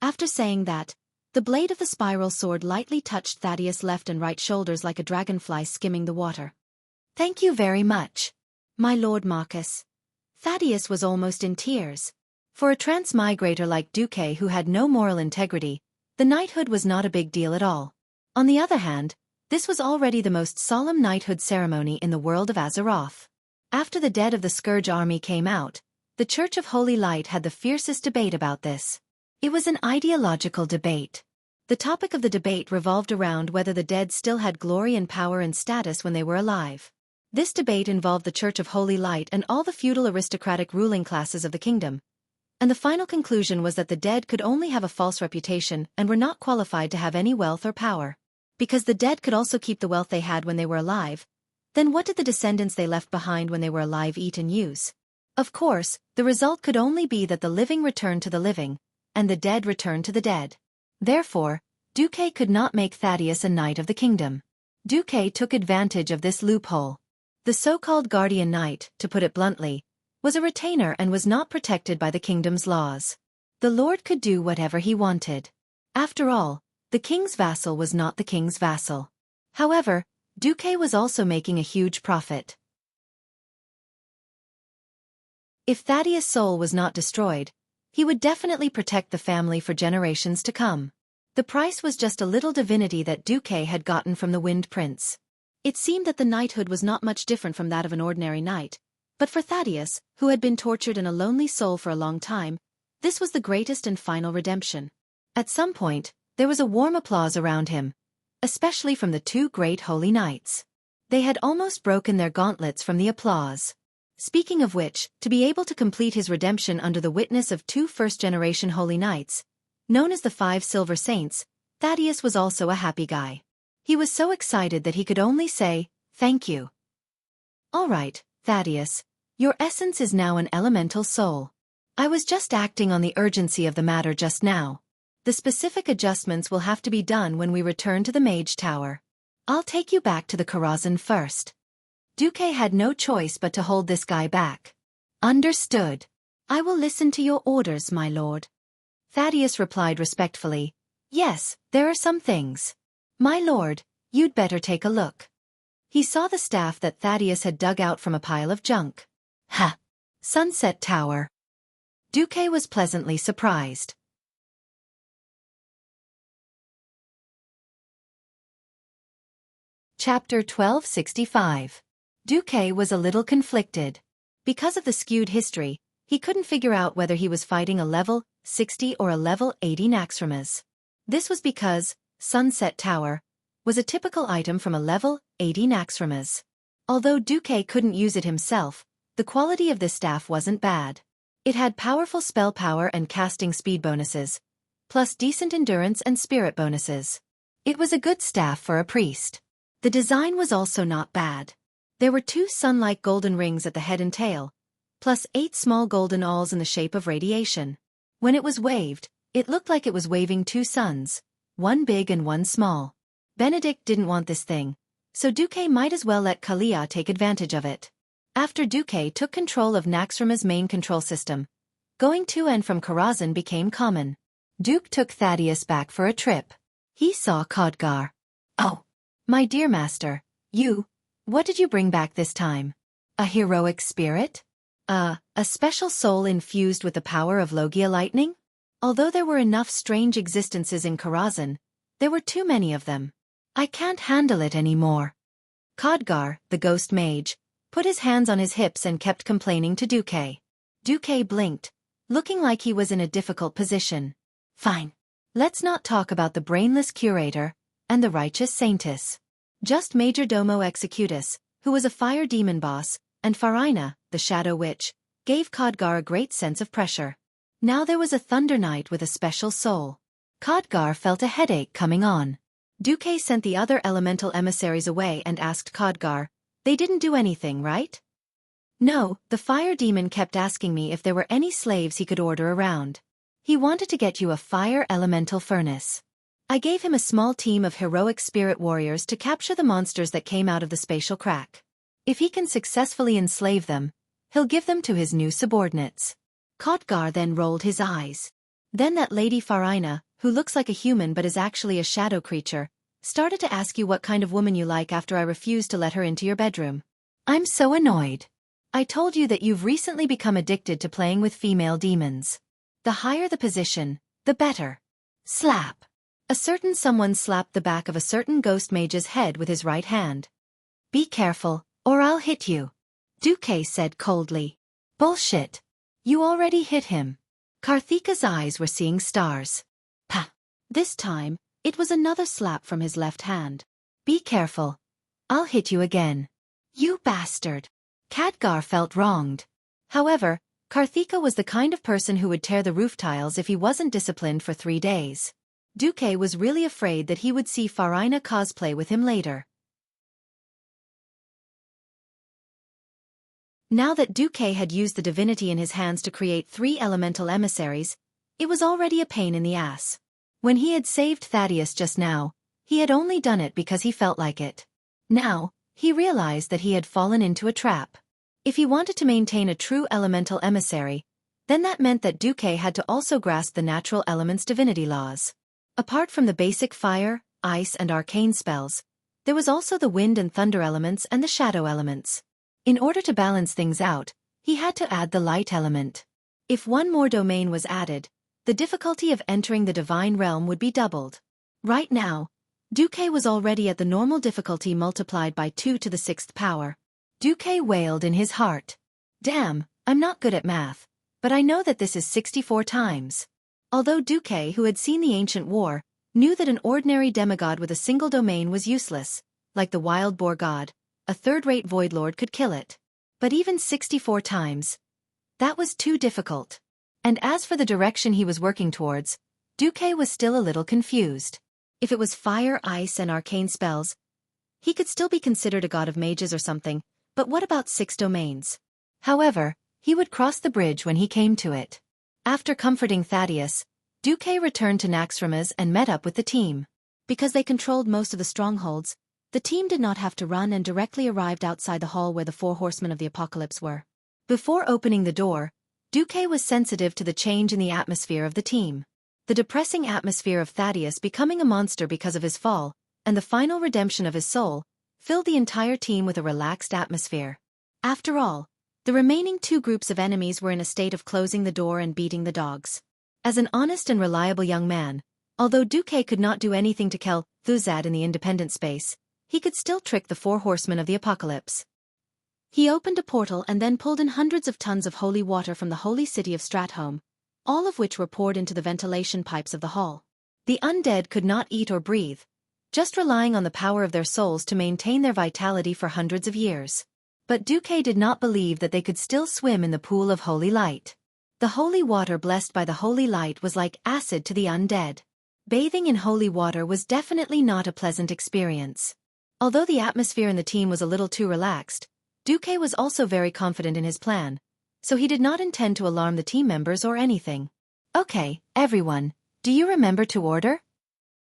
S1: After saying that, the blade of the spiral sword lightly touched Thaddeus' left and right shoulders like a dragonfly skimming the water. "Thank you very much, my Lord Marcus." Thaddeus was almost in tears. For a transmigrator like Duque who had no moral integrity, the knighthood was not a big deal at all. On the other hand, this was already the most solemn knighthood ceremony in the world of Azeroth. After the dead of the Scourge army came out, the Church of Holy Light had the fiercest debate about this. It was an ideological debate. The topic of the debate revolved around whether the dead still had glory and power and status when they were alive. This debate involved the Church of Holy Light and all the feudal aristocratic ruling classes of the kingdom, and the final conclusion was that the dead could only have a false reputation and were not qualified to have any wealth or power. Because the dead could also keep the wealth they had when they were alive, then what did the descendants they left behind when they were alive eat and use? Of course, the result could only be that the living returned to the living, and the dead returned to the dead. Therefore, Duque could not make Thaddeus a knight of the kingdom. Duque took advantage of this loophole. The so-called guardian knight, to put it bluntly, was a retainer and was not protected by the kingdom's laws. The lord could do whatever he wanted. After all, the king's vassal was not the king's vassal. However, Xueqi was also making a huge profit. If Thaddeus' soul was not destroyed, he would definitely protect the family for generations to come. The price was just a little divinity that Xueqi had gotten from the Wind Prince. It seemed that the knighthood was not much different from that of an ordinary knight, but for Thaddeus, who had been tortured in a lonely soul for a long time, this was the greatest and final redemption. At some point, there was a warm applause around him, especially from the two great holy knights. They had almost broken their gauntlets from the applause. Speaking of which, to be able to complete his redemption under the witness of two first-generation holy knights, known as the 5 Silver Saints, Thaddeus was also a happy guy. He was so excited that he could only say, "Thank you." "All right, Thaddeus, your essence is now an elemental soul. I was just acting on the urgency of the matter just now. The specific adjustments will have to be done when we return to the Mage Tower. I'll take you back to the Karazhan first." Xueqi had no choice but to hold this guy back. "Understood. I will listen to your orders, my lord." Thaddeus replied respectfully, "Yes, there are some things. My lord, you'd better take a look." He saw the staff that Thaddeus had dug out from a pile of junk. "Ha! Sunset Tower." Xueqi was pleasantly surprised. Chapter 1265. Xueqi was a little conflicted. Because of the skewed history, he couldn't figure out whether he was fighting a level 60 or a level 80 Naxxramas. This was because Sunset Tower was a typical item from a level 80 Naxxramas. Although Xueqi couldn't use it himself, the quality of this staff wasn't bad. It had powerful spell power and casting speed bonuses, plus decent endurance and spirit bonuses. It was a good staff for a priest. The design was also not bad. There were 2 sun-like golden rings at the head and tail, plus 8 small golden awls in the shape of radiation. When it was waved, it looked like it was waving 2 suns, one big and one small. Benedict didn't want this thing, so Xueqi might as well let Kalia take advantage of it. After Xueqi took control of Naxxrama's main control system, going to and from Karazhan became common. Duke took Thaddeus back for a trip. He saw Khadgar. "Oh, my dear master, what did you bring back this time? A heroic spirit? A special soul infused with the power of Logia lightning?" Although there were enough strange existences in Karazhan, there were too many of them. "I can't handle it anymore." Khadgar, the ghost mage, put his hands on his hips and kept complaining to Xueqi. Xueqi blinked, looking like he was in a difficult position. "Fine. Let's not talk about the brainless curator and the righteous saintess. Just Majordomo Executus, who was a fire demon boss, and Farina, the shadow witch, gave Khadgar a great sense of pressure. Now there was a Thunder Knight with a special soul. Khadgar felt a headache coming on. Xueqi sent the other elemental emissaries away and asked Khadgar, "They didn't do anything, right?" "No, the fire demon kept asking me if there were any slaves he could order around. He wanted to get you a fire elemental furnace. I gave him a small team of heroic spirit warriors to capture the monsters that came out of the spatial crack. If he can successfully enslave them, he'll give them to his new subordinates." Khadgar then rolled his eyes. Then that lady Farina, who looks like a human but is actually a shadow creature, started to ask you what kind of woman you like after I refused to let her into your bedroom. "I'm so annoyed. I told you that you've recently become addicted to playing with female demons. The higher the position, the better." Slap. A certain someone slapped the back of a certain ghost mage's head with his right hand. "Be careful, or I'll hit you," Xueqi said coldly. "Bullshit. You already hit him." Karthika's eyes were seeing stars. Pah! This time, it was another slap from his left hand. "Be careful. I'll hit you again." "You bastard." Khadgar felt wronged. However, Karthika was the kind of person who would tear the roof tiles if he wasn't disciplined for 3 days. Xueqi was really afraid that he would see Farina cosplay with him later. Now that Xueqi had used the divinity in his hands to create 3 elemental emissaries, it was already a pain in the ass. When he had saved Thaddeus just now, he had only done it because he felt like it. Now, he realized that he had fallen into a trap. If he wanted to maintain a true elemental emissary, then that meant that Duque had to also grasp the natural elements' divinity laws. Apart from the basic fire, ice and arcane spells, there was also the wind and thunder elements and the shadow elements. In order to balance things out, he had to add the light element. If one more domain was added, the difficulty of entering the divine realm would be doubled. Right now, Duque was already at the normal difficulty multiplied by 2 to the 6th power. Duque wailed in his heart. Damn, I'm not good at math, but I know that this is 64 times. Although Duque, who had seen the ancient war, knew that an ordinary demigod with a single domain was useless, like the wild boar god, a third-rate void lord could kill it. But even 64 times, that was too difficult. And as for the direction he was working towards, Duque was still a little confused. If it was fire, ice and arcane spells, he could still be considered a god of mages or something, but what about 6 domains? However, he would cross the bridge when he came to it. After comforting Thaddeus, Duque returned to Naxxramas and met up with the team. Because they controlled most of the strongholds, the team did not have to run and directly arrived outside the hall where the 4 horsemen of the apocalypse were. Before opening the door, Duque was sensitive to the change in the atmosphere of the team. The depressing atmosphere of Thaddeus becoming a monster because of his fall, and the final redemption of his soul, filled the entire team with a relaxed atmosphere. After all, the remaining 2 groups of enemies were in a state of closing the door and beating the dogs. As an honest and reliable young man, although Duque could not do anything to kill Thuzad in the independent space, he could still trick the 4 horsemen of the apocalypse. He opened a portal and then pulled in hundreds of tons of holy water from the holy city of Stratholme, all of which were poured into the ventilation pipes of the hall. The undead could not eat or breathe, just relying on the power of their souls to maintain their vitality for hundreds of years. But Duque did not believe that they could still swim in the pool of holy light. The holy water blessed by the holy light was like acid to the undead. Bathing in holy water was definitely not a pleasant experience. Although the atmosphere in the team was a little too relaxed, Duque was also very confident in his plan, so he did not intend to alarm the team members or anything. Okay, everyone, do you remember to order?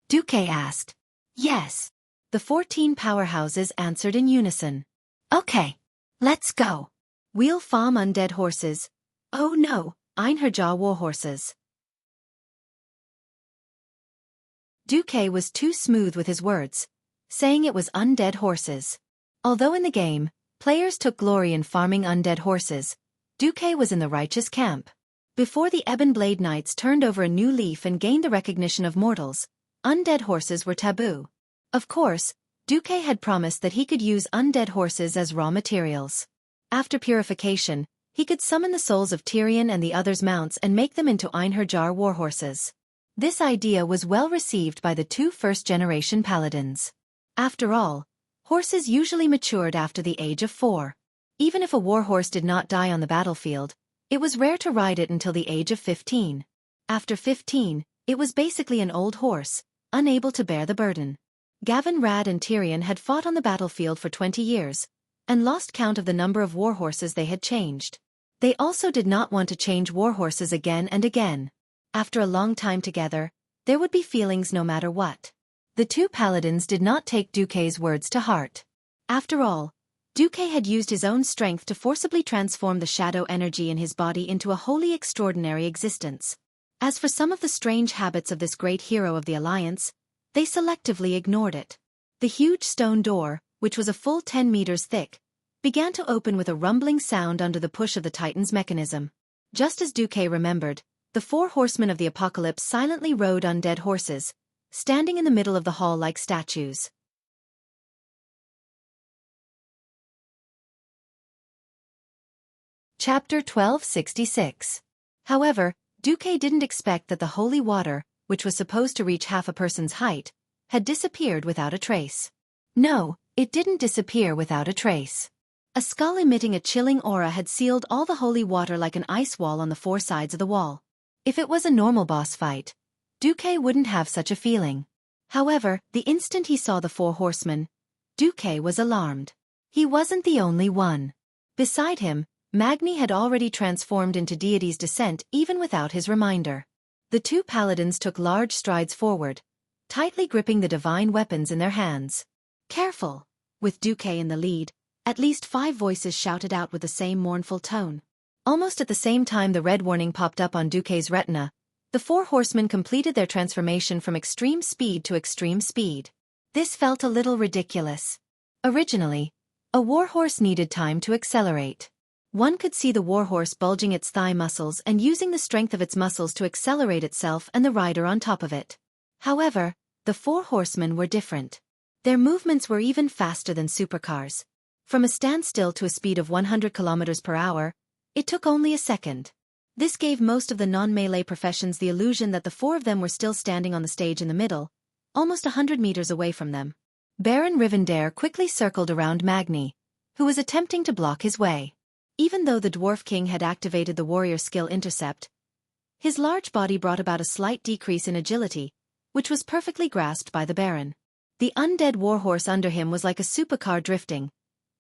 S1: Duque asked. Yes. The 14 powerhouses answered in unison. Okay, let's go. Wheel farm undead horses. Oh no, Einherjar war horses. Duque was too smooth with his words, saying it was undead horses. Although in the game, players took glory in farming undead horses, Duque was in the righteous camp. Before the Ebon Blade Knights turned over a new leaf and gained the recognition of mortals, undead horses were taboo. Of course, Duque had promised that he could use undead horses as raw materials. After purification, he could summon the souls of Tyrion and the others' mounts and make them into Einherjar warhorses. This idea was well received by the 2 first-generation paladins. After all, horses usually matured after the age of 4. Even if a warhorse did not die on the battlefield, it was rare to ride it until the age of 15. After 15, it was basically an old horse, unable to bear the burden. Gavin, Rad and Tyrion had fought on the battlefield for 20 years, and lost count of the number of warhorses they had changed. They also did not want to change warhorses again and again. After a long time together, there would be feelings no matter what. The 2 paladins did not take Duque's words to heart. After all, Duque had used his own strength to forcibly transform the shadow energy in his body into a wholly extraordinary existence. As for some of the strange habits of this great hero of the Alliance, they selectively ignored it. The huge stone door, which was a full 10 meters thick, began to open with a rumbling sound under the push of the Titan's mechanism. Just as Duque remembered, the 4 horsemen of the apocalypse silently rode undead horses, standing in the middle of the hall like statues. Chapter 1266. However, Duque didn't expect that the holy water, which was supposed to reach half a person's height, had disappeared without a trace. No, it didn't disappear without a trace. A skull emitting a chilling aura had sealed all the holy water like an ice wall on the 4 sides of the wall. If it was a normal boss fight, Duque wouldn't have such a feeling. However, the instant he saw the 4 horsemen, Duque was alarmed. He wasn't the only one. Beside him, Magni had already transformed into deity's descent even without his reminder. The 2 paladins took large strides forward, tightly gripping the divine weapons in their hands. Careful! With Duque in the lead, at least 5 voices shouted out with the same mournful tone. Almost at the same time the red warning popped up on Xueqi's retina, the four horsemen completed their transformation from extreme speed to extreme speed. This felt a little ridiculous. Originally, a warhorse needed time to accelerate. One could see the warhorse bulging its thigh muscles and using the strength of its muscles to accelerate itself and the rider on top of it. However, the four horsemen were different. Their movements were even faster than supercars. From a standstill to a speed of 100 kilometers per hour, it took only a second. This gave most of the non-melee professions the illusion that the four of them were still standing on the stage in the middle, almost 100 meters away from them. Baron Rivendare quickly circled around Magni, who was attempting to block his way. Even though the Dwarf King had activated the warrior skill Intercept, his large body brought about a slight decrease in agility, which was perfectly grasped by the Baron. The undead warhorse under him was like a supercar drifting,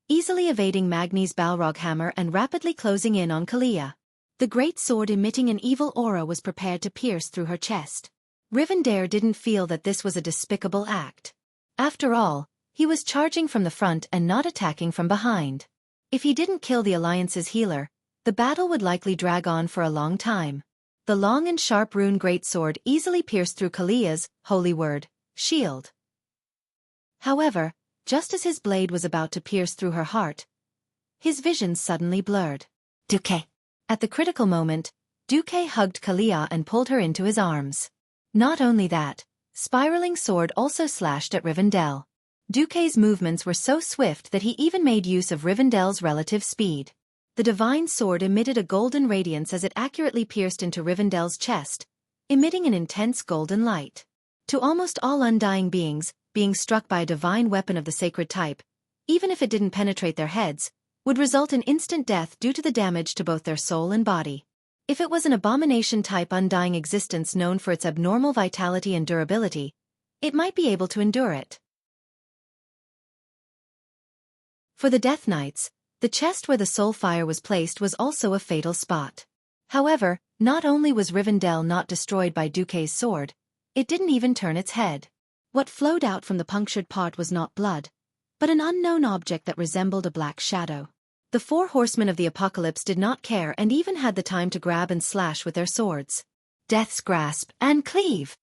S1: easily evading Magni's Balrog hammer and rapidly closing in on Kalia. The great sword emitting an evil aura was prepared to pierce through her chest. Rivendare didn't feel that this was a despicable act. After all, he was charging from the front and not attacking from behind. If he didn't kill the Alliance's healer, the battle would likely drag on for a long time. The long and sharp rune greatsword easily pierced through Kalia's, holy word, shield. However, just as his blade was about to pierce through her heart, his vision suddenly blurred. Xueqi. At the critical moment, Xueqi hugged Kalia and pulled her into his arms. Not only that, spiraling sword also slashed at Rivendell. Xueqi's movements were so swift that he even made use of Rivendell's relative speed. The divine sword emitted a golden radiance as it accurately pierced into Rivendell's chest, emitting an intense golden light. To almost all undying beings, being struck by a divine weapon of the sacred type, even if it didn't penetrate their heads, would result in instant death due to the damage to both their soul and body. If it was an abomination-type undying existence known for its abnormal vitality and durability, it might be able to endure it. For the Death Knights, the chest where the soul fire was placed was also a fatal spot. However, not only was Rivendell not destroyed by Xueqi's sword, it didn't even turn its head. What flowed out from the punctured part was not blood, but an unknown object that resembled a black shadow. The four horsemen of the apocalypse did not care and even had the time to grab and slash with their swords. Death's grasp and cleave.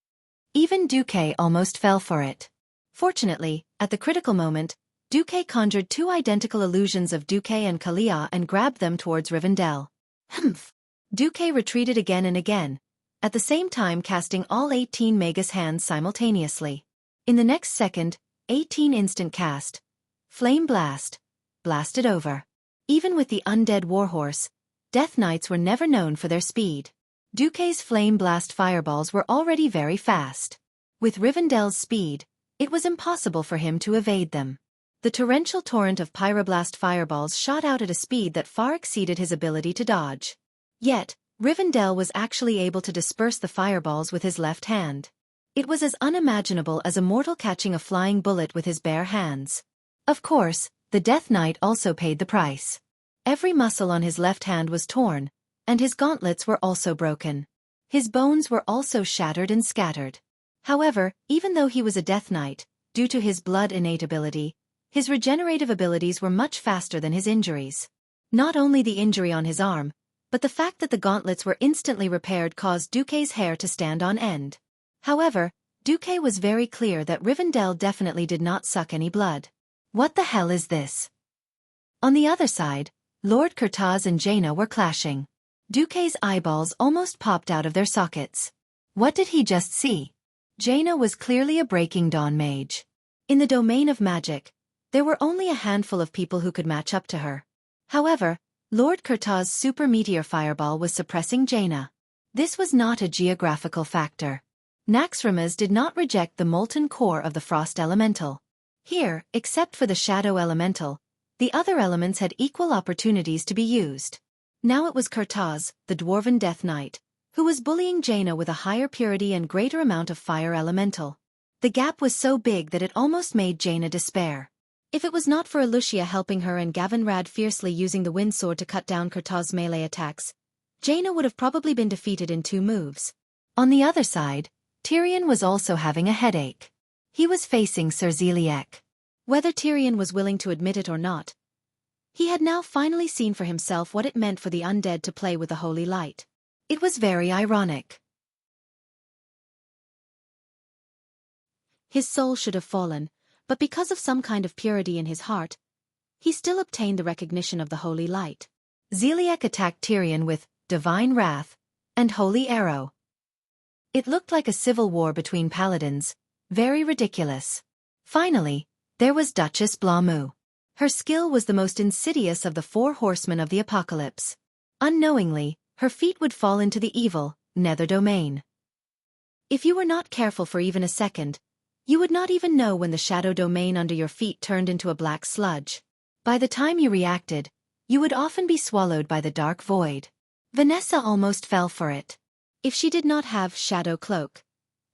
S1: Even Xueqi almost fell for it. Fortunately, at the critical moment, Xueqi conjured two identical illusions of Xueqi and Kalia and grabbed them towards Rivendell. Humph! Xueqi retreated again and again, at the same time casting all 18 Magus hands simultaneously. In the next second, 18 instant cast. Flame blast. Blasted over. Even with the undead warhorse, Death Knights were never known for their speed. Xueqi's flame blast fireballs were already very fast. With Rivendell's speed, it was impossible for him to evade them. The torrential torrent of pyroblast fireballs shot out at a speed that far exceeded his ability to dodge. Yet, Rivendell was actually able to disperse the fireballs with his left hand. It was as unimaginable as a mortal catching a flying bullet with his bare hands. Of course, the Death Knight also paid the price. Every muscle on his left hand was torn, and his gauntlets were also broken. His bones were also shattered and scattered. However, even though he was a Death Knight, due to his blood innate ability, his regenerative abilities were much faster than his injuries. Not only the injury on his arm, but the fact that the gauntlets were instantly repaired caused Xueqi's hair to stand on end. However, Xueqi was very clear that Rivendell definitely did not suck any blood. What the hell is this? On the other side, Lord Kurtaz and Jaina were clashing. Xueqi's eyeballs almost popped out of their sockets. What did he just see? Jaina was clearly a Breaking Dawn mage. In the domain of magic, there were only a handful of people who could match up to her. However, Lord Kurtaz's super meteor fireball was suppressing Jaina. This was not a geographical factor. Naxxramas did not reject the molten core of the frost elemental. Here, except for the shadow elemental, the other elements had equal opportunities to be used. Now it was Kurtaz, the dwarven Death Knight, who was bullying Jaina with a higher purity and greater amount of fire elemental. The gap was so big that it almost made Jaina despair. If it was not for Alucia helping her and Gavinrad fiercely using the wind sword to cut down Kurtaz's melee attacks, Jaina would have probably been defeated in 2 moves. On the other side, Tyrion was also having a headache. He was facing Sir Zeliek. Whether Tyrion was willing to admit it or not, He had now finally seen for himself what it meant for the undead to play with the holy light. It was very ironic. His soul should have fallen, but because of some kind of purity in his heart, he still obtained the recognition of the holy light. Xueqi attacked Tyrion with divine wrath and holy arrow. It looked like a civil war between paladins, very ridiculous. Finally, there was Duchess Blamu. Her skill was the most insidious of the 4 horsemen of the apocalypse. Unknowingly, her feet would fall into the evil nether domain. If you were not careful for even a second, you would not even know when the shadow domain under your feet turned into a black sludge. By the time you reacted, you would often be swallowed by the dark void. Vanessa almost fell for it. If she did not have shadow cloak,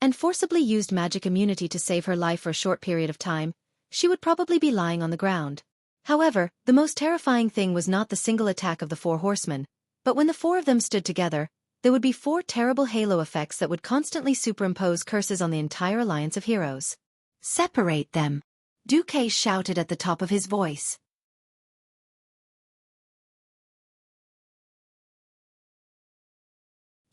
S1: and forcibly used magic immunity to save her life for a short period of time, she would probably be lying on the ground. However, the most terrifying thing was not the single attack of the 4 horsemen, but when the 4 of them stood together, there would be 4 terrible halo effects that would constantly superimpose curses on the entire alliance of heroes. Separate them, Xueqi shouted at the top of his voice.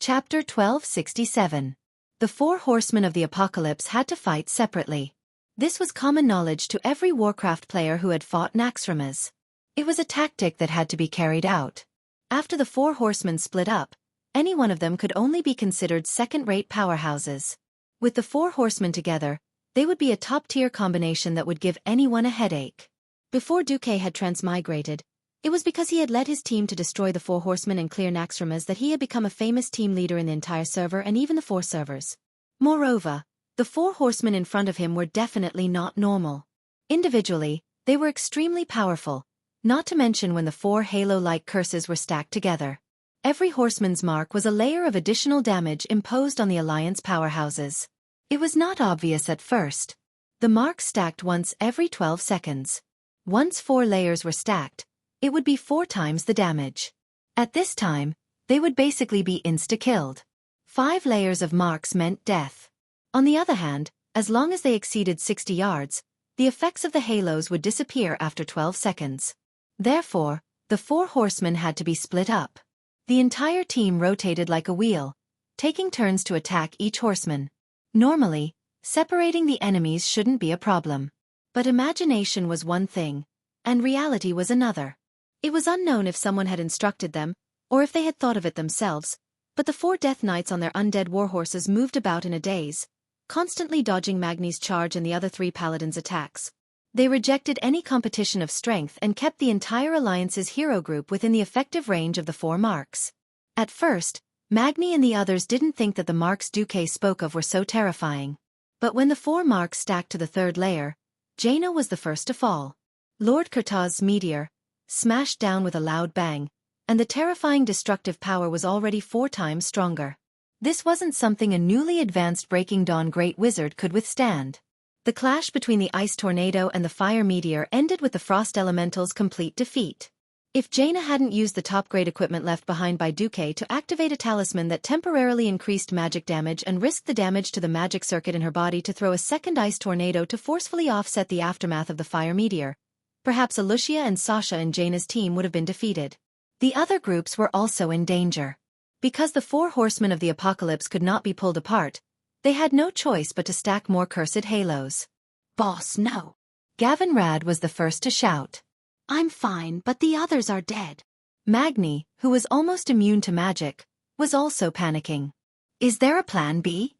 S1: Chapter 1267. The 4 horsemen of the apocalypse had to fight separately. This was common knowledge to every Warcraft player who had fought Naxxramas. It was a tactic that had to be carried out. After the 4 horsemen split up, any one of them could only be considered second-rate powerhouses. With the 4 horsemen together, they would be a top-tier combination that would give anyone a headache. Before Xueqi had transmigrated, it was because he had led his team to destroy the 4 horsemen and clear Naxxramas that he had become a famous team leader in the entire server and even the 4 servers. Moreover, the 4 horsemen in front of him were definitely not normal. Individually, they were extremely powerful, not to mention when the 4 halo-like curses were stacked together. Every horseman's mark was a layer of additional damage imposed on the Alliance powerhouses. It was not obvious at first. The mark stacked once every 12 seconds. Once 4 layers were stacked, it would be 4 times the damage. At this time, they would basically be insta-killed. 5 layers of marks meant death. On the other hand, as long as they exceeded 60 yards, the effects of the halos would disappear after 12 seconds. Therefore, the 4 horsemen had to be split up. The entire team rotated like a wheel, taking turns to attack each horseman. Normally, separating the enemies shouldn't be a problem. But imagination was one thing, and reality was another. It was unknown if someone had instructed them, or if they had thought of it themselves, but the 4 Death Knights on their undead warhorses moved about in a daze, constantly dodging Magni's charge and the other 3 paladins' attacks. They rejected any competition of strength and kept the entire Alliance's hero group within the effective range of the 4 marks. At first, Magni and the others didn't think that the marks Xueqi spoke of were so terrifying. But when the 4 marks stacked to the 3rd layer, Jaina was the first to fall. Lord Kurtaz's meteor smashed down with a loud bang, and the terrifying destructive power was already 4 times stronger. This wasn't something a newly advanced Breaking Dawn Great Wizard could withstand. The clash between the Ice Tornado and the Fire Meteor ended with the Frost Elemental's complete defeat. If Jaina hadn't used the top-grade equipment left behind by Xueqi to activate a talisman that temporarily increased magic damage and risked the damage to the magic circuit in her body to throw a second Ice Tornado to forcefully offset the aftermath of the Fire Meteor, perhaps Alucia and Sasha and Jaina's team would have been defeated. The other groups were also in danger. Because the 4 horsemen of the apocalypse could not be pulled apart, they had no choice but to stack more cursed halos. "Boss, no." Gavin Rad was the first to shout. "I'm fine, but the others are dead." Magni, who was almost immune to magic, was also panicking. "Is there a plan B?"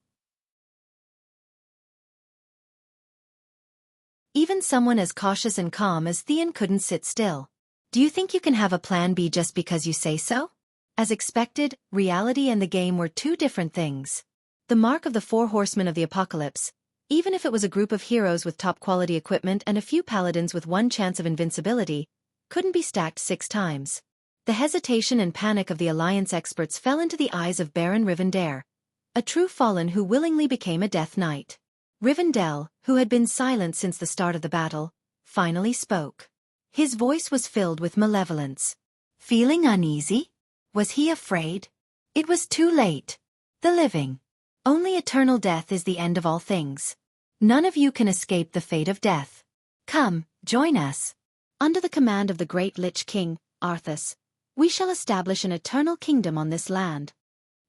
S1: Even someone as cautious and calm as Theon couldn't sit still. "Do you think you can have a plan B just because you say so?" As expected, reality and the game were 2 different things. The mark of the 4 horsemen of the apocalypse, even if it was a group of heroes with top-quality equipment and a few paladins with 1 chance of invincibility, couldn't be stacked 6 times. The hesitation and panic of the Alliance experts fell into the eyes of Baron Rivendare, a true fallen who willingly became a Death Knight. Rivendell, who had been silent since the start of the battle, finally spoke. His voice was filled with malevolence. Feeling uneasy? Was he afraid? It was too late. The living. Only eternal death is the end of all things. None of you can escape the fate of death. Come, join us. Under the command of the great Lich King, Arthas, we shall establish an eternal kingdom on this land.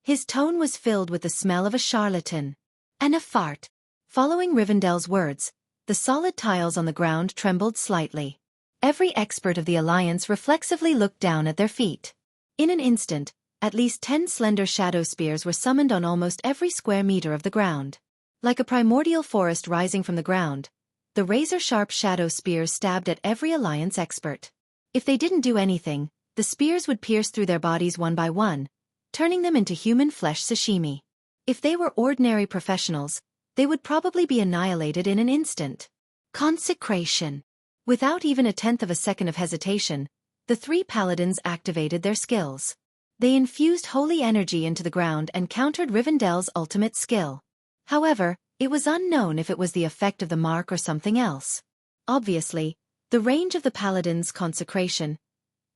S1: His tone was filled with the smell of a charlatan. And a fart. Following Rivendell's words, the solid tiles on the ground trembled slightly. Every expert of the Alliance reflexively looked down at their feet. In an instant, at least 10 slender shadow spears were summoned on almost every square meter of the ground. Like a primordial forest rising from the ground, the razor-sharp shadow spears stabbed at every Alliance expert. If they didn't do anything, the spears would pierce through their bodies one by one, turning them into human flesh sashimi. If they were ordinary professionals, they would probably be annihilated in an instant. Consecration. Without even a tenth of a second of hesitation, the 3 paladins activated their skills. They infused holy energy into the ground and countered Rivendell's ultimate skill. However, it was unknown if it was the effect of the mark or something else. Obviously, the range of the paladins' consecration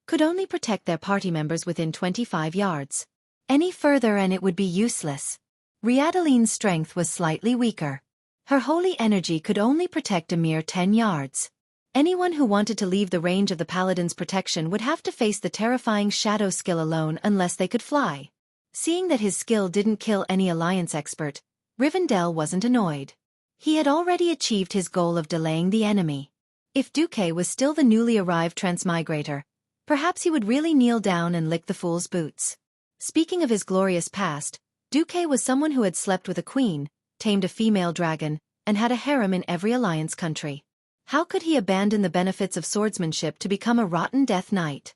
S1: could only protect their party members within 25 yards. Any further and it would be useless. Riadaline's strength was slightly weaker. Her holy energy could only protect a mere 10 yards. Anyone who wanted to leave the range of the paladin's protection would have to face the terrifying shadow skill alone unless they could fly. Seeing that his skill didn't kill any Alliance expert, Rivendell wasn't annoyed. He had already achieved his goal of delaying the enemy. If Xueqi was still the newly arrived transmigrator, perhaps he would really kneel down and lick the fool's boots. Speaking of his glorious past, Xueqi was someone who had slept with a queen, tamed a female dragon, and had a harem in every Alliance country. How could he abandon the benefits of swordsmanship to become a rotten death knight?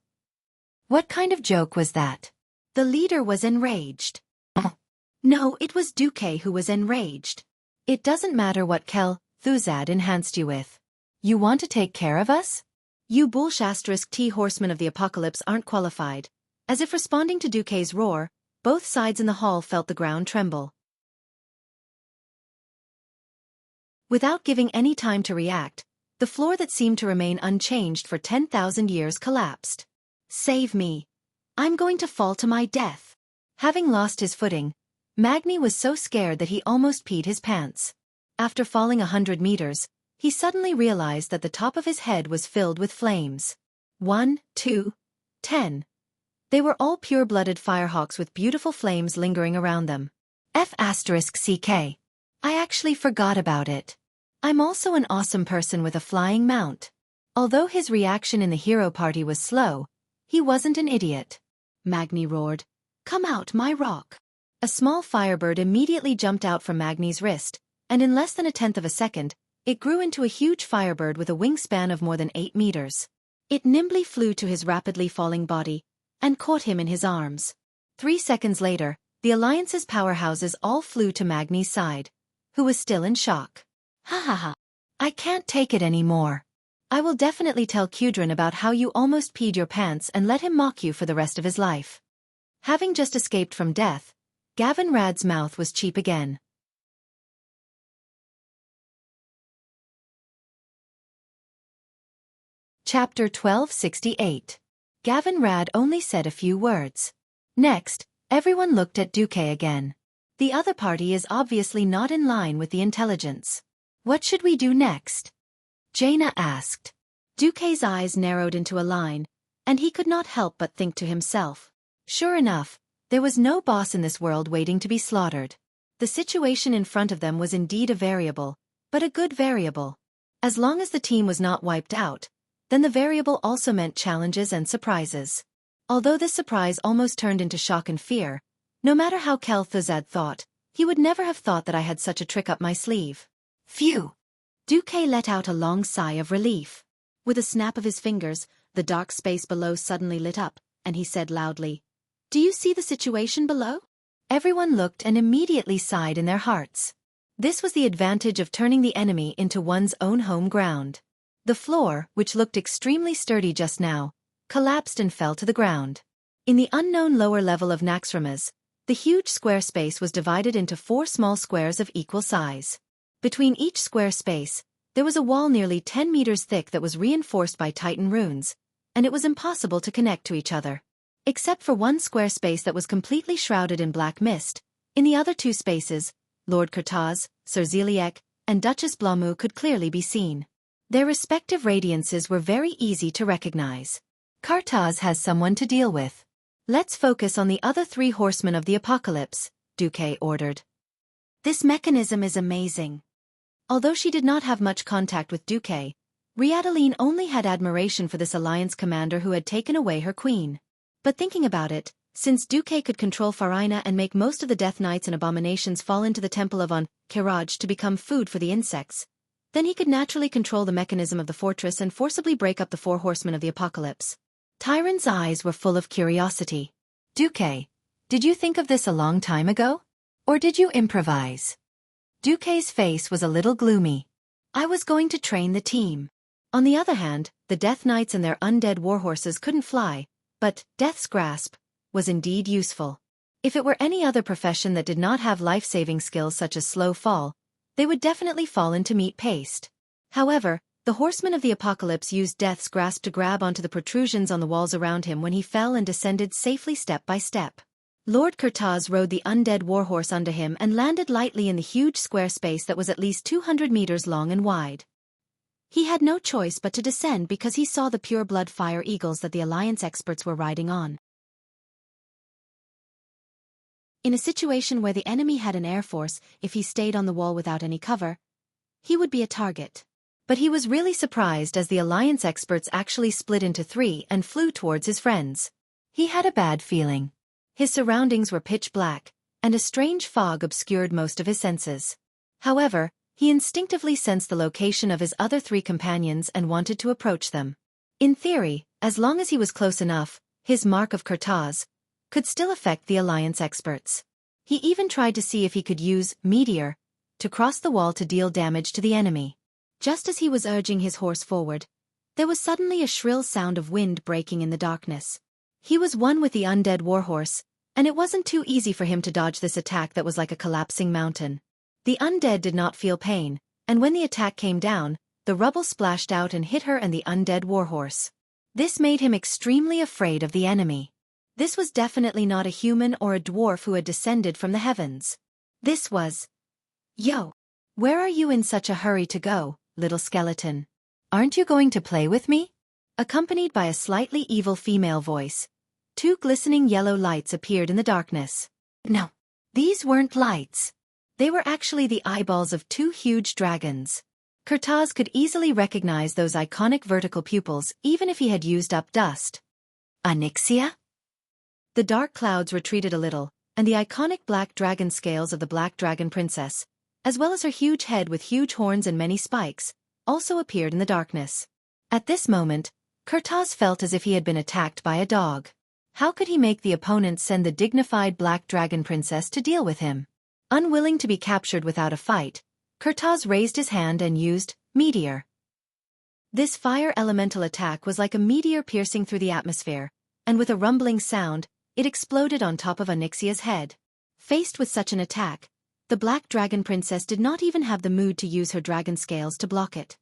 S1: What kind of joke was that? The leader was enraged. No, it was Xueqi who was enraged. It doesn't matter what Kel Thuzad enhanced you with. You want to take care of us? You *T horsemen of the apocalypse aren't qualified. As if responding to Xueqi's roar, both sides in the hall felt the ground tremble. Without giving any time to react, the floor that seemed to remain unchanged for 10,000 years collapsed. Save me. I'm going to fall to my death. Having lost his footing, Magni was so scared that he almost peed his pants. After falling 100 meters, he suddenly realized that the top of his head was filled with flames. 1, 2, 10. They were all pure-blooded firehawks with beautiful flames lingering around them. F***CK. I actually forgot about it. I'm also an awesome person with a flying mount. Although his reaction in the hero party was slow, he wasn't an idiot. Magni roared, "Come out, my rock!" A small firebird immediately jumped out from Magni's wrist, and in less than a tenth of a second, it grew into a huge firebird with a wingspan of more than 8 meters. It nimbly flew to his rapidly falling body, and caught him in his arms. 3 seconds later, the Alliance's powerhouses all flew to Magni's side, who was still in shock. Ha ha ha. I can't take it anymore. I will definitely tell Kudrin about how you almost peed your pants and let him mock you for the rest of his life. Having just escaped from death, Gavin Rad's mouth was cheap again. Chapter 1268. Gavin Rad only said a few words. Next, everyone looked at Xueqi again. The other party is obviously not in line with the intelligence. What should we do next? Jaina asked. Xueqi's eyes narrowed into a line, and he could not help but think to himself. Sure enough, there was no boss in this world waiting to be slaughtered. The situation in front of them was indeed a variable, but a good variable. As long as the team was not wiped out, then the variable also meant challenges and surprises. Although this surprise almost turned into shock and fear, no matter how Kel Thuzad thought, he would never have thought that I had such a trick up my sleeve. Phew! Xueqi let out a long sigh of relief. With a snap of his fingers, the dark space below suddenly lit up, and he said loudly, "Do you see the situation below?" Everyone looked and immediately sighed in their hearts. This was the advantage of turning the enemy into one's own home ground. The floor, which looked extremely sturdy just now, collapsed and fell to the ground. In the unknown lower level of Naxxramas, the huge square space was divided into 4 small squares of equal size. Between each square space, there was a wall nearly 10 meters thick that was reinforced by Titan runes, and it was impossible to connect to each other. Except for one square space that was completely shrouded in black mist, in the other 2 spaces, Lord Kurtaz, Sir Zeliek, and Duchess Blamu could clearly be seen. Their respective radiances were very easy to recognize. Kartaz has someone to deal with. Let's focus on the other 3 horsemen of the apocalypse, Xueqi ordered. This mechanism is amazing. Although she did not have much contact with Xueqi, Riadeline only had admiration for this alliance commander who had taken away her queen. But thinking about it, since Xueqi could control Farina and make most of the Death Knights and abominations fall into the temple of Kiraj to become food for the insects, then he could naturally control the mechanism of the fortress and forcibly break up the 4 horsemen of the apocalypse. Tyron's eyes were full of curiosity. Xueqi, did you think of this a long time ago? Or did you improvise? Xueqi's face was a little gloomy. I was going to train the team. On the other hand, the Death Knights and their undead warhorses couldn't fly, but Death's Grasp was indeed useful. If it were any other profession that did not have life-saving skills such as slow fall, they would definitely fall into meat paste. However, the horsemen of the apocalypse used Death's Grasp to grab onto the protrusions on the walls around him when he fell and descended safely step by step. Lord Kartaz rode the undead warhorse under him and landed lightly in the huge square space that was at least 200 meters long and wide. He had no choice but to descend because he saw the pure-blood fire eagles that the Alliance experts were riding on. In a situation where the enemy had an air force, if he stayed on the wall without any cover, he would be a target. But he was really surprised as the Alliance experts actually split into 3 and flew towards his friends. He had a bad feeling. His surroundings were pitch black, and a strange fog obscured most of his senses. However, he instinctively sensed the location of his other 3 companions and wanted to approach them. In theory, as long as he was close enough, his mark of Kartaz could still affect the Alliance experts. He even tried to see if he could use Meteor to cross the wall to deal damage to the enemy. Just as he was urging his horse forward, there was suddenly a shrill sound of wind breaking in the darkness. He was one with the undead warhorse, and it wasn't too easy for him to dodge this attack that was like a collapsing mountain. The undead did not feel pain, and when the attack came down, the rubble splashed out and hit her and the undead warhorse. This made him extremely afraid of the enemy. This was definitely not a human or a dwarf who had descended from the heavens. This was... Yo! Where are you in such a hurry to go, little skeleton? Aren't you going to play with me? Accompanied by a slightly evil female voice, 2 glistening yellow lights appeared in the darkness. No, these weren't lights. They were actually the eyeballs of 2 huge dragons. Kartaz could easily recognize those iconic vertical pupils even if he had used up dust. Onyxia? The dark clouds retreated a little, and the iconic black dragon scales of the Black Dragon Princess, as well as her huge head with huge horns and many spikes, also appeared in the darkness. At this moment, Kartaz felt as if he had been attacked by a dog. How could he make the opponent send the dignified Black Dragon Princess to deal with him? Unwilling to be captured without a fight, Kartaz raised his hand and used Meteor. This fire elemental attack was like a meteor piercing through the atmosphere, and with a rumbling sound, it exploded on top of Onyxia's head. Faced with such an attack, the Black Dragon Princess did not even have the mood to use her dragon scales to block it.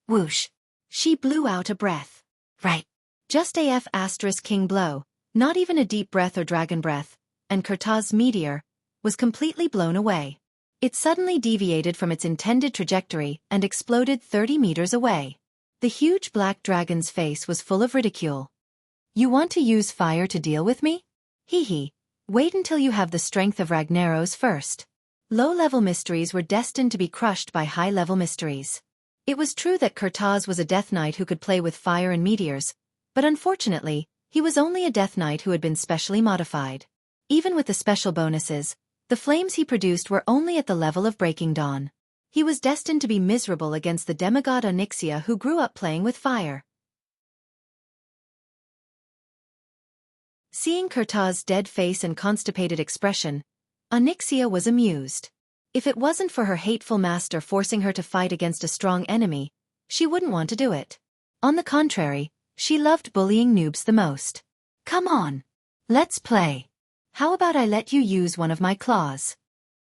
S1: Whoosh! She blew out a breath. Right. Just AF * king blow, not even a deep breath or dragon breath, and Kartaz's meteor was completely blown away. It suddenly deviated from its intended trajectory and exploded 30 meters away. The huge black dragon's face was full of ridicule. You want to use fire to deal with me? Hee hee. Wait until you have the strength of Ragnaros first. Low-level mysteries were destined to be crushed by high-level mysteries. It was true that Kartaz was a Death Knight who could play with fire and meteors, but unfortunately, he was only a Death Knight who had been specially modified. Even with the special bonuses, the flames he produced were only at the level of Breaking Dawn. He was destined to be miserable against the demigod Onyxia who grew up playing with fire. Seeing Kartaz's dead face and constipated expression, Onyxia was amused. If it wasn't for her hateful master forcing her to fight against a strong enemy, she wouldn't want to do it. On the contrary, she loved bullying noobs the most. Come on. Let's play. How about I let you use one of my claws?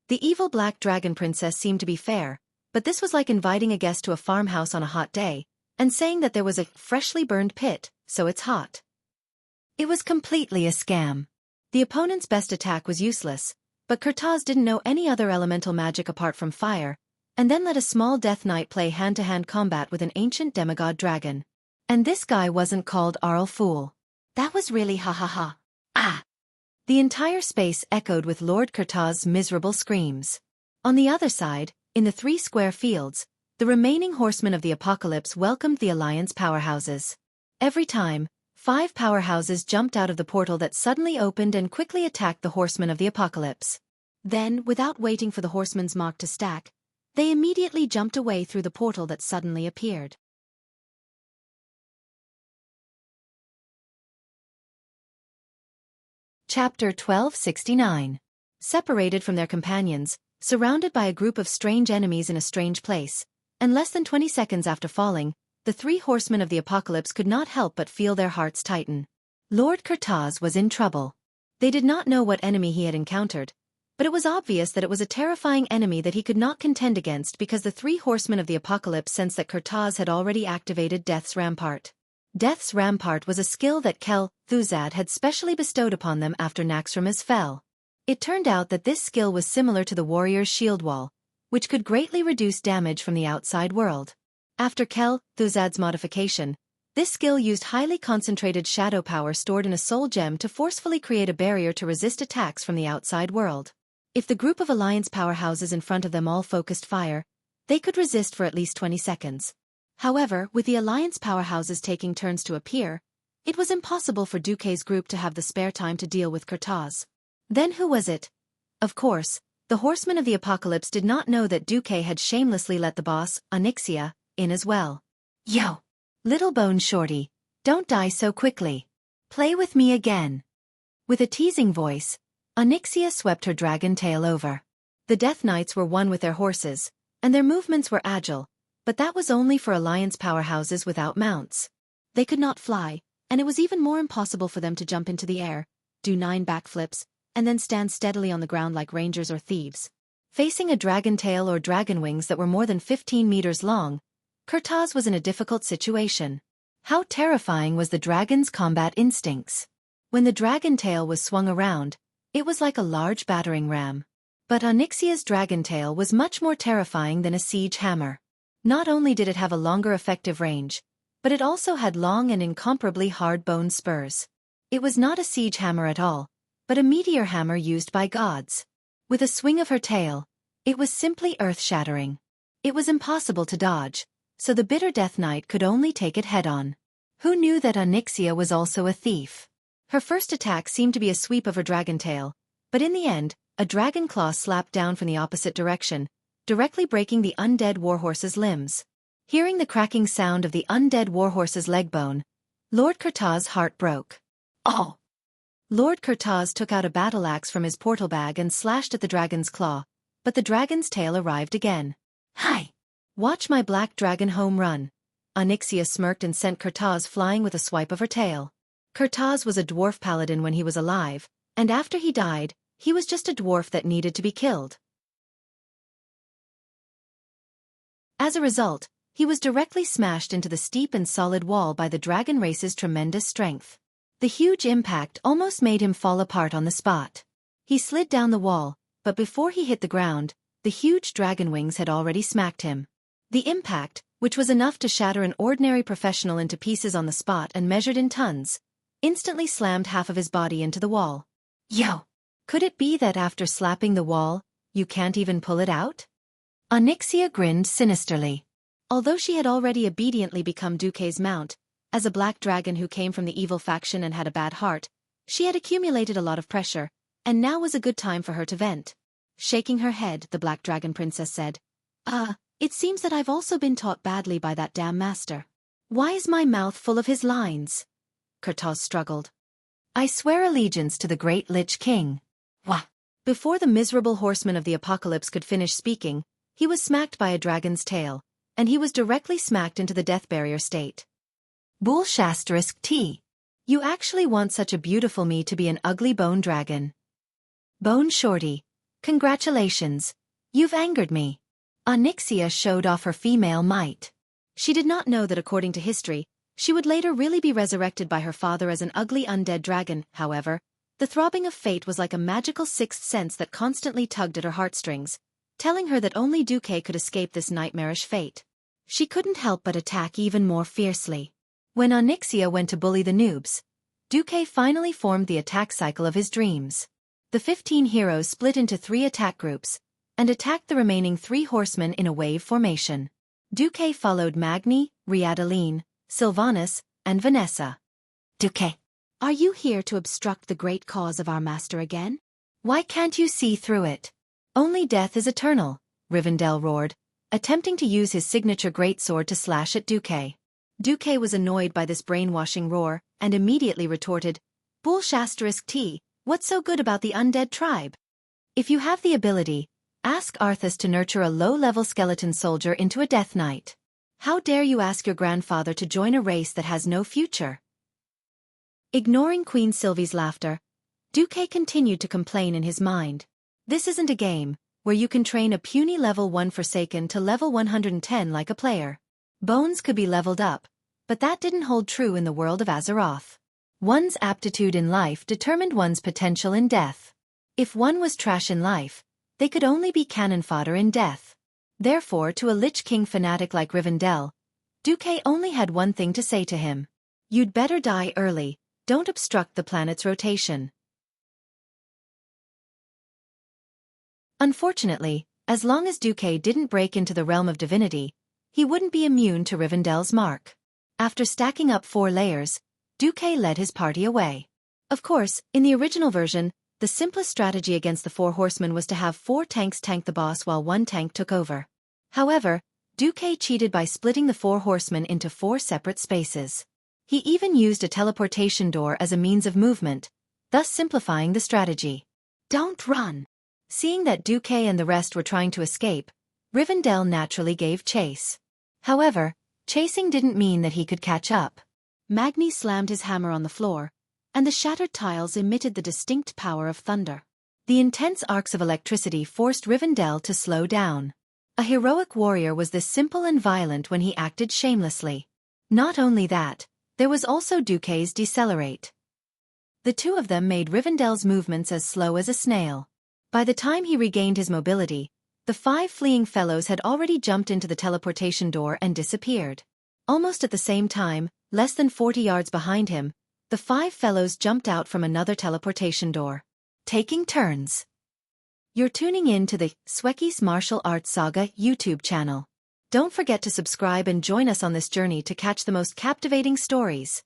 S1: The evil Black Dragon Princess seemed to be fair, but this was like inviting a guest to a farmhouse on a hot day, and saying that there was a freshly burned pit, so it's hot. It was completely a scam. The opponent's best attack was useless, but Kartaz didn't know any other elemental magic apart from fire, and then let a small Death Knight play hand-to-hand combat with an ancient demigod dragon. And this guy wasn't called Arl Fool. That was really ha ha ha. Ah! The entire space echoed with Lord Kurtaz's miserable screams. On the other side, in the 3 square fields, the remaining horsemen of the apocalypse welcomed the Alliance powerhouses. Every time, 5 powerhouses jumped out of the portal that suddenly opened and quickly attacked the horsemen of the apocalypse. Then, without waiting for the horsemen's mark to stack, they immediately jumped away through the portal that suddenly appeared. Chapter 1269. Separated from their companions, surrounded by a group of strange enemies in a strange place, and less than 20 seconds after falling, the 3 horsemen of the apocalypse could not help but feel their hearts tighten. Lord Kurtaz was in trouble. They did not know what enemy he had encountered, but it was obvious that it was a terrifying enemy that he could not contend against because the 3 horsemen of the apocalypse sensed that Kurtaz had already activated Death's Rampart. Death's Rampart was a skill that Kel Thuzad had specially bestowed upon them after Naxxramas fell. It turned out that this skill was similar to the warrior's shield wall, which could greatly reduce damage from the outside world. After Kel Thuzad's modification, this skill used highly concentrated shadow power stored in a soul gem to forcefully create a barrier to resist attacks from the outside world. If the group of Alliance powerhouses in front of them all focused fire, they could resist for at least 20 seconds. However, with the Alliance powerhouses taking turns to appear, it was impossible for Duque's group to have the spare time to deal with Kurtaz. Then who was it? Of course, the horsemen of the apocalypse did not know that Duque had shamelessly let the boss, Onyxia, in as well. Yo! Little bone shorty, don't die so quickly. Play with me again. With a teasing voice, Onyxia swept her dragon tail over. The Death Knights were one with their horses, and their movements were agile, but that was only for Alliance powerhouses without mounts. They could not fly, and it was even more impossible for them to jump into the air, do 9 backflips, and then stand steadily on the ground like rangers or thieves. Facing a dragon tail or dragon wings that were more than 15 meters long, Kurtaz was in a difficult situation. How terrifying was the dragon's combat instincts. When the dragon tail was swung around, it was like a large battering ram. But Onyxia's dragon tail was much more terrifying than a siege hammer. Not only did it have a longer effective range, but it also had long and incomparably hard bone spurs. It was not a siege hammer at all, but a meteor hammer used by gods. With a swing of her tail, it was simply earth-shattering. It was impossible to dodge, so the bitter Death Knight could only take it head-on. Who knew that Onyxia was also a thief? Her first attack seemed to be a sweep of her dragon tail, but in the end, a dragon claw slapped down from the opposite direction, directly breaking the undead warhorse's limbs. Hearing the cracking sound of the undead warhorse's leg bone, Lord Kurtaz's heart broke. Oh! Lord Kurtaz took out a battle axe from his portal bag and slashed at the dragon's claw, but the dragon's tail arrived again. Hi! Watch my black dragon home run. Onyxia smirked and sent Kurtaz flying with a swipe of her tail. Kurtaz was a dwarf paladin when he was alive, and after he died, he was just a dwarf that needed to be killed. As a result, he was directly smashed into the steep and solid wall by the dragon race's tremendous strength. The huge impact almost made him fall apart on the spot. He slid down the wall, but before he hit the ground, the huge dragon wings had already smacked him. The impact, which was enough to shatter an ordinary professional into pieces on the spot and measured in tons, instantly slammed half of his body into the wall. Yo! Could it be that after slapping the wall, you can't even pull it out? Onyxia grinned sinisterly. Although she had already obediently become Duque's mount, as a black dragon who came from the evil faction and had a bad heart, she had accumulated a lot of pressure, and now was a good time for her to vent. Shaking her head, the black dragon princess said, It seems that I've also been taught badly by that damn master. Why is my mouth full of his lines? Kurtaz struggled. I swear allegiance to the great Lich King. Wah! Before the miserable horseman of the apocalypse could finish speaking, he was smacked by a dragon's tail, and he was directly smacked into the death barrier state. Bull*T. You actually want such a beautiful me to be an ugly bone dragon. Bone shorty. Congratulations. You've angered me. Onyxia showed off her female might. She did not know that according to history, she would later really be resurrected by her father as an ugly undead dragon. However, the throbbing of fate was like a magical sixth sense that constantly tugged at her heartstrings. telling her that only Duque could escape this nightmarish fate. She couldn't help but attack even more fiercely. When Onyxia went to bully the noobs, Duque finally formed the attack cycle of his dreams. The 15 heroes split into 3 attack groups, and attacked the remaining 3 horsemen in a wave formation. Duque followed Magni, Riadeline, Sylvanus, and Vanessa. Duque, are you here to obstruct the great cause of our master again? Why can't you see through it? Only death is eternal, Rivendell roared, attempting to use his signature greatsword to slash at Duque. Duque was annoyed by this brainwashing roar, and immediately retorted, Bullsh*T, what's so good about the undead tribe? If you have the ability, ask Arthas to nurture a low-level skeleton soldier into a Death Knight. How dare you ask your grandfather to join a race that has no future? Ignoring Queen Sylvie's laughter, Duque continued to complain in his mind. This isn't a game, where you can train a puny level 1 Forsaken to level 110 like a player. Bones could be leveled up, but that didn't hold true in the world of Azeroth. One's aptitude in life determined one's potential in death. If one was trash in life, they could only be cannon fodder in death. Therefore, to a Lich King fanatic like Rivendell, Duque only had one thing to say to him. You'd better die early, don't obstruct the planet's rotation. Unfortunately, as long as Duque didn't break into the realm of divinity, he wouldn't be immune to Rivendell's mark. After stacking up 4 layers, Duque led his party away. Of course, in the original version, the simplest strategy against the 4 horsemen was to have 4 tanks tank the boss while 1 tank took over. However, Duque cheated by splitting the 4 horsemen into 4 separate spaces. He even used a teleportation door as a means of movement, thus simplifying the strategy. Don't run! Seeing that Duque and the rest were trying to escape, Rivendell naturally gave chase. However, chasing didn't mean that he could catch up. Magni slammed his hammer on the floor, and the shattered tiles emitted the distinct power of thunder. The intense arcs of electricity forced Rivendell to slow down. A heroic warrior was this simple and violent when he acted shamelessly. Not only that, there was also Duque's decelerate. The two of them made Rivendell's movements as slow as a snail. By the time he regained his mobility, the 5 fleeing fellows had already jumped into the teleportation door and disappeared. Almost at the same time, less than 40 yards behind him, the 5 fellows jumped out from another teleportation door. Taking turns. You're tuning in to the Xueqi's Martial Arts Saga YouTube channel. Don't forget to subscribe and join us on this journey to catch the most captivating stories.